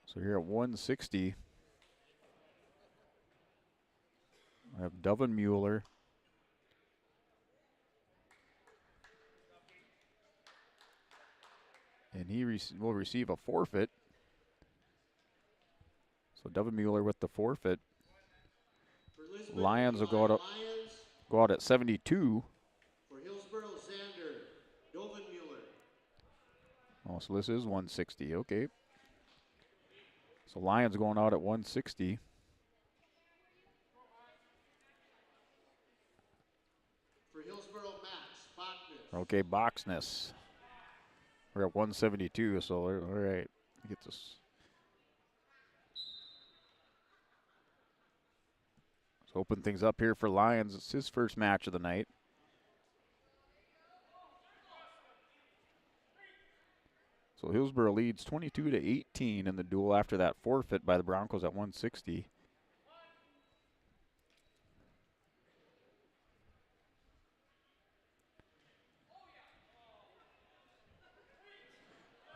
So here at 160, I have Devin Mueller. And he will receive a forfeit. So Devin Mueller with the forfeit. Lions will go out at 72. For Hillsboro, Xander, Dovin Mueller. Oh, so this is 160. Okay. So Lions going out at 160. For Hillsboro, Max Bachner. Okay, Boxness. We're at 172, so all right. Get this. Let's open things up here for Lions. It's his first match of the night. So Hillsboro leads 22-18 in the duel after that forfeit by the Broncos at 160.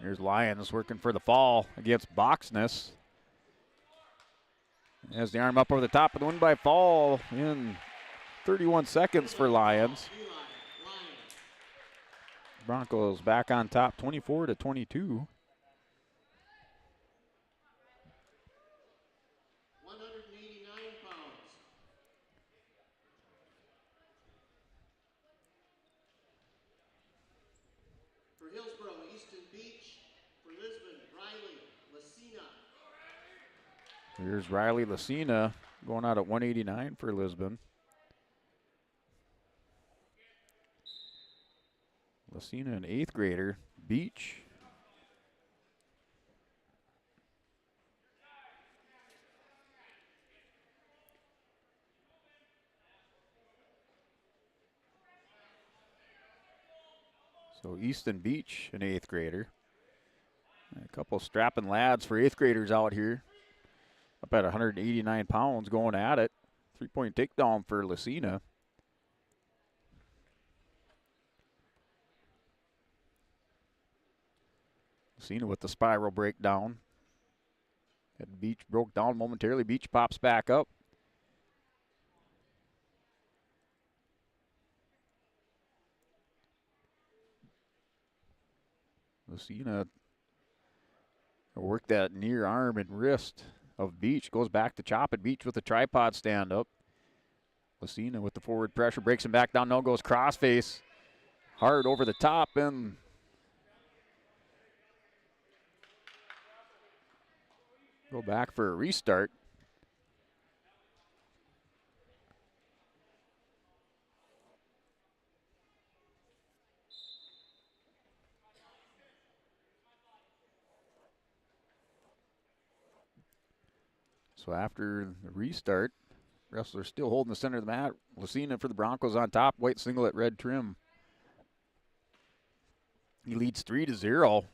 Here's Lyons working for the fall against Boxness. Has the arm up over the top of the win by fall in 31 seconds for Lyons. Broncos back on top 24-22. 189 pounds. For Hillsboro, Easton Beach. For Lisbon, Riley, Lacina. Here's Riley Lacina going out at 189 for Lisbon. Lacina, an 8th grader. Beach. So Easton Beach, an 8th grader. A couple strapping lads for 8th graders out here. Up at 189 pounds going at it. 3-point takedown for Lacina. Lacina with the spiral breakdown. And Beach broke down momentarily. Beach pops back up. Lacina worked that near arm and wrist of Beach. Goes back to chop it. Beach with the tripod stand up. Lacina with the forward pressure. Breaks him back down. Now goes crossface. Hard over the top and go back for a restart. So after the restart, wrestler still holding the center of the mat. Lacina for the Broncos on top. White singlet, red trim. He leads 3-0.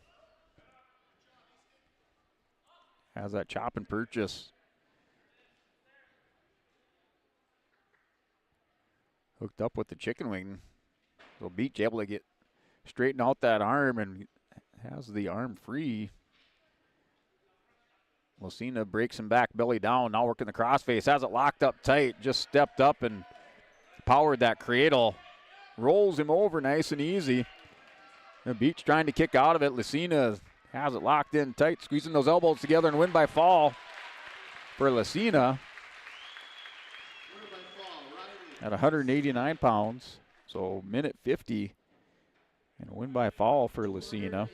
Has that chop and purchase. Hooked up with the chicken wing. So Beach able to get straighten out that arm and has the arm free. Lacina breaks him back, belly down. Now working the crossface. Has it locked up tight. Just stepped up and powered that cradle. Rolls him over nice and easy. The Beach trying to kick out of it. Lacina has it locked in tight, squeezing those elbows together and win by fall for Lacina at 189 pounds. So minute 50 and a win by fall for Lacina.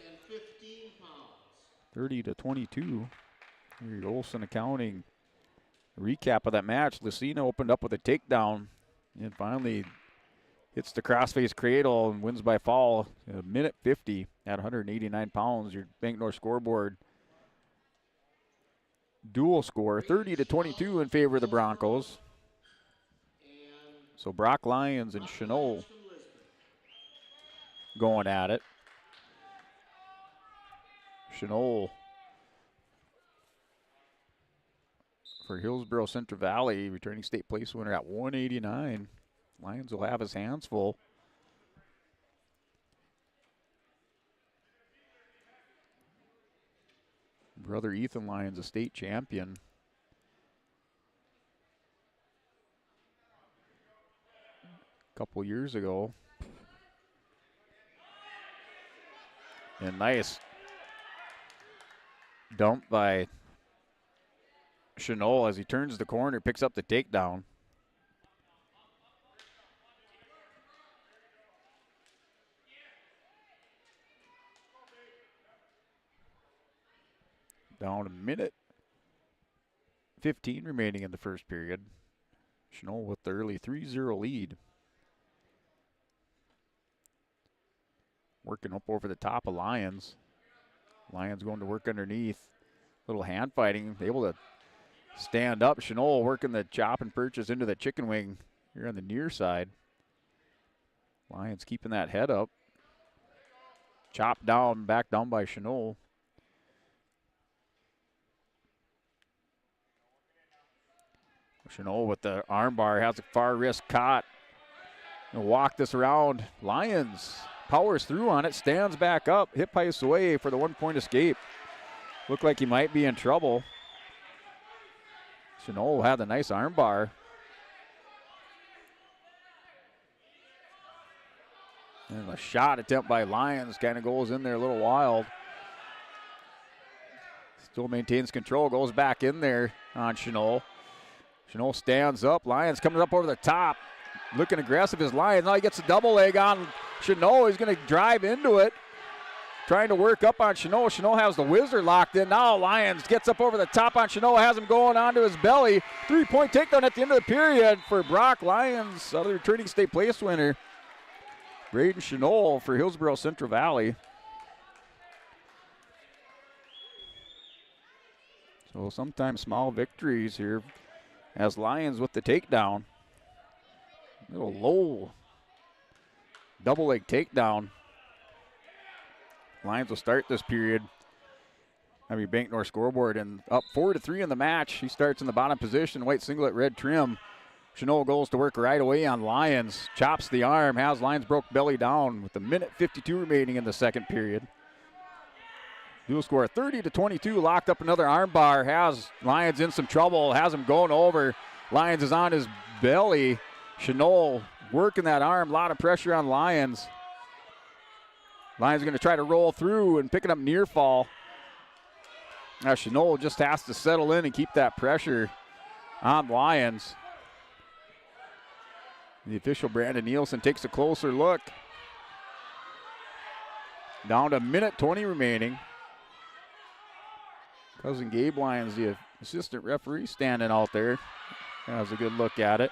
30-22. Here's Olson accounting recap of that match. Lacina opened up with a takedown and finally hits the crossface cradle and wins by fall. A minute 50 at 189 pounds. Your Bank North scoreboard dual score 30-22 in favor of the Broncos. So Brock Lyons and Chenot going at it. Chenot for Hillsboro-Central Valley, returning state place winner at 189. Lyons will have his hands full. Brother Ethan Lyons, a state champion. A couple years ago. And nice dump by Chenot as he turns the corner, picks up the takedown. Down a minute 15 remaining in the first period. Chenot with the early 3-0 lead. Working up over the top of Lyons. Lyons going to work underneath. Little hand fighting, able to stand up. Chenot working the chop and purchase into the chicken wing here on the near side. Lyons keeping that head up. chopped down, back down by Chenot. Chenot with the armbar has a far wrist caught. And walk this around. Lyons powers through on it, stands back up, hip heists away for the 1-point escape. Looked like he might be in trouble. Chenot had a nice armbar. And a shot attempt by Lyons kind of goes in there a little wild. Still maintains control, goes back in there on Chenot. Chenot stands up. Lyons coming up over the top. Looking aggressive as Lyons. Now he gets a double leg on Chenot. He's going to drive into it. Trying to work up on Chenot. Chenot has the whizzer locked in. Now Lyons gets up over the top on Chenot. Has him going onto his belly. 3-point takedown at the end of the period for Brock Lyons, other returning state place winner. Braden Chenot for Hillsboro-Central Valley. So sometimes small victories here as Lyons with the takedown. Little low double leg takedown. Lions will start this period. Bank North scoreboard and up 4-3 in the match. He starts in the bottom position, white singlet, red trim. Chenot goes to work right away on Lyons. Chops the arm, has Lyons broke belly down with a minute 52 remaining in the second period. Dual score 30-22, locked up another arm bar. Has Lyons in some trouble, has him going over. Lyons is on his belly. Chenot working that arm, a lot of pressure on Lyons. Lyons going to try to roll through and picking up near fall. Now Chenot just has to settle in and keep that pressure on Lyons. The official Brandon Nielsen takes a closer look. Down to a minute 20 remaining. Cousin Gabe Lyons, the assistant referee, standing out there. Has a good look at it.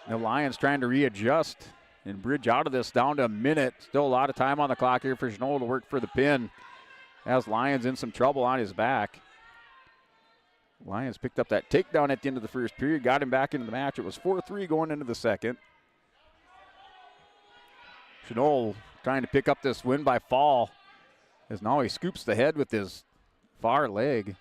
The Lions trying to readjust and bridge out of this down to a minute. Still a lot of time on the clock here for Chenot to work for the pin. Has Lyons in some trouble on his back. Lyons picked up that takedown at the end of the first period, got him back into the match. It was 4-3 going into the second. Chenot trying to pick up this win by fall, as now he scoops the head with his far leg.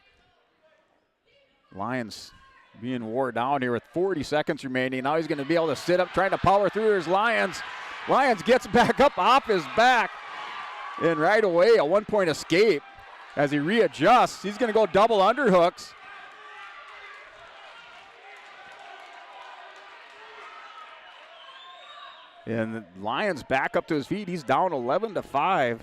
Lyons being wore down here with 40 seconds remaining. Now he's going to be able to sit up, trying to power through. There's Lyons. Lyons gets back up off his back. And right away, a 1-point escape as he readjusts. He's going to go double underhooks. And Lyons back up to his feet. He's down 11-5.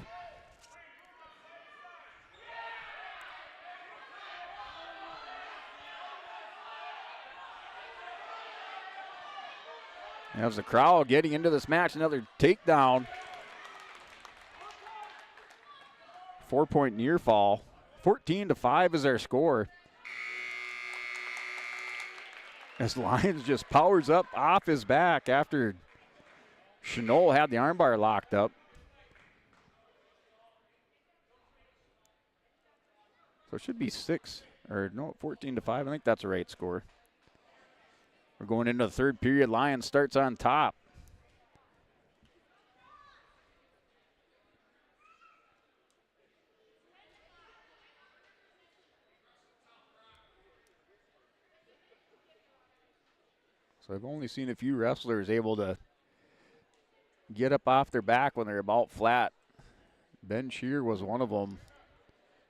There's the crowd getting into this match. Another takedown. 4-point near fall. 14-5 is our score. As Lyons just powers up off his back after Chenot had the armbar locked up. So it should be 14-5. I think that's the right score. We're going into the third period. Lyons starts on top. So I've only seen a few wrestlers able to get up off their back when they're about flat. Ben Shear was one of them,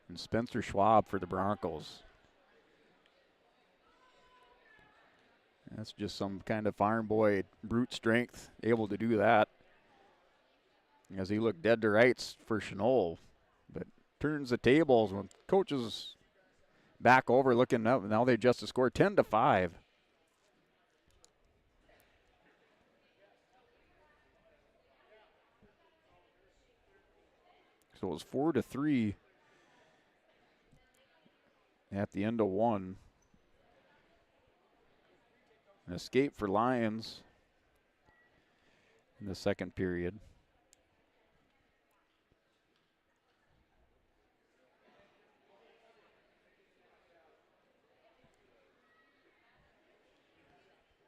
and Spencer Schwab for the Broncos. That's just some kind of farm boy brute strength, able to do that. As he looked dead to rights for Chenot, but turns the tables when coaches back over looking up. Now they adjust the score 10-5. So it was 4-3 at the end of one. An escape for Lyons in the second period.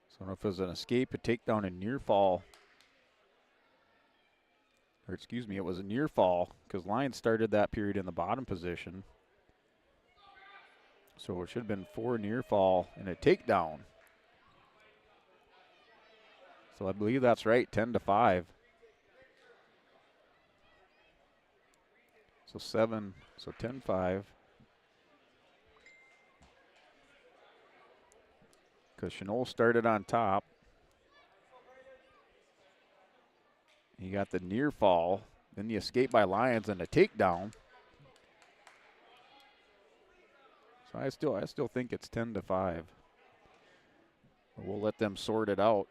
So I don't know if it was an escape, a takedown, and near fall. or excuse me, it was a near fall because Lions started that period in the bottom position. So it should have been 4 near fall and a takedown. So I believe that's right, 10-5. So 10-5. Because Chenal started on top. He got the near fall, then the escape by Lions and a takedown. So I still think it's 10-5. But we'll let them sort it out.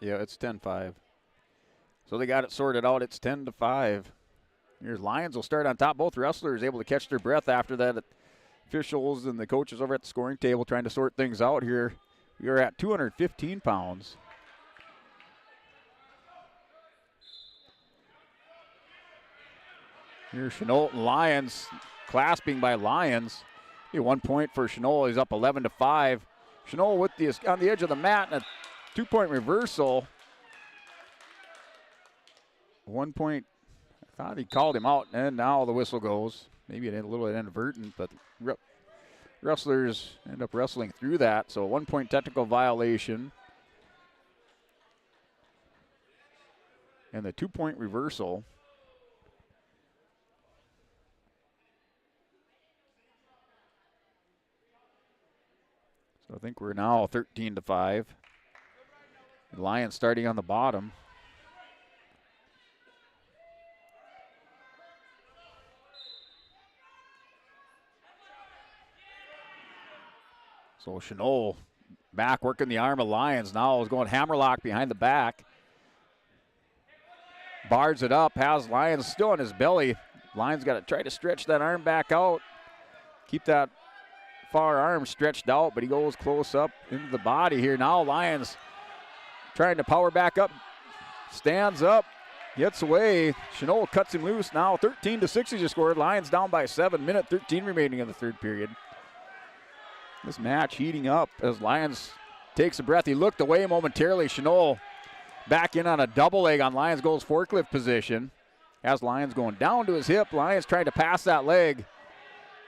Yeah, it's 10-5. So they got it sorted out. It's 10-5. Here's Lions will start on top. Both wrestlers able to catch their breath after that. Officials and the coaches over at the scoring table trying to sort things out here. We are at 215 pounds. Here's Chenal and Lions, clasping by Lions. 1 point for Chenal. He's up 11-5. Chenal with on the edge of the mat and a 2-point reversal. 1 point. I thought he called him out, and now the whistle goes. Maybe a little inadvertent, but wrestlers end up wrestling through that. So 1 point technical violation. And the 2-point reversal. So I think we're now 13-5. The Lions starting on the bottom. So Chenal back working the arm of Lions. Now is going hammerlock behind the back. Bars it up, has Lions still on his belly. Lions got to try to stretch that arm back out. Keep that far arm stretched out, but he goes close up into the body here. Now Lions trying to power back up. Stands up, gets away. Chenal cuts him loose. Now 13-6 he just scored. Lions down by 7. Minute 13 remaining in the third period. This match heating up as Lions takes a breath. He looked away momentarily. Chenal back in on a double leg on Lions goes forklift position. Has Lions going down to his hip. Lions trying to pass that leg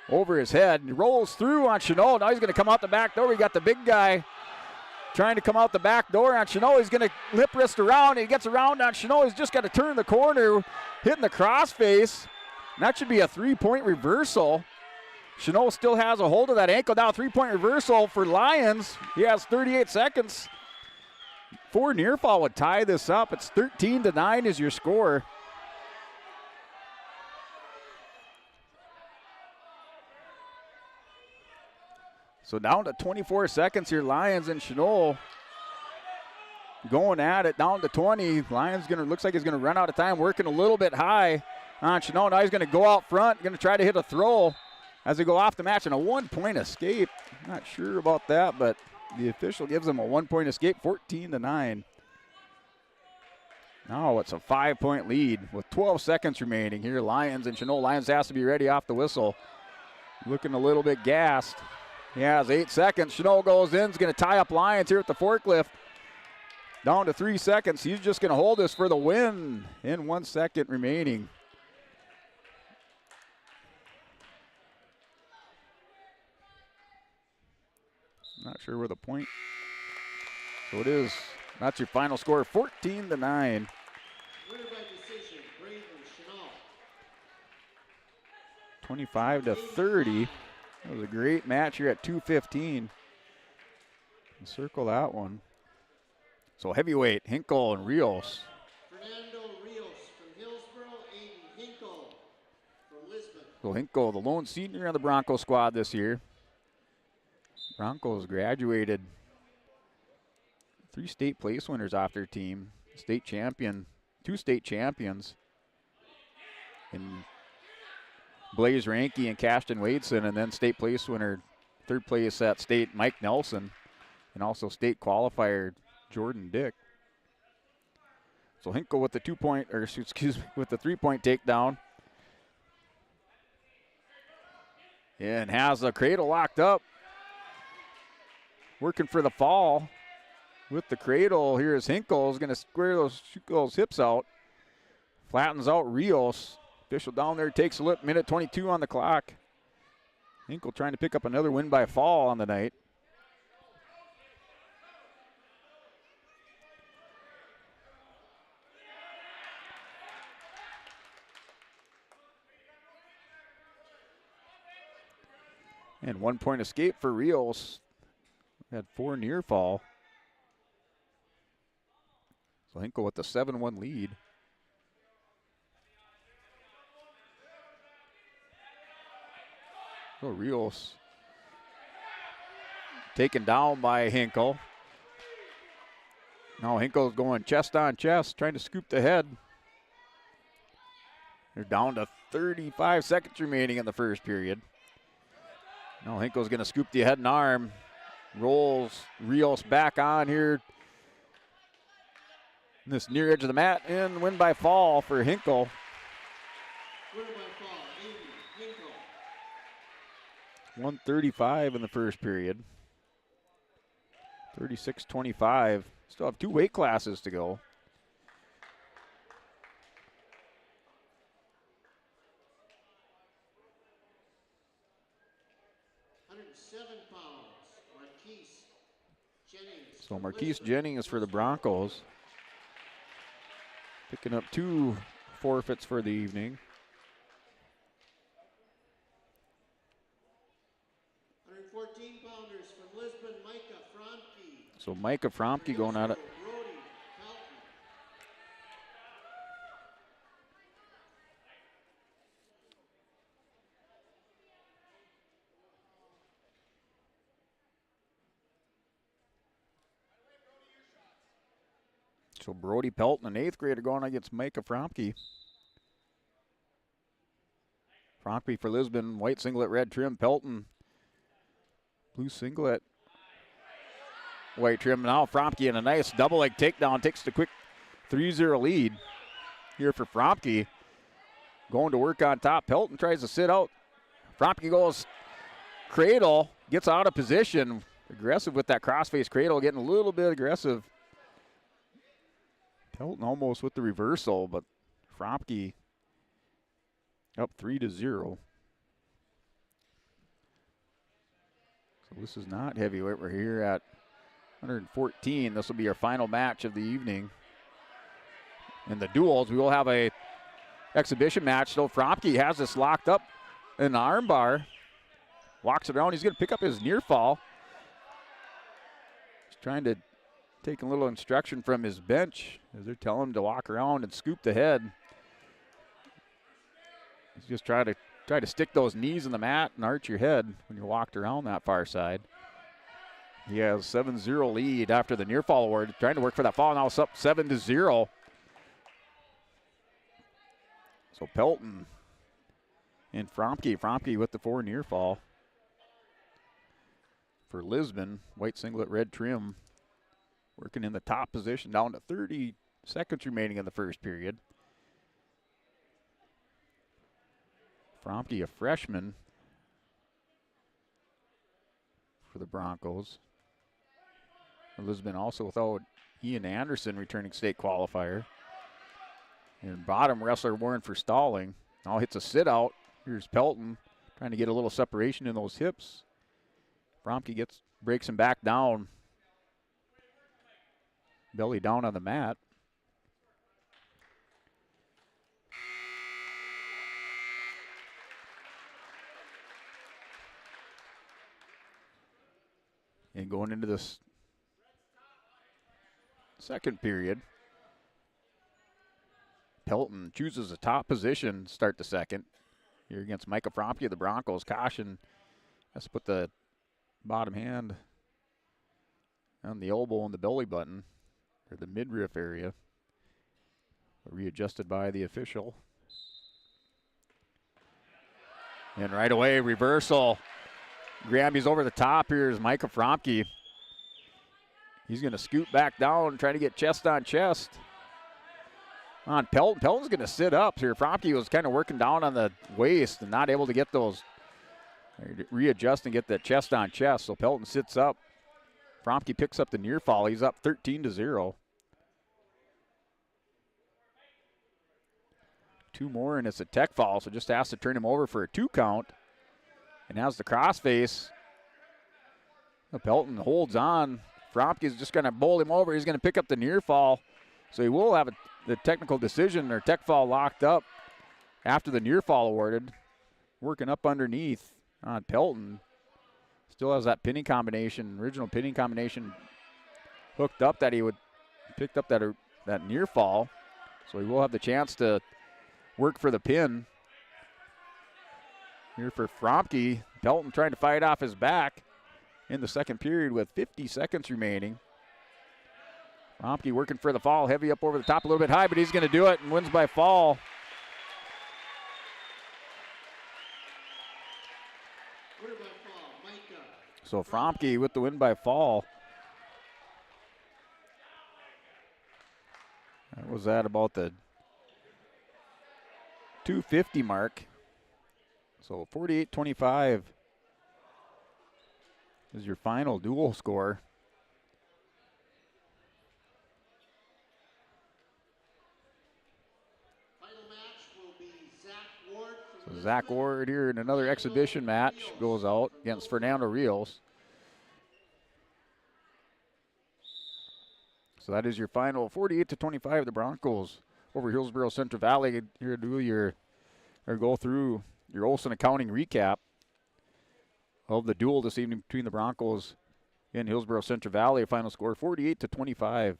over his head. He rolls through on Chenal. Now he's going to come out the back door. We got the big guy trying to come out the back door on Chenal. He's going to lip wrist around. He gets around on Chenal. He's just got to turn the corner, hitting the crossface. And that should be a 3-point reversal. Chenal still has a hold of that ankle. Now 3-point reversal for Lions. He has 38 seconds. 4 near fall would tie this up. It's 13-9 is your score. So down to 24 seconds here, Lions and Chenal going at it, down to 20. Lions looks like he's gonna run out of time, working a little bit high on Chenal. Now he's gonna go out front, gonna try to hit a throw as they go off the match, and a 1-point escape. Not sure about that, but the official gives him a 1-point escape, 14-9. Now it's a 5-point lead with 12 seconds remaining here. Lions and Chenal. Lions has to be ready off the whistle. Looking a little bit gassed. He has 8 seconds. Chenal goes in. He's going to tie up Lions here at the forklift. Down to 3 seconds. He's just going to hold this for the win in 1 second remaining. Not sure where the point. So it is. That's your final score, 14-9. Winner by decision, Braden Chenal. 25-30. That was a great match here at 2:15. Circle that one. So heavyweight, Hinkle and Rios. Fernando Rios from Hillsboro, Aiden Hinkle from Lisbon. So Hinkle, the lone senior on the Bronco squad this year. Broncos graduated 3 state place winners off their team. State champion, 2 state champions. In Blaze Ranke and Cashton Wadeson, and then state place winner, 3rd place at state, Mike Nelson, and also state qualifier, Jordan Dick. So Hinkle with the 3-point takedown. And has the cradle locked up. working for the fall with the cradle. Here is Hinkle is going to square those hips out. Flattens out Rios. Official down there takes a look. Minute 22 on the clock. Hinkle trying to pick up another win by fall on the night. And 1 point escape for Rios. Had 4 near fall. So Hinkle with the 7-1 lead. So Rios taken down by Hinkle. Now Hinkle's going chest on chest, trying to scoop the head. They're down to 35 seconds remaining in the first period. Now Hinkle's going to scoop the head and arm. Rolls Rios back on here. This near edge of the mat, and win by fall for Hinkle. Winner by fall, 80, Hinkle. 135 in the first period. 36-25. Still have 2 weight classes to go. So Marquise Jennings for the Broncos. Picking up 2 forfeits for the evening. 114-pounders from Lisbon, Micah Fromke. So Micah Fromke going at it. So Brody Pelton, an 8th grader, going against Micah Fromke. Fromke for Lisbon, white singlet, red trim. Pelton, blue singlet, white trim. Now Fromke in a nice double leg takedown, takes the quick 3-0 lead here for Fromke. Going to work on top. Pelton tries to sit out. Fromke goes cradle, gets out of position. Aggressive with that crossface cradle, getting a little bit aggressive. Pelton almost with the reversal, but Fromke up 3-0. So this is not heavyweight. We're here at 114. This will be our final match of the evening. In the duels, we will have a exhibition match. So Fromke has this locked up in the arm bar. Walks it around. He's going to pick up his near fall. He's trying to take a little instruction from his bench as they're telling him to walk around and scoop the head. He's just try to stick those knees in the mat and arch your head when you're walked around that far side. He has 7-0 lead after the near fall award. Trying to work for that fall. Now it's up 7-0. So Pelton and Fromke with the 4 near fall. For Lisbon, white singlet, red trim. Working in the top position, down to 30 seconds remaining in the first period. Fromke, a freshman for the Broncos. Lisbon also without Ian Anderson, returning state qualifier. And bottom wrestler Warren for stalling. Now hits a sit out. Here's Pelton trying to get a little separation in those hips. Fromke breaks him back down. Belly down on the mat. And going into this second period, Pelton chooses a top position to start the second. Here against Micah Fromke of the Broncos. Caution, has to put the bottom hand on the elbow and the belly button, or the midriff area. Readjusted by the official. And right away, reversal. Granby's over the top. Here's Micah Fromke. He's going to scoot back down and try to get chest on chest on Pelton. Pelton's going to sit up here. Fromke was kind of working down on the waist and not able to get those, readjust and get the chest on chest. So Pelton sits up. Fromke picks up the near fall. He's up 13-0. 2 more, and it's a tech fall, so just has to turn him over for a 2 count. And has the crossface. Pelton holds on. Fromke is just going to bowl him over. He's going to pick up the near fall. So he will have the technical decision or tech fall locked up after the near fall awarded. Working up underneath on Pelton. Still has that pinning combination, original pinning combination hooked up that he would picked up that near fall. So he will have the chance to work for the pin. Here for Fromke. Pelton trying to fight off his back in the second period with 50 seconds remaining. Fromke working for the fall, heavy up over the top, a little bit high, but he's going to do it and wins by fall. So Fromke with the win by fall. That was at about the 250 mark. So 48-25 is your final dual score. So Zach Ward here in another exhibition match goes out against Fernando Rios. So that is your final 48-25. The Broncos over Hillsboro-Central Valley. Here to do go through your Olson Accounting recap of the duel this evening between the Broncos and Hillsboro-Central Valley. Final score 48-25.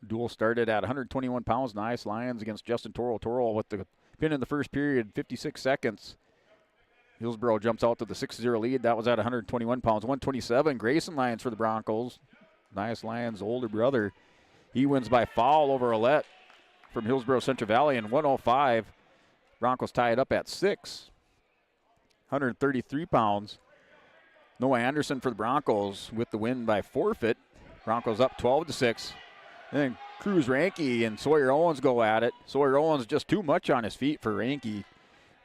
Duel started at 121 pounds. Nice Lions against Justin Toro. Toro with the pin in the first period, 56 seconds. Hillsboro jumps out to the 6-0 lead. That was at 121 pounds. 127, Grayson Lions for the Broncos. Nice Lions' older brother. He wins by foul over Ouellette from Hillsboro-Central Valley in 105. Broncos tie it up at 6. 133 pounds. Noah Anderson for the Broncos with the win by forfeit. Broncos up 12-6. Then Cruz Ranke and Sawyer Owens go at it. Sawyer Owens just too much on his feet for Ranke.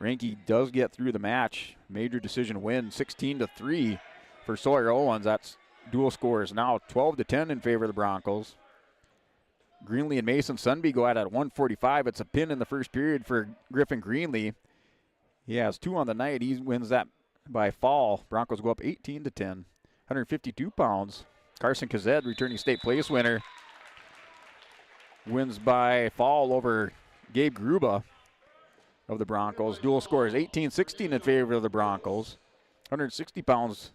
Ranke does get through the match. Major decision win, 16-3 for Sawyer Owens. That's dual scores now 12-10 in favor of the Broncos. Greenlee and Mason Sunby go at it at 145. It's a pin in the first period for Griffin Greenlee. He has 2 on the night. He wins that by fall. Broncos go up 18-10. 152 pounds. Carson Kazed, returning state place winner, wins by fall over Gabe Gruba of the Broncos. Dual scores 18-16 in favor of the Broncos. 160 pounds.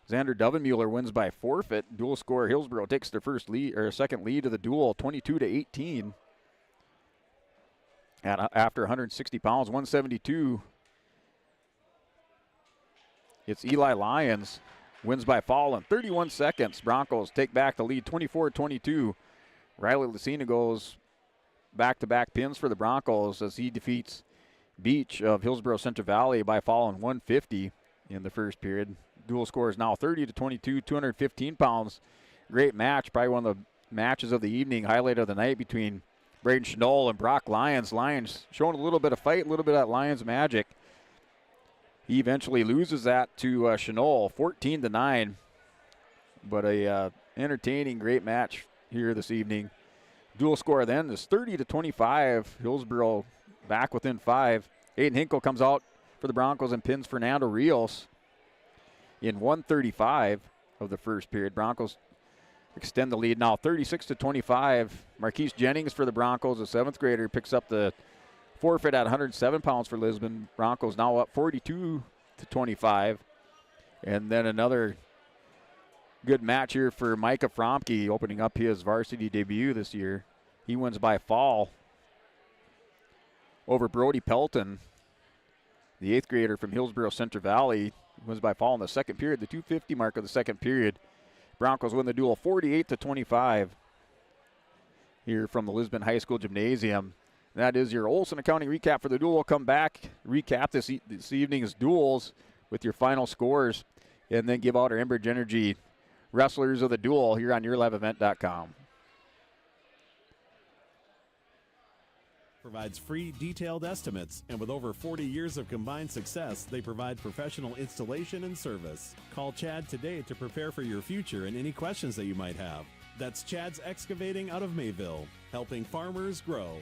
Xander Dovenmuller wins by forfeit. Dual score, Hillsboro takes their second lead of the duel, 22-18. After 160 pounds, 172. It's Eli Lyons, wins by fall in 31 seconds. Broncos take back the lead, 24-22. Riley Lucina goes back-to-back pins for the Broncos as he defeats Beach of Hillsboro-Central Valley by fall in 150 in the first period. Dual score is now 30-22, 215 pounds. Great match, probably one of the matches of the evening, highlight of the night between Braden Schnall and Brock Lyons. Lyons showing a little bit of fight, a little bit of that Lyons magic. He eventually loses that to Schnall, 14-9. But a entertaining, great match here this evening. Dual score then is 30-25. Hillsboro back within 5. Aiden Hinkle comes out for the Broncos and pins Fernando Rios in 135 of the first period. Broncos extend the lead now 36-25. Marquise Jennings for the Broncos, a 7th grader, picks up the forfeit at 107 pounds for Lisbon. Broncos now up 42-25. And then another good match here for Micah Fromke, opening up his varsity debut this year. He wins by fall over Brody Pelton, the 8th grader from Hillsboro-Central Valley. Wins by fall in the second period, the 250 mark of the second period. Broncos win the duel 48-25 here from the Lisbon High School Gymnasium. That is your Olson Accounting recap for the duel. We'll come back, recap this evening's duels with your final scores, and then give out our Enbridge Energy wrestlers of the duel here on YourLiveEvent.com. provides free detailed estimates, and with over 40 years of combined success, they provide professional installation and service. Call Chad today to prepare for your future and any questions that you might have. That's Chad's Excavating out of Mayville, helping farmers grow.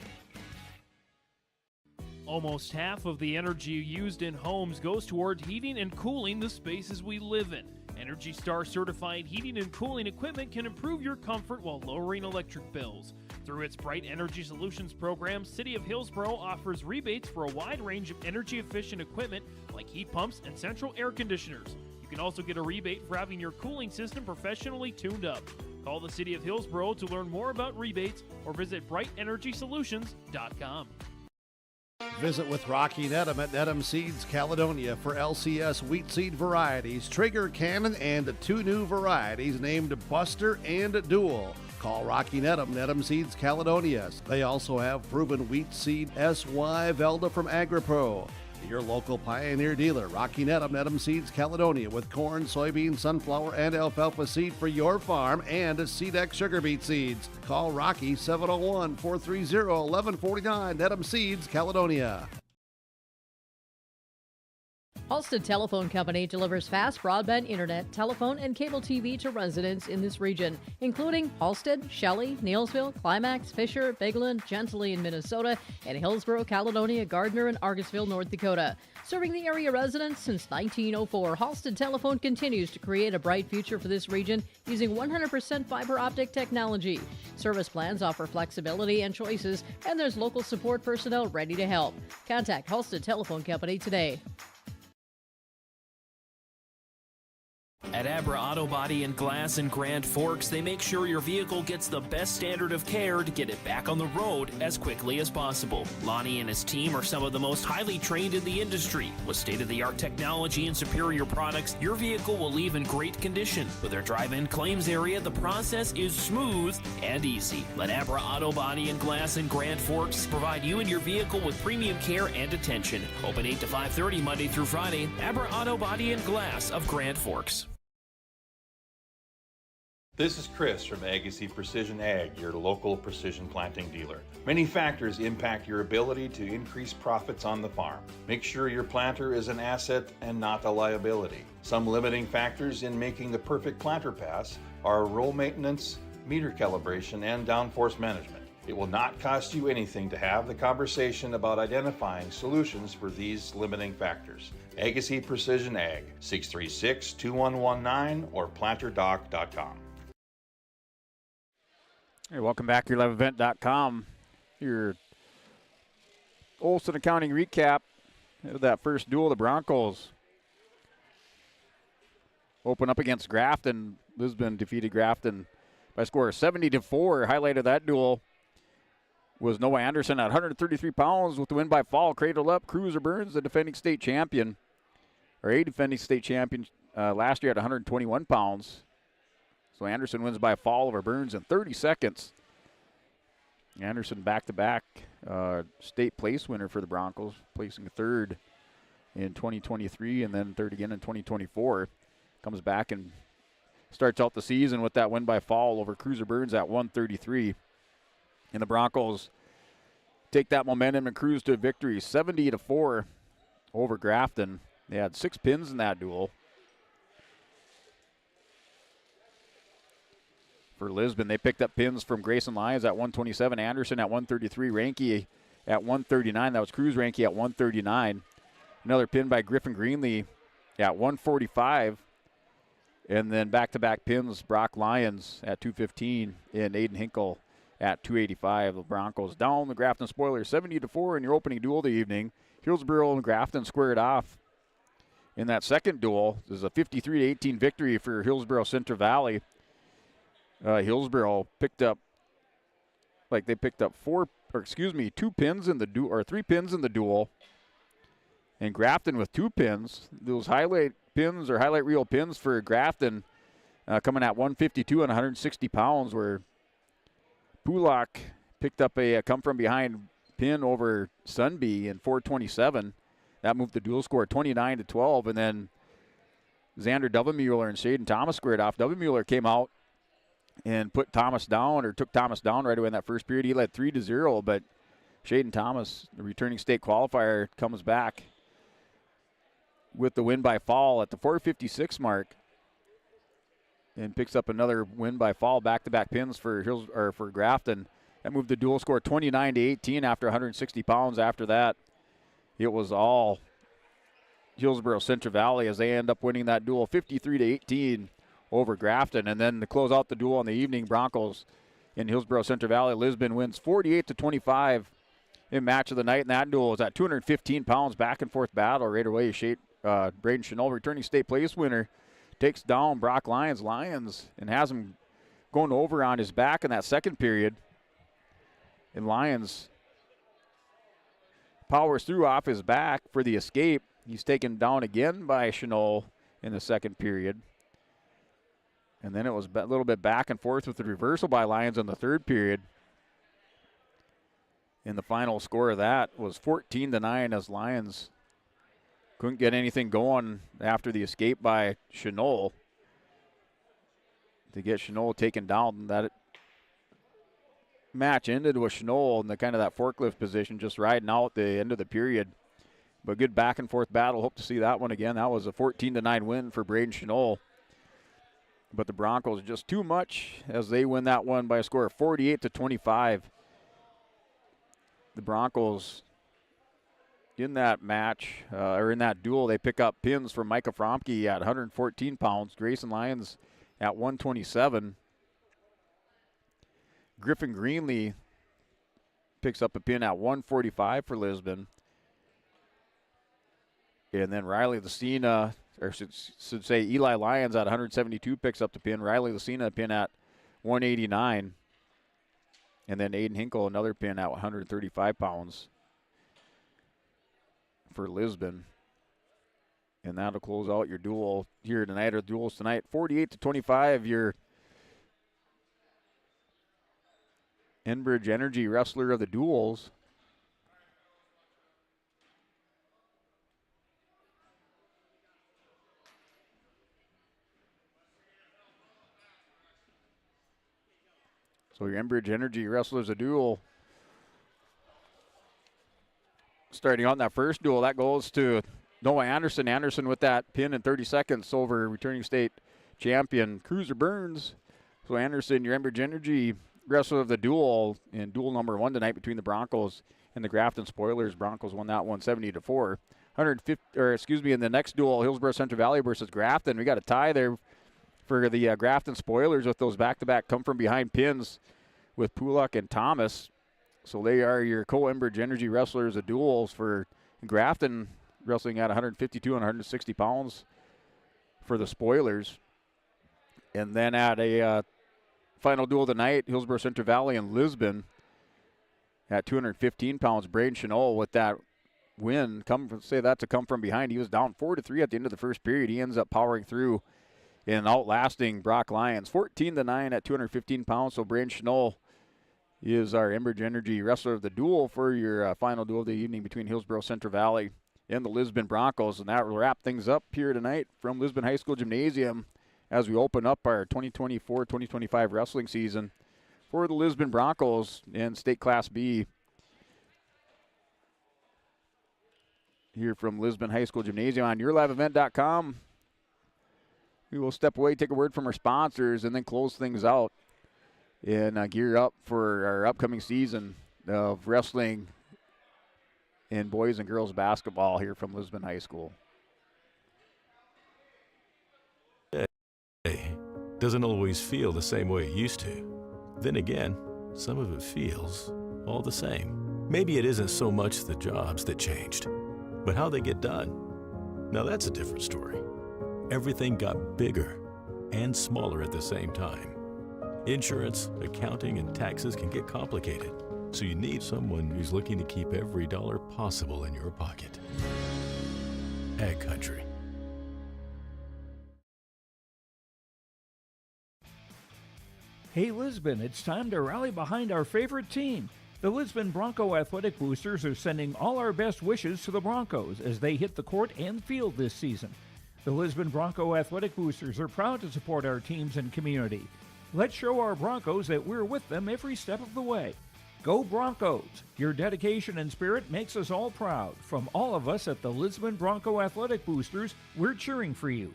Almost half of the energy used in homes goes toward heating and cooling the spaces we live in. Energy Star certified heating and cooling equipment can improve your comfort while lowering electric bills. Through its Bright Energy Solutions program, City of Hillsboro offers rebates for a wide range of energy-efficient equipment like heat pumps and central air conditioners. You can also get a rebate for having your cooling system professionally tuned up. Call the City of Hillsboro to learn more about rebates or visit BrightEnergySolutions.com. Visit with Rocky Nedham at Nedham Seeds Caledonia for LCS wheat seed varieties, Trigger Cannon, and 2 new varieties named Buster and Dual. Call Rocky Nedham, Nedham Seeds Caledonia. They also have proven wheat seed SY Velda from AgriPro. Your local Pioneer dealer, Rocky Nedham, Nedham Seeds Caledonia, with corn, soybean, sunflower, and alfalfa seed for your farm and Seedex sugar beet seeds. Call Rocky 701-430-1149, Nedham Seeds Caledonia. Halstead Telephone Company delivers fast broadband internet, telephone, and cable TV to residents in this region, including Halstead, Shelley, Neillsville, Climax, Fisher, Bigland, Gentilly in Minnesota, and Hillsboro, Caledonia, Gardner, and Argosville, North Dakota. Serving the area residents since 1904, Halstead Telephone continues to create a bright future for this region using 100% fiber optic technology. Service plans offer flexibility and choices, and there's local support personnel ready to help. Contact Halstead Telephone Company today. At Abra Auto Body and Glass in Grand Forks, they make sure your vehicle gets the best standard of care to get it back on the road as quickly as possible. Lonnie and his team are some of the most highly trained in the industry. With state-of-the-art technology and superior products, your vehicle will leave in great condition. With their drive-in claims area, the process is smooth and easy. Let Abra Auto Body and Glass in Grand Forks provide you and your vehicle with premium care and attention. Open 8 to 5:30 Monday through Friday. Abra Auto Body and Glass of Grand Forks. This is Chris from Agassiz Precision Ag, your local precision planting dealer. Many factors impact your ability to increase profits on the farm. Make sure your planter is an asset and not a liability. Some limiting factors in making the perfect planter pass are row maintenance, meter calibration, and downforce management. It will not cost you anything to have the conversation about identifying solutions for these limiting factors. Agassiz Precision Ag, 636-2119 or planterdoc.com. Hey, welcome back to YourLiveEvent.com. Your Olson Accounting recap of that first duel. The Broncos open up against Grafton. Lisbon defeated Grafton by a score of 70-4. Highlight of that duel was Noah Anderson at 133 pounds with the win by fall. Cradled up, Cruiser Burns, the defending state champion, or a defending state champion last year at 121 pounds. So Anderson wins by a fall over Burns in 30 seconds. Anderson back-to-back state place winner for the Broncos, placing third in 2023 and then third again in 2024. Comes back and starts out the season with that win by fall over Cruiser Burns at 133. And the Broncos take that momentum and cruise to a victory, 70-4 over Grafton. They had 6 pins in that duel. For Lisbon, they picked up pins from Grayson Lyons at 127, Anderson at 133, Ranke at 139. That was Cruz Ranke at 139. Another pin by Griffin Greenlee at 145. And then back-to-back pins, Brock Lyons at 215 and Aiden Hinkle at 285. The Broncos down the Grafton Spoilers 70-4 in your opening duel of the evening. Hillsboro and Grafton squared off in that second duel. This is a 53-18 victory for Hillsboro-Central Valley. Hillsboro picked up, two pins in the duel, or 3 pins in the duel. And Grafton with 2 pins. Those highlight pins or highlight reel pins for Grafton coming at 152 and 160 pounds, where Pulak picked up a come from behind pin over Sunby in 427. That moved the duel score 29-12. And then Xander Dovenmuller and Shaden Thomas squared off. Dovenmuller came out and took Thomas down right away in that first period. He led 3-0, but Shaden Thomas, the returning state qualifier, comes back with the win by fall at the 4:56 mark and picks up another win by fall, back-to-back pins for Grafton. That moved the dual score 29-18 after 160 pounds. After that, it was all Hillsboro-Central Valley as they end up winning that duel 53-18 over Grafton. And then to close out the duel in the evening, Broncos in Hillsboro-Central Valley, Lisbon wins 48-25 in match of the night. And that duel was at 215 pounds, back-and-forth battle right away. Braden Chenot, returning state place winner, takes down Brock Lyons, and has him going over on his back in that second period. And Lyons powers through off his back for the escape. He's taken down again by Chenot in the second period. And then it was a little bit back and forth with the reversal by Lyons in the third period. And the final score of that was 14-9 as Lyons couldn't get anything going after the escape by Chenot to get Chenot taken down. That match ended with Chenot in the kind of that forklift position, just riding out the end of the period. But good back and forth battle. Hope to see that one again. That was a 14-9 win for Braden Chenot. But the Broncos just too much as they win that one by a score of 48-25. The Broncos in that match, or in that duel, they pick up pins from Micah Fromke at 114 pounds. Grayson Lyons at 127. Griffin Greenlee picks up a pin at 145 for Lisbon. And then Riley Lucina, or should say Eli Lyons at 172 picks up the pin. Riley Lucina a pin at 189. And then Aiden Hinkle another pin at 135 pounds for Lisbon. And that'll close out your duel here tonight, or duels tonight. 48-25, your Enbridge Energy Wrestler of the Duels. So your Enbridge Energy Wrestlers a duel. Starting on that first duel, that goes to Noah Anderson. Anderson with that pin in 30 seconds over returning state champion Cruiser Burns. So Anderson, your Enbridge Energy Wrestler of the duel in duel number one tonight between the Broncos and the Grafton Spoilers. Broncos won that one 70-4. In the next duel, Hillsboro-Central Valley versus Grafton. We got a tie there for the Grafton Spoilers with those back-to-back come-from-behind pins with Pulak and Thomas. So they are your co-Enbridge Energy Wrestlers of duels for Grafton, wrestling at 152 and 160 pounds for the Spoilers. And then at a final duel of the night, Hillsboro-Central Valley and Lisbon at 215 pounds. Braden Chenot with that win. That's a come from behind. He was down 4-3 at the end of the first period. He ends up powering through and outlasting Brock Lyons 14-9 at 215 pounds. So Braden Chenot is our Enbridge Energy Wrestler of the duel for your final duel of the evening between Hillsboro-Central Valley and the Lisbon Broncos. And that will wrap things up here tonight from Lisbon High School Gymnasium as we open up our 2024-2025 wrestling season for the Lisbon Broncos in State Class B here from Lisbon High School Gymnasium on YourLiveEvent.com. We will step away, take a word from our sponsors, and then close things out and gear up for our upcoming season of wrestling in boys and girls basketball here from Lisbon High School. Doesn't always feel the same way it used to. Then again, some of it feels all the same. Maybe it isn't so much the jobs that changed, but how they get done. Now that's a different story. Everything got bigger and smaller at the same time. Insurance, accounting, and taxes can get complicated, so you need someone who's looking to keep every dollar possible in your pocket. Ag Country. Hey Lisbon, it's time to rally behind our favorite team. The Lisbon Bronco Athletic Boosters are sending all our best wishes to the Broncos as they hit the court and field this season. The Lisbon Bronco Athletic Boosters are proud to support our teams and community. Let's show our Broncos that we're with them every step of the way. Go Broncos! Your dedication and spirit makes us all proud. From all of us at the Lisbon Bronco Athletic Boosters, we're cheering for you.